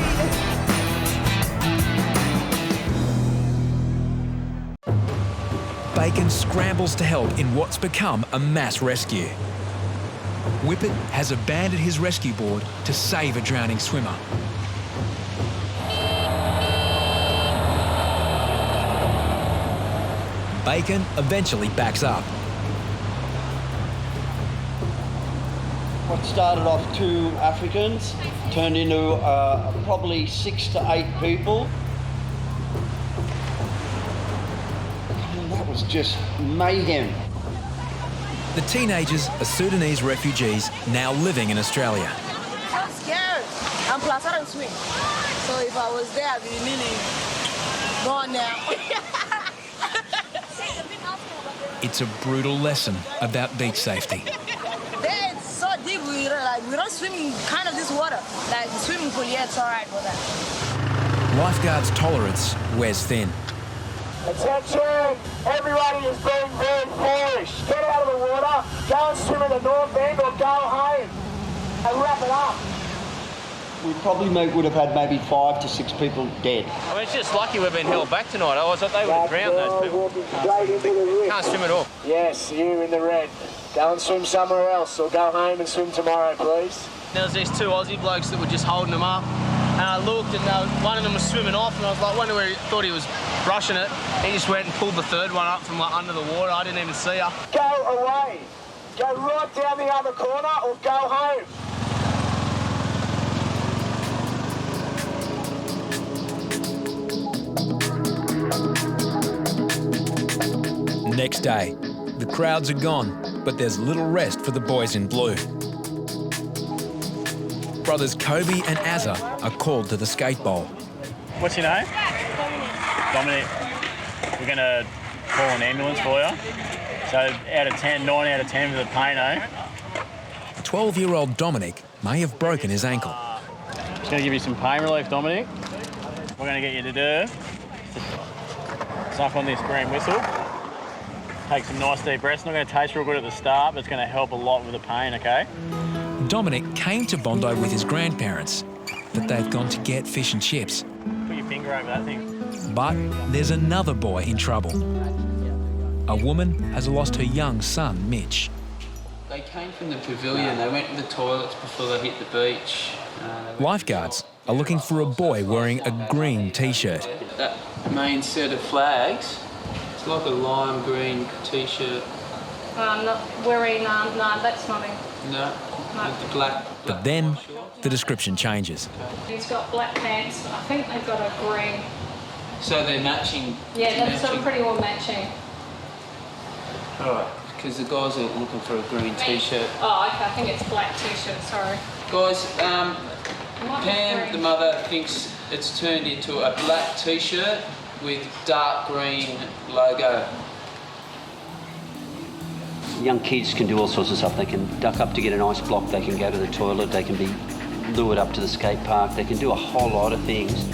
Bacon scrambles to help in what's become a mass rescue. Whippet has abandoned his rescue board to save a drowning swimmer. Bacon eventually backs up. What started off 2 Africans turned into probably 6 to 8 people. That was just mayhem. The teenagers are Sudanese refugees now living in Australia. I'm scared. And plus, I don't swim. So if I was there, I'd be nearly gone now. It's a brutal lesson about beach safety. There, it's so deep, we don't swim in kind of this water. Like the swimming pool, yeah, it's all right for that. Lifeguard's tolerance wears thin. Attention! Everybody is being very foolish. Get out of the water. Go and swim at the north end or go home and wrap it up. We probably would have had maybe 5 to 6 people dead. I mean, it's just lucky we've been held back tonight. Otherwise, they would have drowned those people. Can't swim at all. Yes, you in the red. Go and swim somewhere else or go home and swim tomorrow, please. There was these 2 Aussie blokes that were just holding them up. And I looked and one of them was swimming off and I was like, wonder where he thought he was brushing it. He just went and pulled the third one up from like under the water. I didn't even see her. Go away. Go right down the other corner or go home. Next day, the crowds are gone, but there's little rest for the boys in blue. Brothers Kobe and Azza are called to the skate bowl. What's your name? Dominic. We're going to call an ambulance for you. So out of 10, 9 out of 10 with a pain, eh? 12-year-old Dominic may have broken his ankle. Just going to give you some pain relief, Dominic. What we're going to get you to do, suck on this green whistle. Take some nice deep breaths. It's not going to taste real good at the start, but it's going to help a lot with the pain, okay? Dominic came to Bondi with his grandparents, but they've gone to get fish and chips. Put your finger over that thing. But there's another boy in trouble. A woman has lost her young son, Mitch. They came from the pavilion. They went to the toilets before they hit the beach. Lifeguards are looking for a boy wearing a green T-shirt. That main set of flags, it's like a lime green T-shirt. I'm not wearing, no, that's not him. No, with the black. But then the description changes. He's got black pants. I think they've got a green. So they're matching. Yeah, that's sort of pretty well matching. All right, because the guys are looking for a green T-shirt. Oh, okay, I think it's black T-shirt, sorry. Guys, Pam, the mother, thinks it's turned into a black T-shirt with dark green logo. Young kids can do all sorts of stuff. They can duck up to get an ice block, they can go to the toilet, they can be lured up to the skate park, they can do a whole lot of things.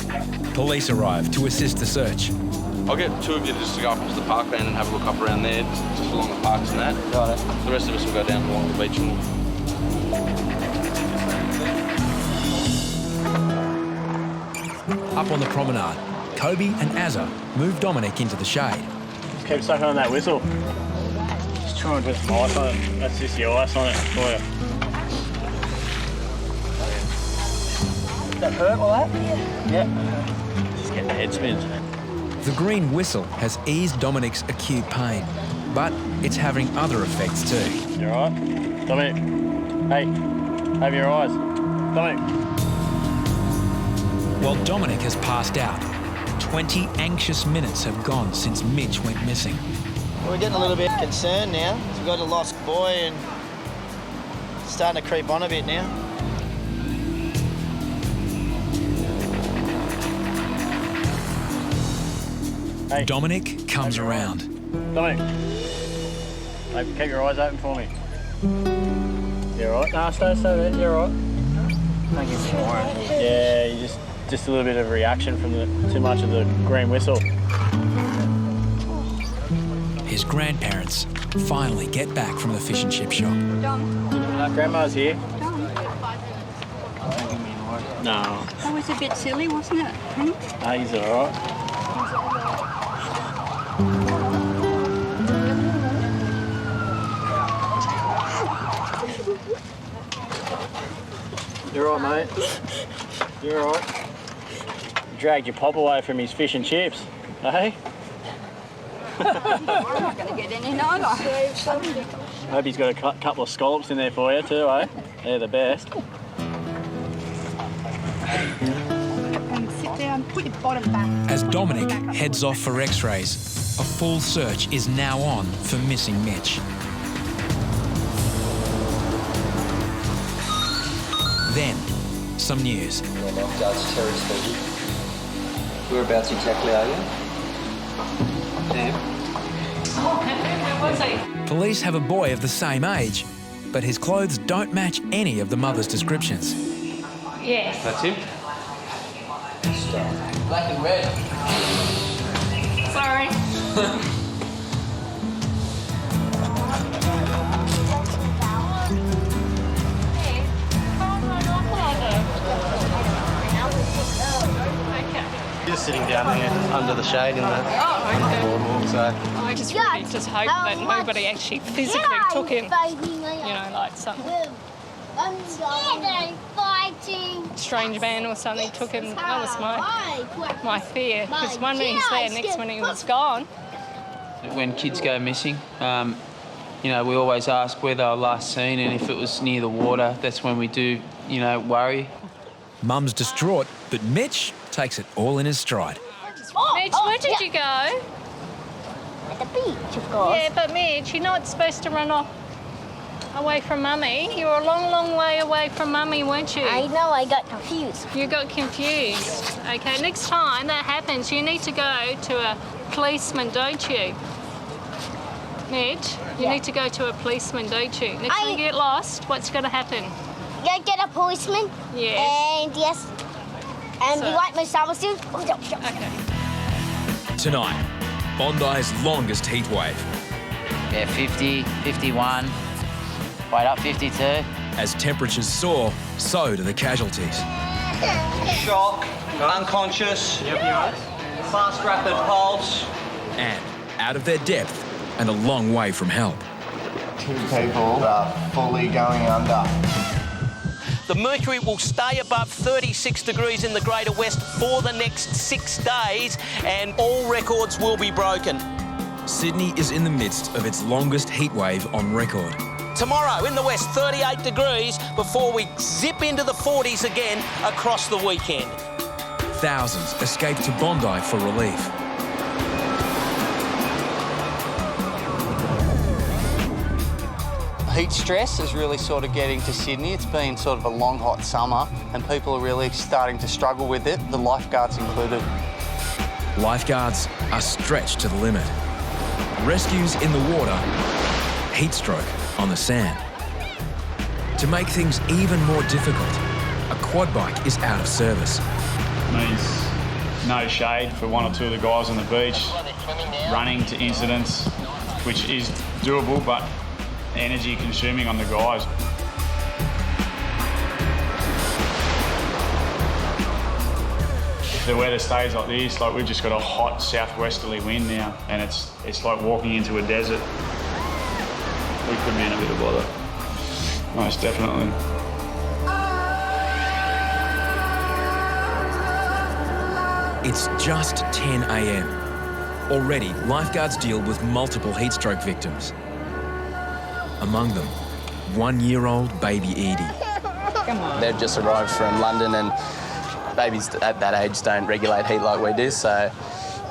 Police arrive to assist the search. I'll get 2 of you just to go up to the parkland and have a look up around there, just along the parks and that. Right. The rest of us will go down along the beach and Up on the promenade, Kobe and Azza move Dominic into the shade. Just keep sucking on that whistle. Just try and put some ice on it. That's just your ice on it for you. Does that hurt like that? Yeah. Just get the head spins. The green whistle has eased Dominic's acute pain, but it's having other effects too. You all right? Dominic, hey, open your eyes. Dominic. While Dominic has passed out, 20 anxious minutes have gone since Mitch went missing. We're getting a little bit concerned now. We've got a lost boy and it's starting to creep on a bit now. Hey. Dominic comes around. Dominic, hey, keep your eyes open for me. You all right? No, stay there. You're all right. Thank you for more. Yeah, you just a little bit of reaction from too much of the green whistle. His grandparents finally get back from the fish and chip shop. Grandma's here. No. That was a bit silly, wasn't it? No, he's all right. You're all right, mate. You're all right. Dragged your pop away from his fish and chips, eh? I'm not going to get any neither. Hope he's got a couple of scallops in there for you too, eh? They're the best. And sit down, put your bottom back. As Dominic heads off for x-rays, a full search is now on for missing Mitch. Then, some news. Lifeguards, Terry speaking. Whereabouts exactly are you? Where was he? Police have a boy of the same age, but his clothes don't match any of the mother's descriptions. Yes. That's him. Black and red. Sorry. down here under the shade in the boardwalk. So I just really just hope that nobody actually physically took him. You know, like some strange man or something took him. That was my fear. Because one minute he's there, next minute he was gone. When kids go missing, you know, we always ask where they were last seen, and if it was near the water, that's when we do, you know, worry. Mum's distraught, but Mitch takes it all in his stride. Mitch, where did you go? At the beach, of course. Yeah, but Mitch, you're not supposed to run off away from Mummy. You were a long, long way away from Mummy, weren't you? I know, I got confused. You got confused. Okay, next time that happens, you need to go to a policeman, don't you? Mitch, you need to go to a policeman, don't you? Next time you get lost, what's going to happen? You get a policeman. Yes. And yes. And you like my summer suit? Okay. Tonight, Bondi's longest heat wave. Yeah, 50, 51, wait up, 52. As temperatures soar, so do the casualties. Shock, unconscious, fast rapid pulse. And out of their depth and a long way from help. 2 people are fully going under. The mercury will stay above 36 degrees in the Greater West for the next 6 days, and all records will be broken. Sydney is in the midst of its longest heat wave on record. Tomorrow in the west, 38 degrees before we zip into the 40s again across the weekend. Thousands escape to Bondi for relief. Heat stress is really sort of getting to Sydney. It's been sort of a long, hot summer and people are really starting to struggle with it, the lifeguards included. Lifeguards are stretched to the limit. Rescues in the water, heat stroke on the sand. To make things even more difficult, a quad bike is out of service. Means no shade for 1 or 2 of the guys on the beach, running to incidents, which is doable, but energy consuming on the guys. If the weather stays like this, like we've just got a hot southwesterly wind now, and it's like walking into a desert. We could be in a bit of bother. Most definitely. It's just 10 a.m. Already, lifeguards deal with multiple heat stroke victims. Among them, 1-year-old baby Reidy. Come on. They've just arrived from London, and babies at that age don't regulate heat like we do, so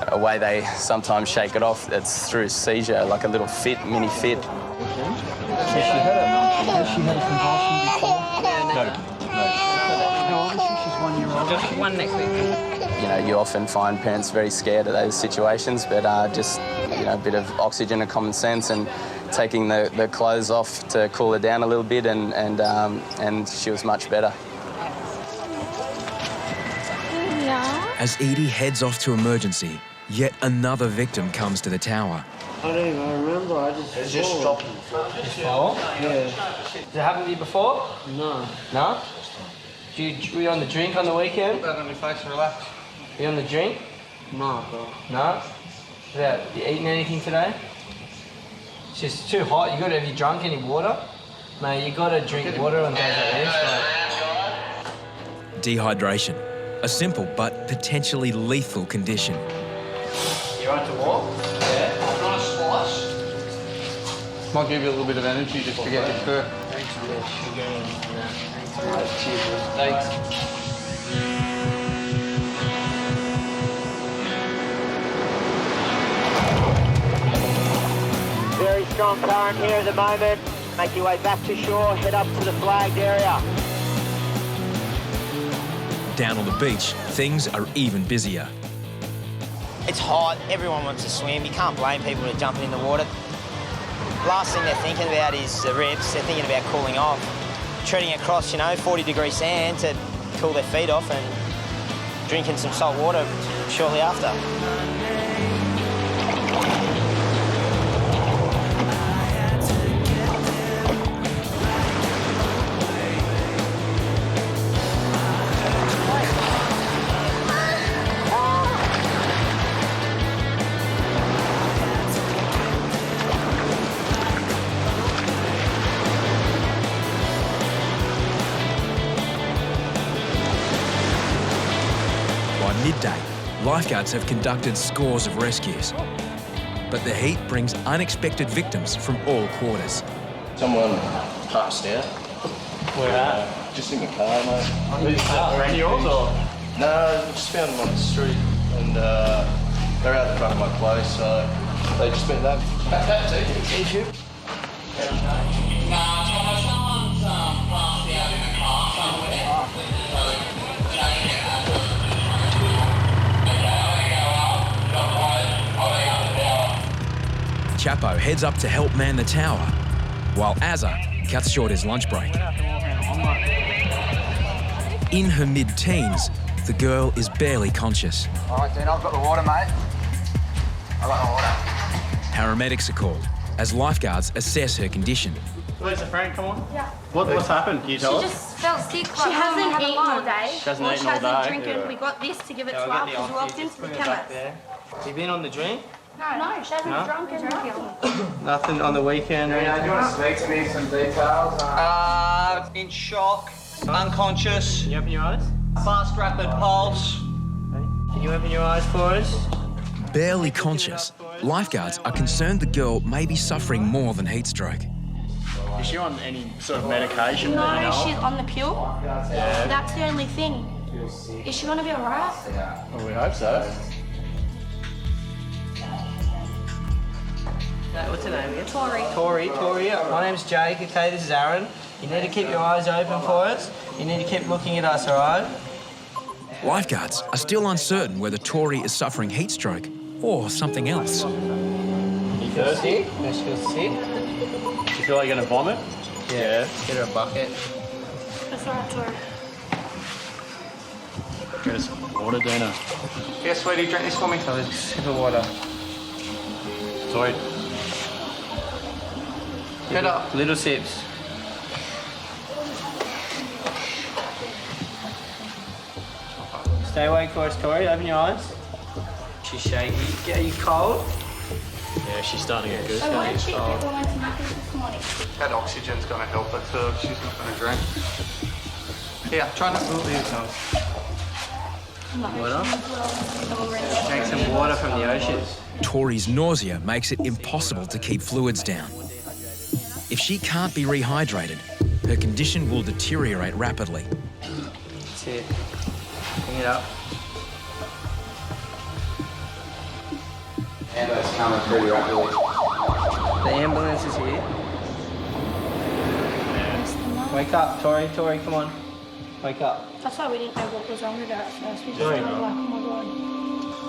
a way they sometimes shake it off, it's through seizure, like a little fit, mini fit. Has she had a convulsion before? No. How old is she? She's 1 year old. Just 1 next week. You know, you often find parents very scared of those situations, but just, you know, a bit of oxygen and common sense and taking the clothes off to cool her down a little bit, and she was much better. As Reidy heads off to emergency, yet another victim comes to the tower. I don't even remember, I just stopped. Before? Yeah. Did it happen to you before? No. No? Were you on the drink on the weekend? Back on your face, relax. You on the drink? No, bro. No? You eaten anything today? It's just too hot. Have you drunk any water? Mate, you gotta drink water on days like this. Dehydration, a simple but potentially lethal condition. You want to walk? Yeah. Not a slice. Might give you a little bit of energy just to get you through. Thanks, Thanks. Very strong current here at the moment. Make your way back to shore, head up to the flagged area. Down on the beach, things are even busier. It's hot, everyone wants to swim. You can't blame people for jumping in the water. Last thing they're thinking about is the ribs. They're thinking about cooling off. Treading across, 40-degree sand to cool their feet off and drinking some salt water shortly after. midday, lifeguards have conducted scores of rescues. But the heat brings unexpected victims from all quarters. Someone passed out. Where at? Just in the car, mate. Around yours or? No, just found them on the street and they're out the front of my place, so they just went that. That's it. Chapo heads up to help man the tower, while Azza cuts short his lunch break. In her mid-teens, the girl is barely conscious. All right, Deano, I've got the water, mate. I've got the water. Paramedics are called as lifeguards assess her condition. Where's the friend? Come on. Yeah. What's happened? Can you tell us? She just felt sick. She hasn't eaten all day. She hasn't eaten all day. Drinking. We got this to give it to her because we walked into the chemist. Have you been on the drink? No, she hasn't drunk anything. Nothing on the weekend or anything? Do you want to speak to me some details? In shock, unconscious. Can you open your eyes? Fast, rapid pulse. Can you open your eyes for us? Barely conscious, lifeguards are concerned the girl may be suffering more than heat stroke. Is she on any sort of medication? No, she's on the pill. Yeah. That's the only thing. Is she going to be all right? Well, we hope so. What's her name again? Tori. Tori. My name's Jake, okay, this is Aaron. You need to keep your eyes open for us. You need to keep looking at us, all right? Lifeguards are still uncertain whether Tori is suffering heat stroke or something else. You thirsty? Yeah, she feels sick. Do you feel like you're going to vomit? Yeah. Get her a bucket. That's all right, Tori. Get us some water, Deano. Yeah, sweetie, drink this for me. So just sip of water. Sorry. Get up. Little sips. Stay awake for us, Tori. Open your eyes. She's shaky. Are you cold? Yeah, she's starting to get good. I want to check that woman to make it this morning. That oxygen's going to help her too. She's not going to drink. Yeah, try not to move yourself. Water? Drink some water from the ocean. Tori's nausea makes it impossible to keep fluids down. If she can't be rehydrated, her condition will deteriorate rapidly. That's it. Bring it up. Ambulance coming pretty rapidly. The ambulance is here. Wake up, Tori. Tori, come on. Wake up. That's why we didn't know what was wrong with her at first. We just Tori. were like, oh my god.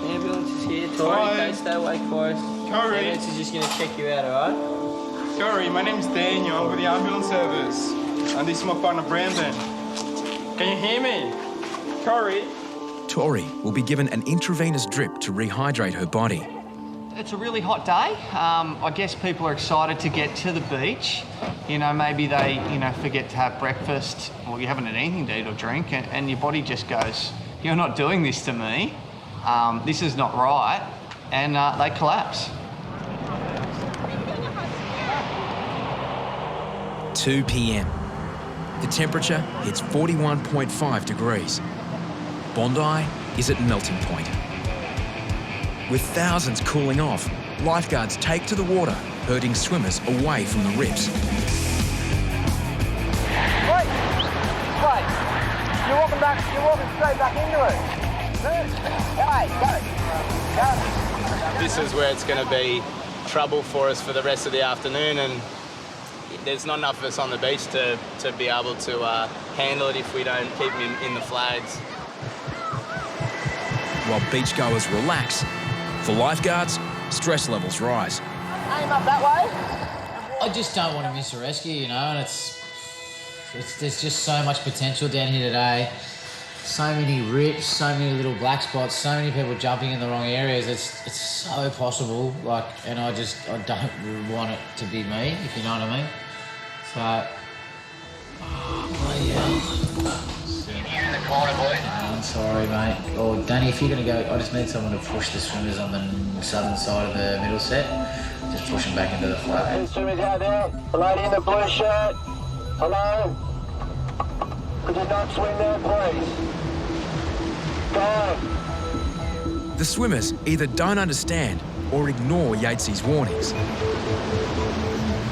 The ambulance is here. Tori, okay, stay awake for us. The ambulance is just going to check you out, alright? Tori, my name's Deano. I'm with the ambulance service. And this is my partner, Brandon. Can you hear me? Tori? Tori will be given an intravenous drip to rehydrate her body. It's a really hot day. I guess people are excited to get to the beach. You know, maybe they, forget to have breakfast, or you haven't had anything to eat or drink, and your body just goes, you're not doing this to me. This is not right. And they collapse. 2 p.m. The temperature hits 41.5 degrees. Bondi is at melting point. With thousands cooling off, lifeguards take to the water, herding swimmers away from the rips. Wait! You're walking straight back into it. Go. This is where it's going to be trouble for us for the rest of the afternoon, and there's not enough of us on the beach to be able to handle it if we don't keep them in the flags. While beachgoers relax, for lifeguards, stress levels rise. Aim up that way. I just don't want to miss a rescue, and there's just so much potential down here today. So many rips, so many little black spots, so many people jumping in the wrong areas. It's so possible, and I don't want it to be me, if you know what I mean. So, In the corner, boy. I'm sorry, mate. Oh, Danny, if you're going to go, I just need someone to push the swimmers on the southern side of the middle set. Just push them back into the flag. Swimmers out there. The lady in the blue shirt. Hello. Could you not swim there, please? Go. The swimmers either don't understand or ignore Yatesy's warnings.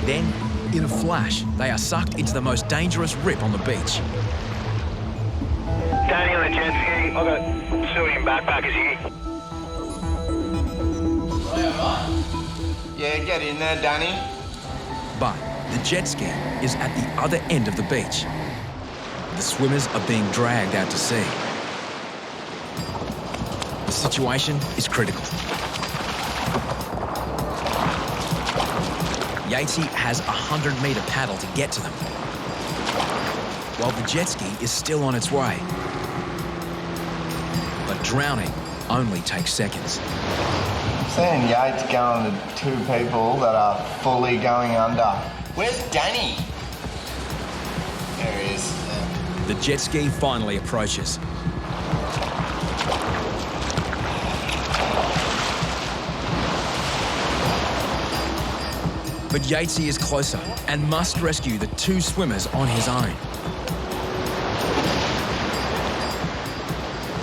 Then, in a flash, they are sucked into the most dangerous rip on the beach. Danny on the jet ski. I've got civilian backpackers here. Yeah, get in there, Danny. But the jet ski is at the other end of the beach. The swimmers are being dragged out to sea. The situation is critical. Yatesy has a 100-metre paddle to get to them, while the jet ski is still on its way. But drowning only takes seconds. Seeing Yates going to two people that are fully going under. Where's Danny? There he is. The jet ski finally approaches. But Yatesy is closer and must rescue the two swimmers on his own.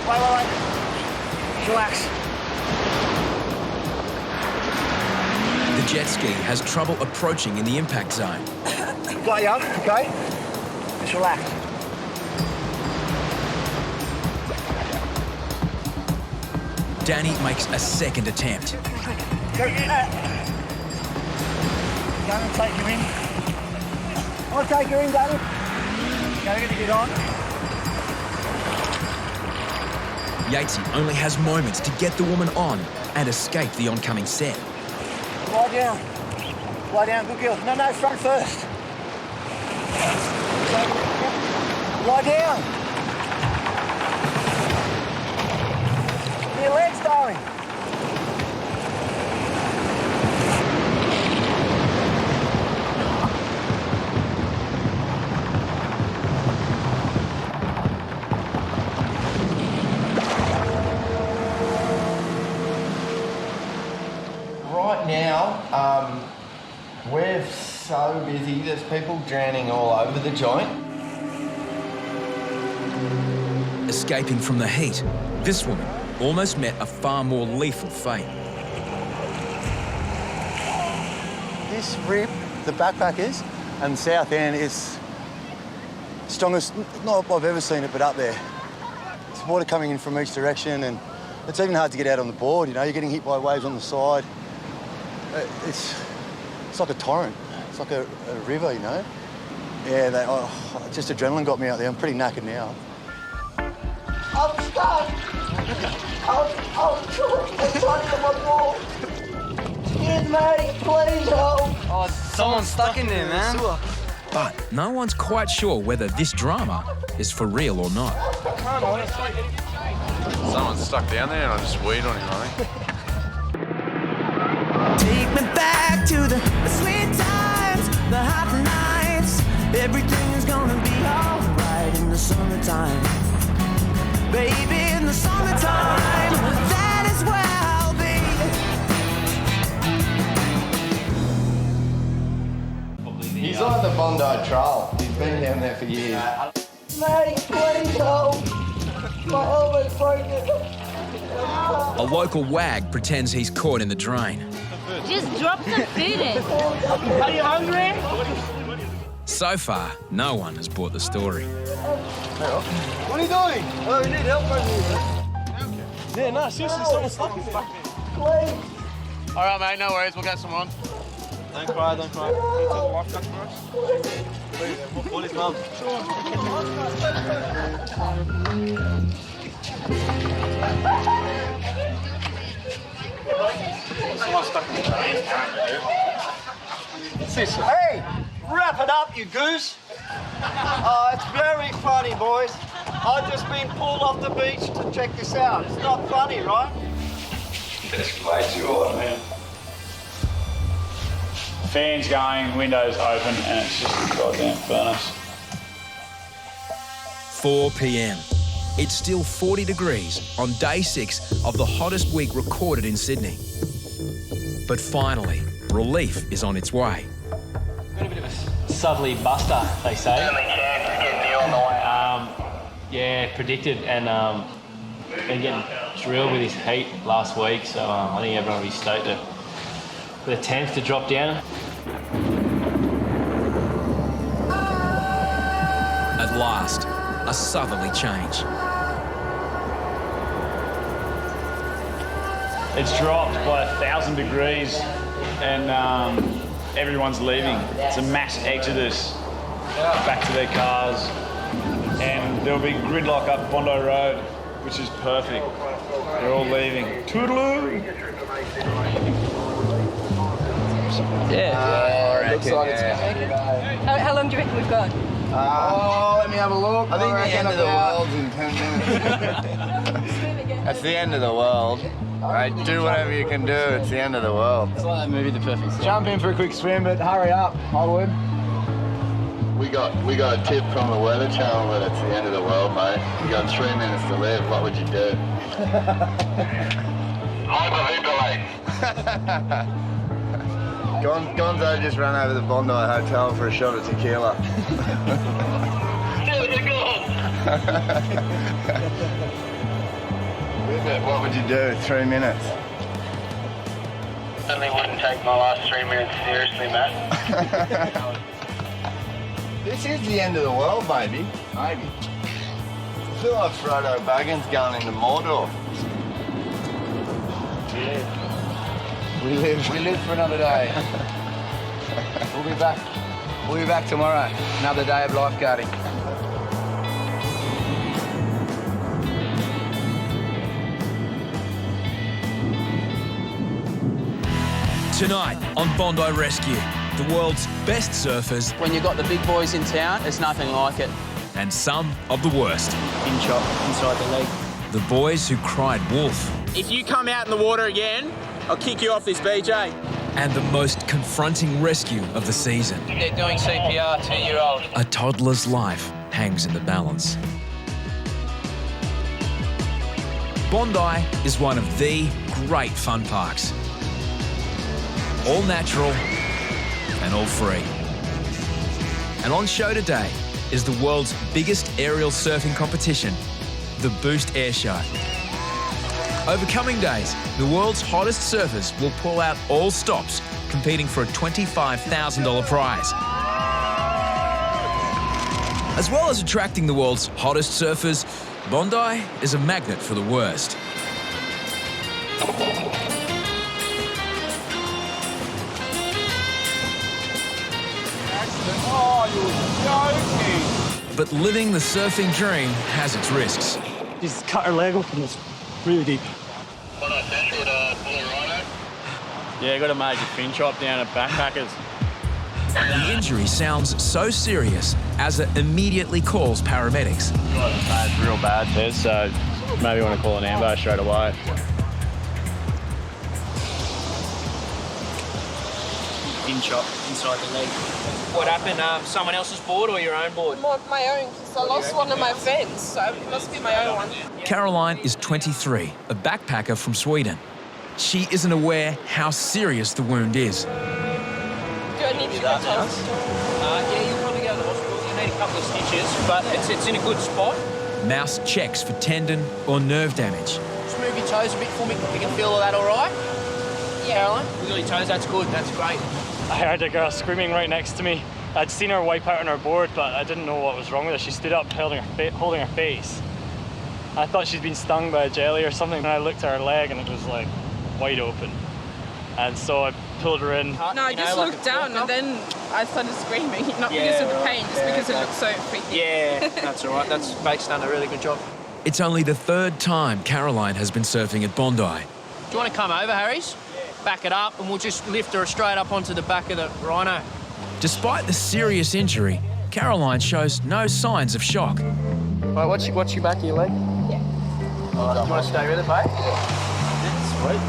Wait. Relax. The jet ski has trouble approaching in the impact zone. Got you, okay? Just relax. Danny makes a second attempt. Go and take you in. I'll take you in, Danny. Go get on. Yatesy only has moments to get the woman on and escape the oncoming set. Lie down. Lie down, good girl. No, front first. Lie down. Your legs, darling. Right now, we're so busy, there's people drowning all over the joint. Escaping from the heat, this woman almost met a far more lethal fate. This rip, the backpackers and the south end is strongest, not I've ever seen it, but up there. It's water coming in from each direction and it's even hard to get out on the board, you know, you're getting hit by waves on the side. It's like a torrent, it's like a river, you know. Yeah, just adrenaline got me out there. I'm pretty knackered now. I'm stuck. I'm trying to get my ball. Excuse me, please help. Oh, someone's stuck in there, man. But no one's quite sure whether this drama is for real or not. Someone's stuck down there and I just weed on him, I think. Take me back to the sweet times, the hot nights. Everything is gonna be alright in the summertime. Baby, in the summertime, that is where I'll be. He's on the Bondi Trail. He's been down there for years. Mate, please help. My elbow's broken. A local wag pretends he's caught in the drain. Just drop some food in. Are you hungry? So far, no one has bought the story. What are you doing? Oh, you need help over here. Yeah, no, seriously, someone's stuck in there. Please. All right, mate, no worries. We'll get someone. Don't cry, don't cry. Can you take the lifeguard for us? Please, call his mum. Someone's stuck in the drain. Hey, wrap it up, you goose. Oh, it's very funny, boys. I've just been pulled off the beach to check this out. It's not funny, right? That's way too hot, man. Fans going, windows open, and it's just a goddamn furnace. 4 p.m. It's still 40 degrees on day 6 of the hottest week recorded in Sydney. But finally, relief is on its way. Got a bit of a southerly buster, they say. Only chance is getting you on the way. Yeah, predicted, and been getting drill with this heat last week, so I think everyone will be stoked for the 10th to drop down. At last, a southerly change. It's dropped by 1,000 degrees and everyone's leaving. It's a mass exodus back to their cars, and there'll be gridlock up Bondi Road, which is perfect. They're all leaving. Toodaloo! Yeah, looks like it's going. How long do you reckon we've got? Let me have a look. I think the end of the world's in 10 minutes. That's the end of the world. Right, do whatever you can do. It's the end of the world. It's like that movie, The Perfect Storm. Jump in for a quick swim, but hurry up, I would. We got a tip from the Weather Channel that it's the end of the world, mate. You got 3 minutes to live. What would you do? Hyperventilate. Gonzo just ran over the Bondi Hotel for a shot of tequila. What would you do? 3 minutes. Certainly wouldn't take my last 3 minutes seriously, Matt. This is the end of the world, maybe. Maybe. I feel like Frodo Baggins going into Mordor. We live for another day. We'll be back. We'll be back tomorrow. Another day of lifeguarding. Tonight on Bondi Rescue, the world's best surfers. When you've got the big boys in town, there's nothing like it. And some of the worst. In chop, inside the leg. The boys who cried wolf. If you come out in the water again, I'll kick you off this beach, eh? And the most confronting rescue of the season. They're doing CPR, 2-year-old. A toddler's life hangs in the balance. Bondi is one of the great fun parks. All natural and all free. And on show today is the world's biggest aerial surfing competition, the Boost Air Show. Over coming days, the world's hottest surfers will pull out all stops, competing for a $25,000 prize. As well as attracting the world's hottest surfers, Bondi is a magnet for the worst. Oh, you're joking. But living the surfing dream has its risks. Just cut her leg open, it's really deep. Yeah, got a major fin chop down at Backpackers. The injury sounds so serious, Azza immediately calls paramedics. It's real bad, Tez, so maybe want to call an ambo straight away. In chop, inside the leg. What happened? Someone else's board or your own board? My own, because I lost one of my friends, so it must be my own one. Caroline is 23, a backpacker from Sweden. She isn't aware how serious the wound is. Do I need to go to the hospital? Yeah, you'll probably go to the hospital. You need a couple of stitches, but it's in a good spot. Mouse checks for tendon or nerve damage. Just move your toes a bit for me. You can feel all that all right? Yeah. Caroline, wiggle your toes. That's good. That's great. I heard a girl screaming right next to me. I'd seen her wipe out on her board, but I didn't know what was wrong with her. She stood up holding her face. I thought she'd been stung by a jelly or something, and I looked at her leg and it was like wide open. And so I pulled her in. No, I just looked down and then I started screaming, not because of the pain, just because it looked so freaky. Yeah, that's all right. Bake's done a really good job. It's only the third time Caroline has been surfing at Bondi. Do you want to come over, Harries? Back it up and we'll just lift her straight up onto the back of the rhino. Despite the serious injury, Caroline shows no signs of shock. Right, what's your back of your leg? Yeah. Do you want to stay with it, babe? Yeah. Sweet.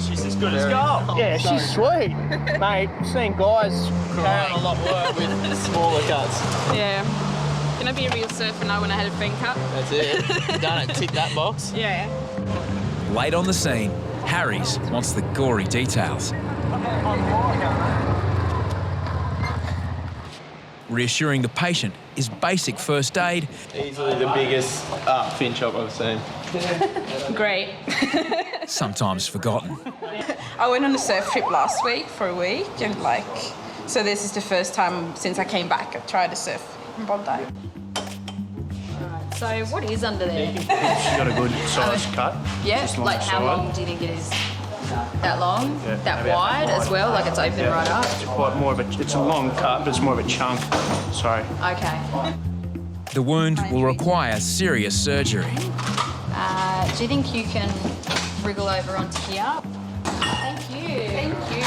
She's as good as gold. Yeah, she's sweet. Mate, I've seen guys carrying a lot of work with smaller cuts. Yeah. Can I be a real surfer now when I had a fin cut? That's it. Done it. Tick that box. Yeah. Late on the scene, Harries wants the gory reassuring the patient is basic first aid. Easily the biggest fin chop I've seen. Great. Sometimes forgotten. I went on a surf trip last week for a week and so this is the first time since I came back I've tried to surf in Bondi. So what is under there? She's got a good size cut. Yeah, Just like how side. long do you think it is? That long? Yeah, that maybe wide as well? Like it's open right up? It's quite more of a, it's a long cut, but it's more of a chunk. Sorry. Okay. The wound will require serious surgery. Do you think you can wriggle over onto here? Thank you. Thank you.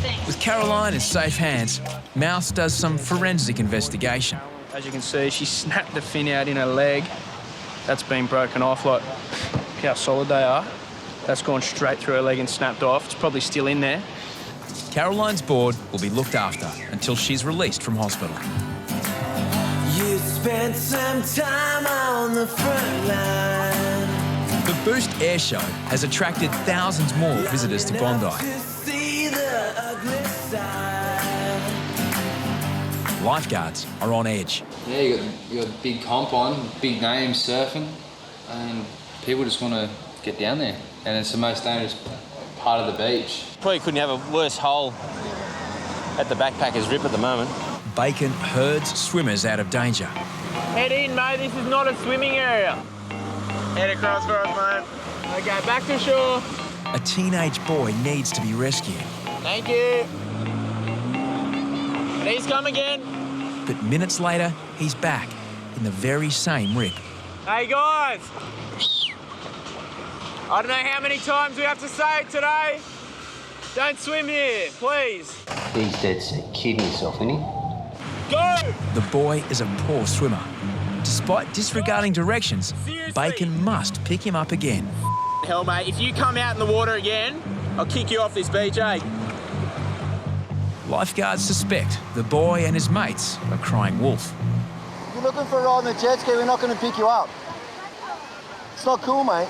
Thanks. With Caroline in safe hands, Mouse does some forensic investigation. As you can see, she snapped the fin out in her leg. That's been broken off. Like, look how solid they are. That's gone straight through her leg and snapped off. It's probably still in there. Caroline's board will be looked after until she's released from hospital. You spent some time on the front line. The Boost Air Show has attracted thousands more visitors to Bondi. See the ugly side. Lifeguards are on edge. Yeah, you got a big comp on, big names surfing, and people just want to get down there. And it's the most dangerous part of the beach. Probably couldn't have a worse hole at the backpackers rip at the moment. Bacon herds swimmers out of danger. Head in, mate. This is not a swimming area. Head across for us, mate. Okay, back to shore. A teenage boy needs to be rescued. Thank you. Please come again. But minutes later, he's back in the very same rip. Hey, guys. I don't know how many times we have to say it today. Don't swim here, please. He's dead set kidding himself, isn't he? Go! The boy is a poor swimmer. Despite disregarding directions, Bacon must pick him up again. Hell, mate, if you come out in the water again, I'll kick you off this beach, eh? Lifeguards suspect the boy and his mates are crying wolf. If you're looking for a ride on the jet ski, we're not going to pick you up. It's not cool, mate.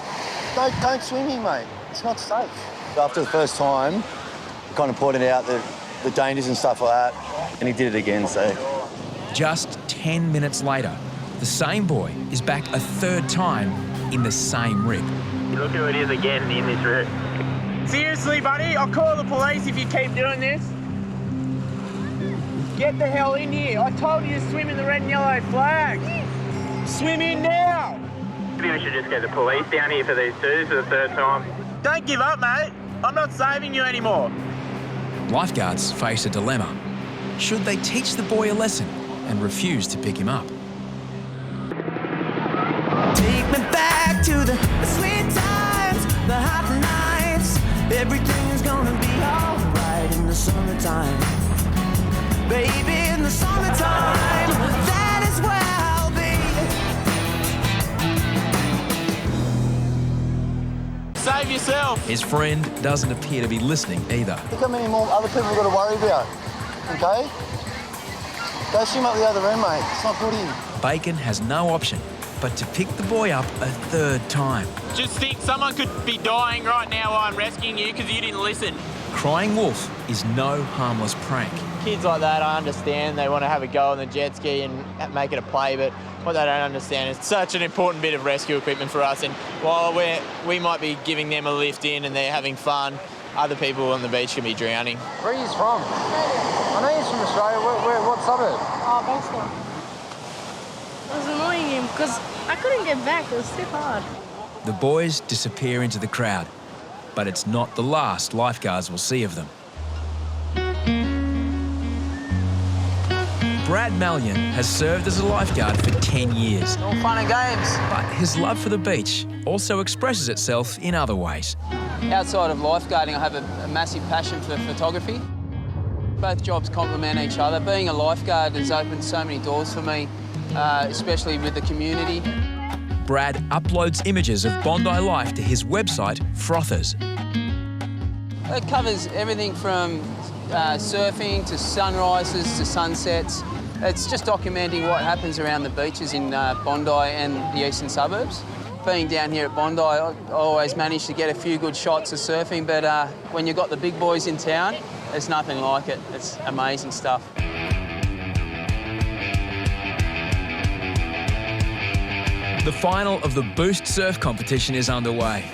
Don't swim here, mate. It's not safe. After the first time, we kind of pointed out the dangers and stuff like that, and he did it again, so. Just 10 minutes later, the same boy is back a third time in the same rip. Look who it is again in this rip. Seriously, buddy, I'll call the police if you keep doing this. Get the hell in here. I told you to swim in the red and yellow flag. Swim in now. Maybe we should just get the police down here for these two for the third time. Don't give up, mate. I'm not saving you anymore. Lifeguards face a dilemma. Should they teach the boy a lesson and refuse to pick him up? Take me back to the sweet times, the hot nights. Everything's gonna be alright in the summertime. Baby, in the summertime, that is where I'll be. Save yourself. His friend doesn't appear to be listening either. Look how many more other people we've got to worry about, okay? Go swim up the other end, mate. It's not good here. Bacon has no option but to pick the boy up a third time. Just think someone could be dying right now while I'm rescuing you because you didn't listen. Crying wolf is no harmless prank. Kids like that, I understand, they want to have a go on the jet ski and make it a play, but what they don't understand is it's such an important bit of rescue equipment for us, and while we might be giving them a lift in and they're having fun, other people on the beach can be drowning. Where are you from? I know he's from Australia. What suburb? Oh, Baltimore. I was annoying him because I couldn't get back. It was too hard. The boys disappear into the crowd, but it's not the last lifeguards will see of them. Brad Mallion has served as a lifeguard for 10 years. All fun and games. But his love for the beach also expresses itself in other ways. Outside of lifeguarding, I have a massive passion for photography. Both jobs complement each other. Being a lifeguard has opened so many doors for me, especially with the community. Brad uploads images of Bondi life to his website, Frothers. It covers everything from surfing to sunrises to sunsets. It's just documenting what happens around the beaches in Bondi and the eastern suburbs. Being down here at Bondi, I always manage to get a few good shots of surfing, but when you've got the big boys in town, there's nothing like it. It's amazing stuff. The final of the Boost surf competition is underway.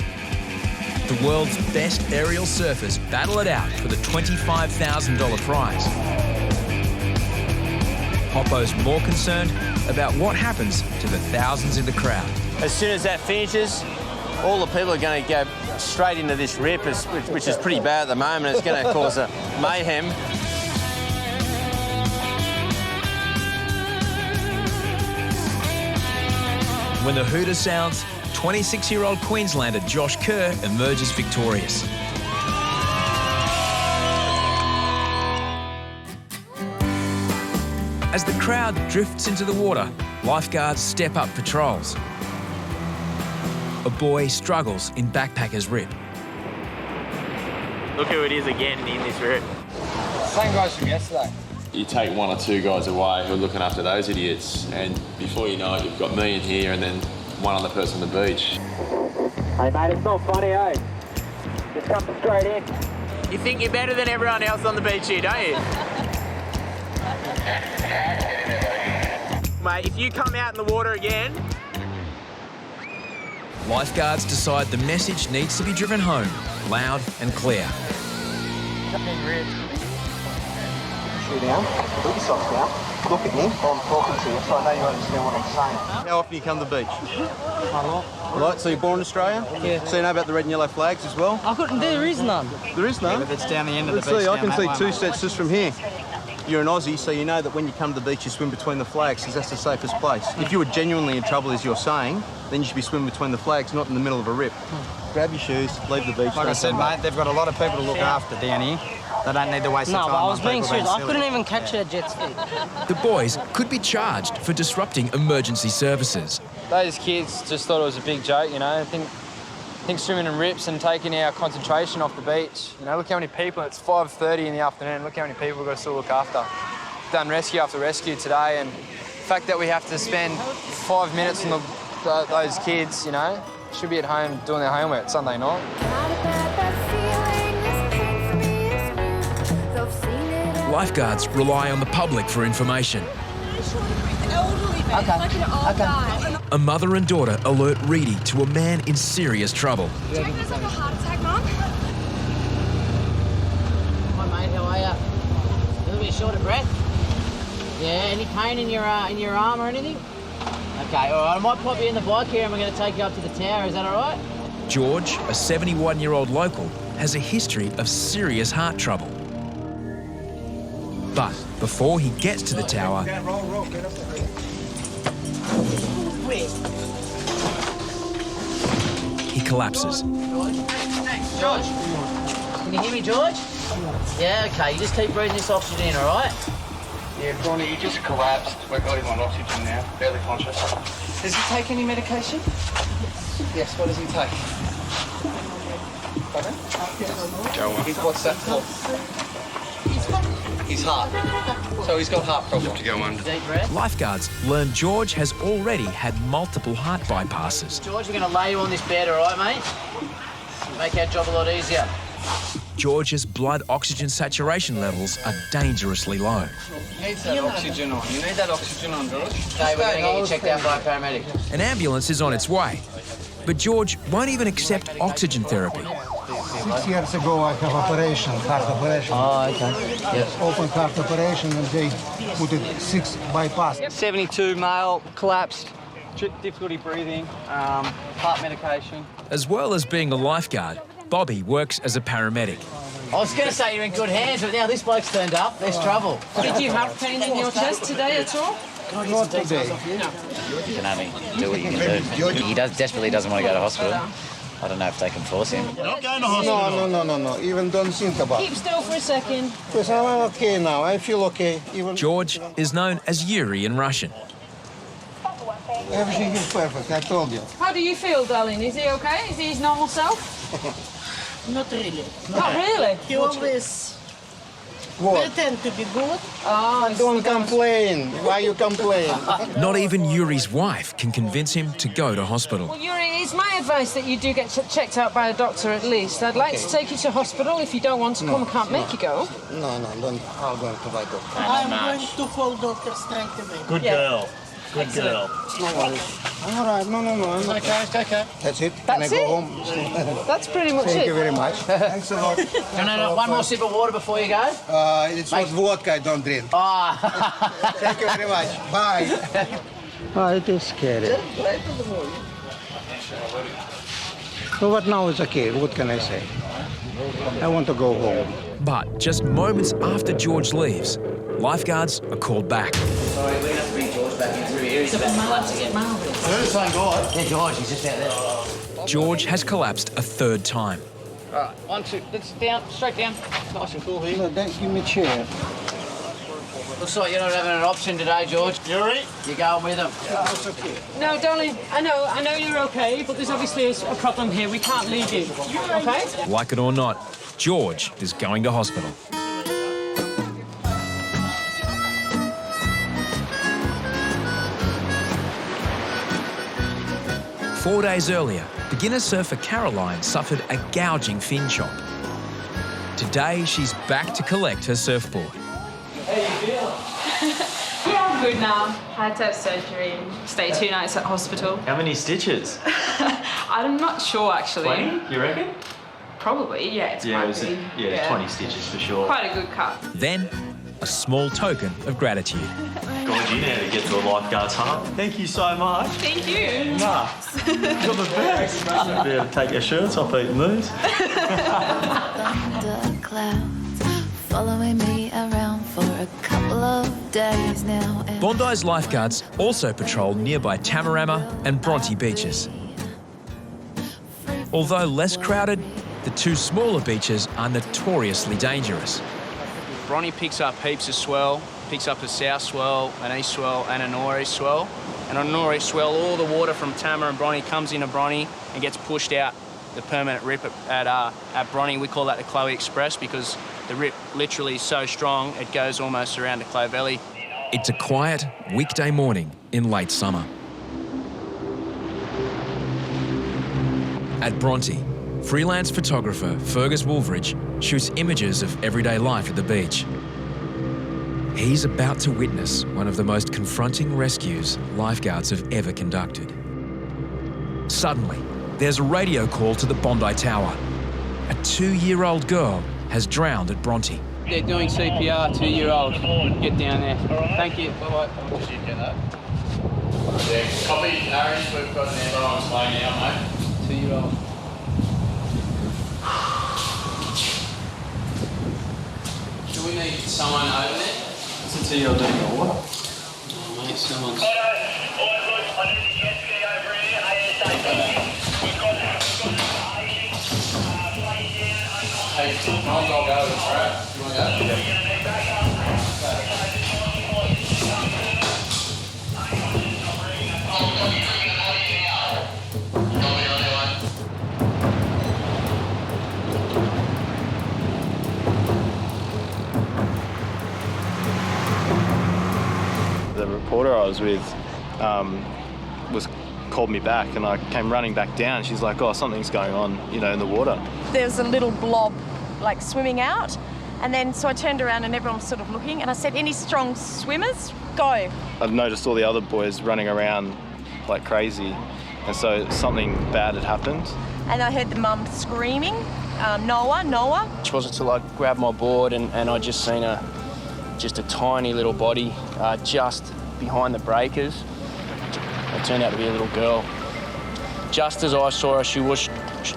The world's best aerial surfers battle it out for the $25,000 prize. Hoppo's more concerned about what happens to the thousands in the crowd. As soon as that finishes, all the people are going to go straight into this rip, which is pretty bad at the moment. It's going to cause a mayhem. When the hooter sounds, 26-year-old Queenslander Josh Kerr emerges victorious. As the crowd drifts into the water, lifeguards step up patrols. A boy struggles in Backpacker's Rip. Look who it is again in this rip. Same guys from yesterday. You take 1 or 2 guys away who are looking after those idiots, and before you know it, you've got me in here and then one other person on the beach. Hey mate, it's not funny, eh? Just come straight in. You think you're better than everyone else on the beach here, don't you? Mate, if you come out in the water again... Lifeguards decide the message needs to be driven home, loud and clear. Shoe down, put your socks down, look at me while I'm talking to you so I know you understand what I'm saying. How often do you come to the beach? A lot. Right, so you're born in Australia? Yeah. So you know about the red and yellow flags as well? There is none. There is none? Yeah, but it's down the end of the Let's beach. see, I can see 2 sets just from here. You're an Aussie, so you know that when you come to the beach, you swim between the flags, because that's the safest place. If you were genuinely in trouble, as you're saying, then you should be swimming between the flags, not in the middle of a rip. Grab your shoes, leave the beach. Like I said, mate, they've got a lot of people to look after down here. They don't need to waste their time. No, but I was on being people serious. I silly. couldn't even catch a jet ski. The boys could be charged for disrupting emergency services. Those kids just thought it was a big joke, you know. I think swimming in rips and taking our concentration off the beach. You know, look how many people, it's 5:30 in the afternoon, look how many people we've got to still look after. Done rescue after rescue today, and the fact that we have to spend 5 minutes on those kids, you know, should be at home doing their homework Sunday night. Lifeguards rely on the public for information. A mother and daughter alert Reidy to a man in serious trouble. Do you reckon it's like a heart attack, Mum? Hi, mate, how are you? A little bit short of breath? Yeah, any pain in your arm or anything? Okay, all right, I might pop you in the bike here and we're going to take you up to the tower, is that all right? George, a 71-year-old local, has a history of serious heart trouble. But before he gets to the tower, he collapses. George, can you hear me, George? Yeah, okay, you just keep breathing this oxygen in, all right? Yeah, Bonnie, he just collapsed. We've got him on oxygen now, barely conscious. Does he take any medication? Yes, what does he take? Go on. What's that for? His heart. So he's got heart problems. To go under. Deep breath. Lifeguards learn George has already had multiple heart bypasses. George, we're going to lay you on this bed, all right, mate? Make our job a lot easier. George's blood oxygen saturation levels are dangerously low. He needs that oxygen on. You need that oxygen on, George. Okay, we're going to get you checked out by a paramedic. An ambulance is on its way, but George won't even accept oxygen therapy. 6 years ago, I have heart operation. Oh, okay. Yes. Open heart operation, and they put it 6 bypass. 72 male, collapsed, difficulty breathing, heart medication. As well as being a lifeguard, Bobby works as a paramedic. I was going to say you're in good hands, but now this bloke's turned up. There's trouble. Did you have pain in your chest today at all? Not today. You can only do what you can do. He desperately doesn't want to go to hospital. I don't know if they can force him. You're not going to hospital? No. Even don't think about it. Keep still for a second. Because I'm okay now. I feel okay. George is known as Yuri in Russian. Everything is perfect, I told you. How do you feel, darling? Is he okay? Is he his normal self? Not really. Not really? He always pretend to be good. Oh, don't complain. Why you complain? Not even Yuri's wife can convince him to go to hospital. Well, Yuri, it's my advice that you do get checked out by a doctor at least. I'd like to take you to hospital. If you don't want to come, can't make you go. No, don't. I'm going to my doctor. I'm going to follow doctor's straight away. Good girl. Good girl. No worries. I'm all right. No. I'm okay. It's okay. That's it. That's Can I go it? home? That's pretty much Thank it. you very much. Thanks a lot. No, one more sip of water before you go. It's was vodka. I don't drink. Ah. Thank you very much. Bye. Oh, it is scary. So what now is okay? What can I say? I want to go home. But just moments after George leaves, lifeguards are called back. Sorry, we're going to have to bring George back in through here. He's about to collapse again. Who's the same guy? Yeah, George, he's just out there. George has collapsed a third time. All right, 1, 2, let's down, straight down. Nice and cool here. No, don't give me a chair. Looks like you're not having an option today, George. You all right? You're going with him. Yeah, it's okay. No, darling, I know you're okay, but there's obviously a problem here. We can't leave you, okay? Like it or not, George is going to hospital. Four days earlier, beginner surfer Caroline suffered a gouging fin chop. Today, she's back to collect her surfboard. How you feel? Yeah, I'm good now. I had to have surgery and stay 2 nights at hospital. How many stitches? I'm not sure, actually. 20, you reckon? Probably, yeah. It's quite big. 20 stitches for sure. Quite a good cut. Then, a small token of gratitude. God, you know to get to a lifeguard's heart. Thank you so much. Thank you. Nah, you're the best. Be able to take your shirts off eating these. Thunder clouds following me around for a couple of days now. Bondi's lifeguards also patrol nearby Tamarama and Bondi beaches. Although less crowded, the two smaller beaches are notoriously dangerous. Bondi picks up heaps of swell, picks up a south swell, an east swell and a northeast swell. And on a northeast swell, all the water from Tamar and Bondi comes into Bondi and gets pushed out the permanent rip at Bondi. We call that the Chloe Express because the rip literally is so strong it goes almost around to Clovelly. It's a quiet weekday morning in late summer. At Bronte, freelance photographer Fergus Woolveridge shoots images of everyday life at the beach. He's about to witness one of the most confronting rescues lifeguards have ever conducted. Suddenly, there's a radio call to the Bondi Tower. A 2-year-old girl has drowned at Bronte. They're doing CPR, 2-year-old. Get down there. Thank you. Bye-bye. Did you get that? Yeah, copy, Harries. We've got an ambulance laying now, mate. 2-year-old. Do we need someone over there? It's a 2-year-old doing the water. Oh, mate, someone's... Hey, I'll go, alright? You want to go? Yeah. The reporter I was with called me back, and I came running back down. She's like, "Oh, something's going on, in the water." There was a little blob, like swimming out, and then so I turned around and everyone was sort of looking, and I said, "Any strong swimmers? Go." I've noticed all the other boys running around like crazy, and so something bad had happened. And I heard the mum screaming, Noah. It wasn't until I grabbed my board and I just seen just a tiny little body just behind the breakers. It turned out to be a little girl. Just as I saw her, she was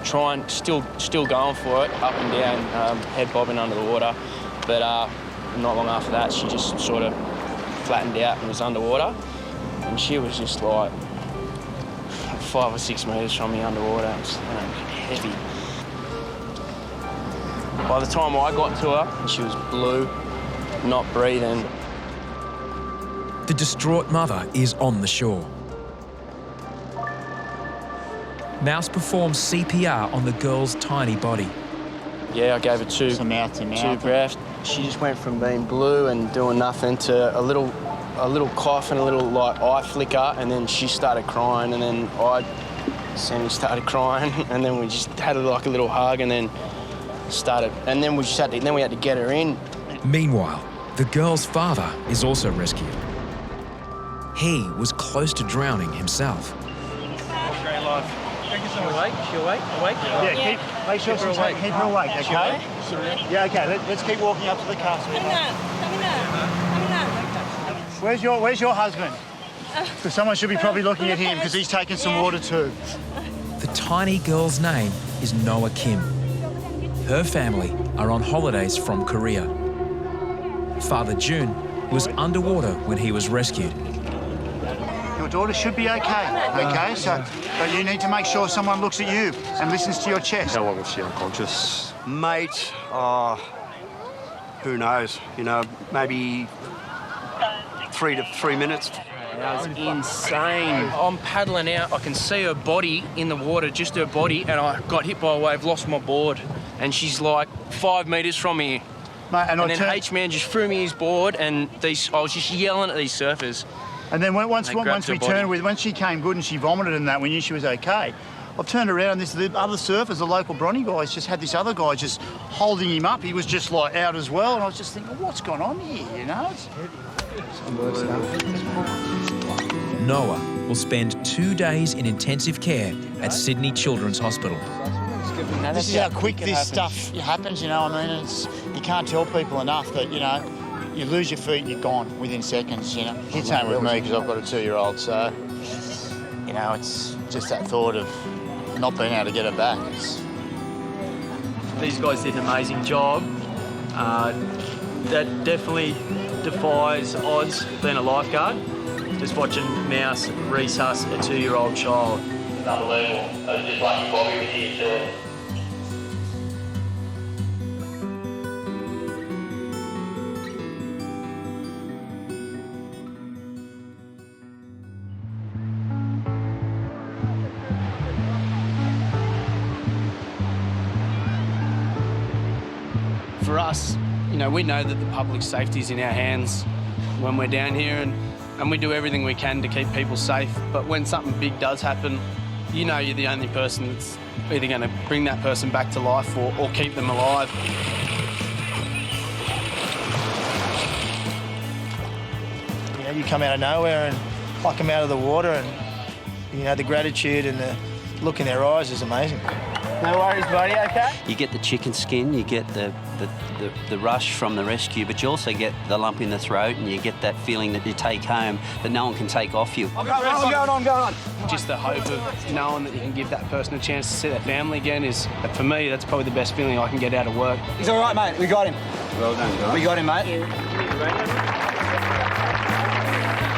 trying, still going for it, up and down, head bobbing under the water. But not long after that, she just sort of flattened out and was underwater. And she was just like 5 or 6 metres from me underwater. It was heavy. By the time I got to her, she was blue, not breathing. The distraught mother is on the shore. Mouse performs CPR on the girl's tiny body. Yeah, I gave her two breaths. She just went from being blue and doing nothing to a little cough and a little eye flicker, and then she started crying, and then Sammy started crying, and then we just had a little hug, and then we had to get her in. Meanwhile, the girl's father is also rescued. He was close to drowning himself. Great life. She awake? She awake? Awake? Yeah, make sure she's awake. Keep her awake, okay? Yeah, okay. Let's keep walking up to the car, sweetheart. Where's your husband? Because someone should be probably looking at him because he's taking some water too. The tiny girl's name is Noah Kim. Her family are on holidays from Korea. Father June was underwater when he was rescued. Your daughter should be okay, so but you need to make sure someone looks at you and listens to your chest. How long was she unconscious? Mate, who knows? You know, maybe 3 minutes. That was insane. I'm paddling out, I can see her body in the water, just her body, and I got hit by a wave, lost my board, and she's like 5 metres from me. Mate, and then H-man just threw me his board, and I was just yelling at these surfers. And then once she came good and she vomited and that, we knew she was okay. I've turned around and the other surfers, the local Bondi guys, just had this other guy just holding him up. He was just like out as well, and I was just thinking, what's going on here, you know? Noah will spend 2 days in intensive care at Sydney Children's Hospital. This is how quick this stuff happens, you know. I mean, you can't tell people enough that, you know, you lose your feet and you're gone within seconds, you know. It's home with me because I've got a 2-year-old, so, you know, it's just that thought of not being able to get her back. These guys did an amazing job. That definitely defies odds being a lifeguard. Just watching Mouse resus a 2-year-old child. Unbelievable. I was just lucky Bobby was here too. For us, you know, we know that the public safety is in our hands when we're down here, and we do everything we can to keep people safe. But when something big does happen, you know you're the only person that's either going to bring that person back to life or keep them alive. You know, you come out of nowhere and pluck them out of the water, and, you know, the gratitude and the look in their eyes is amazing. No worries, buddy, okay? You get the chicken skin, you get the rush from the rescue, but you also get the lump in the throat, and you get that feeling that you take home that no one can take off you. I'm going on. Just the hope of knowing that you can give that person a chance to see their family again is, for me, that's probably the best feeling I can get out of work. He's all right, mate. We got him. Well done, guys. We got him, mate.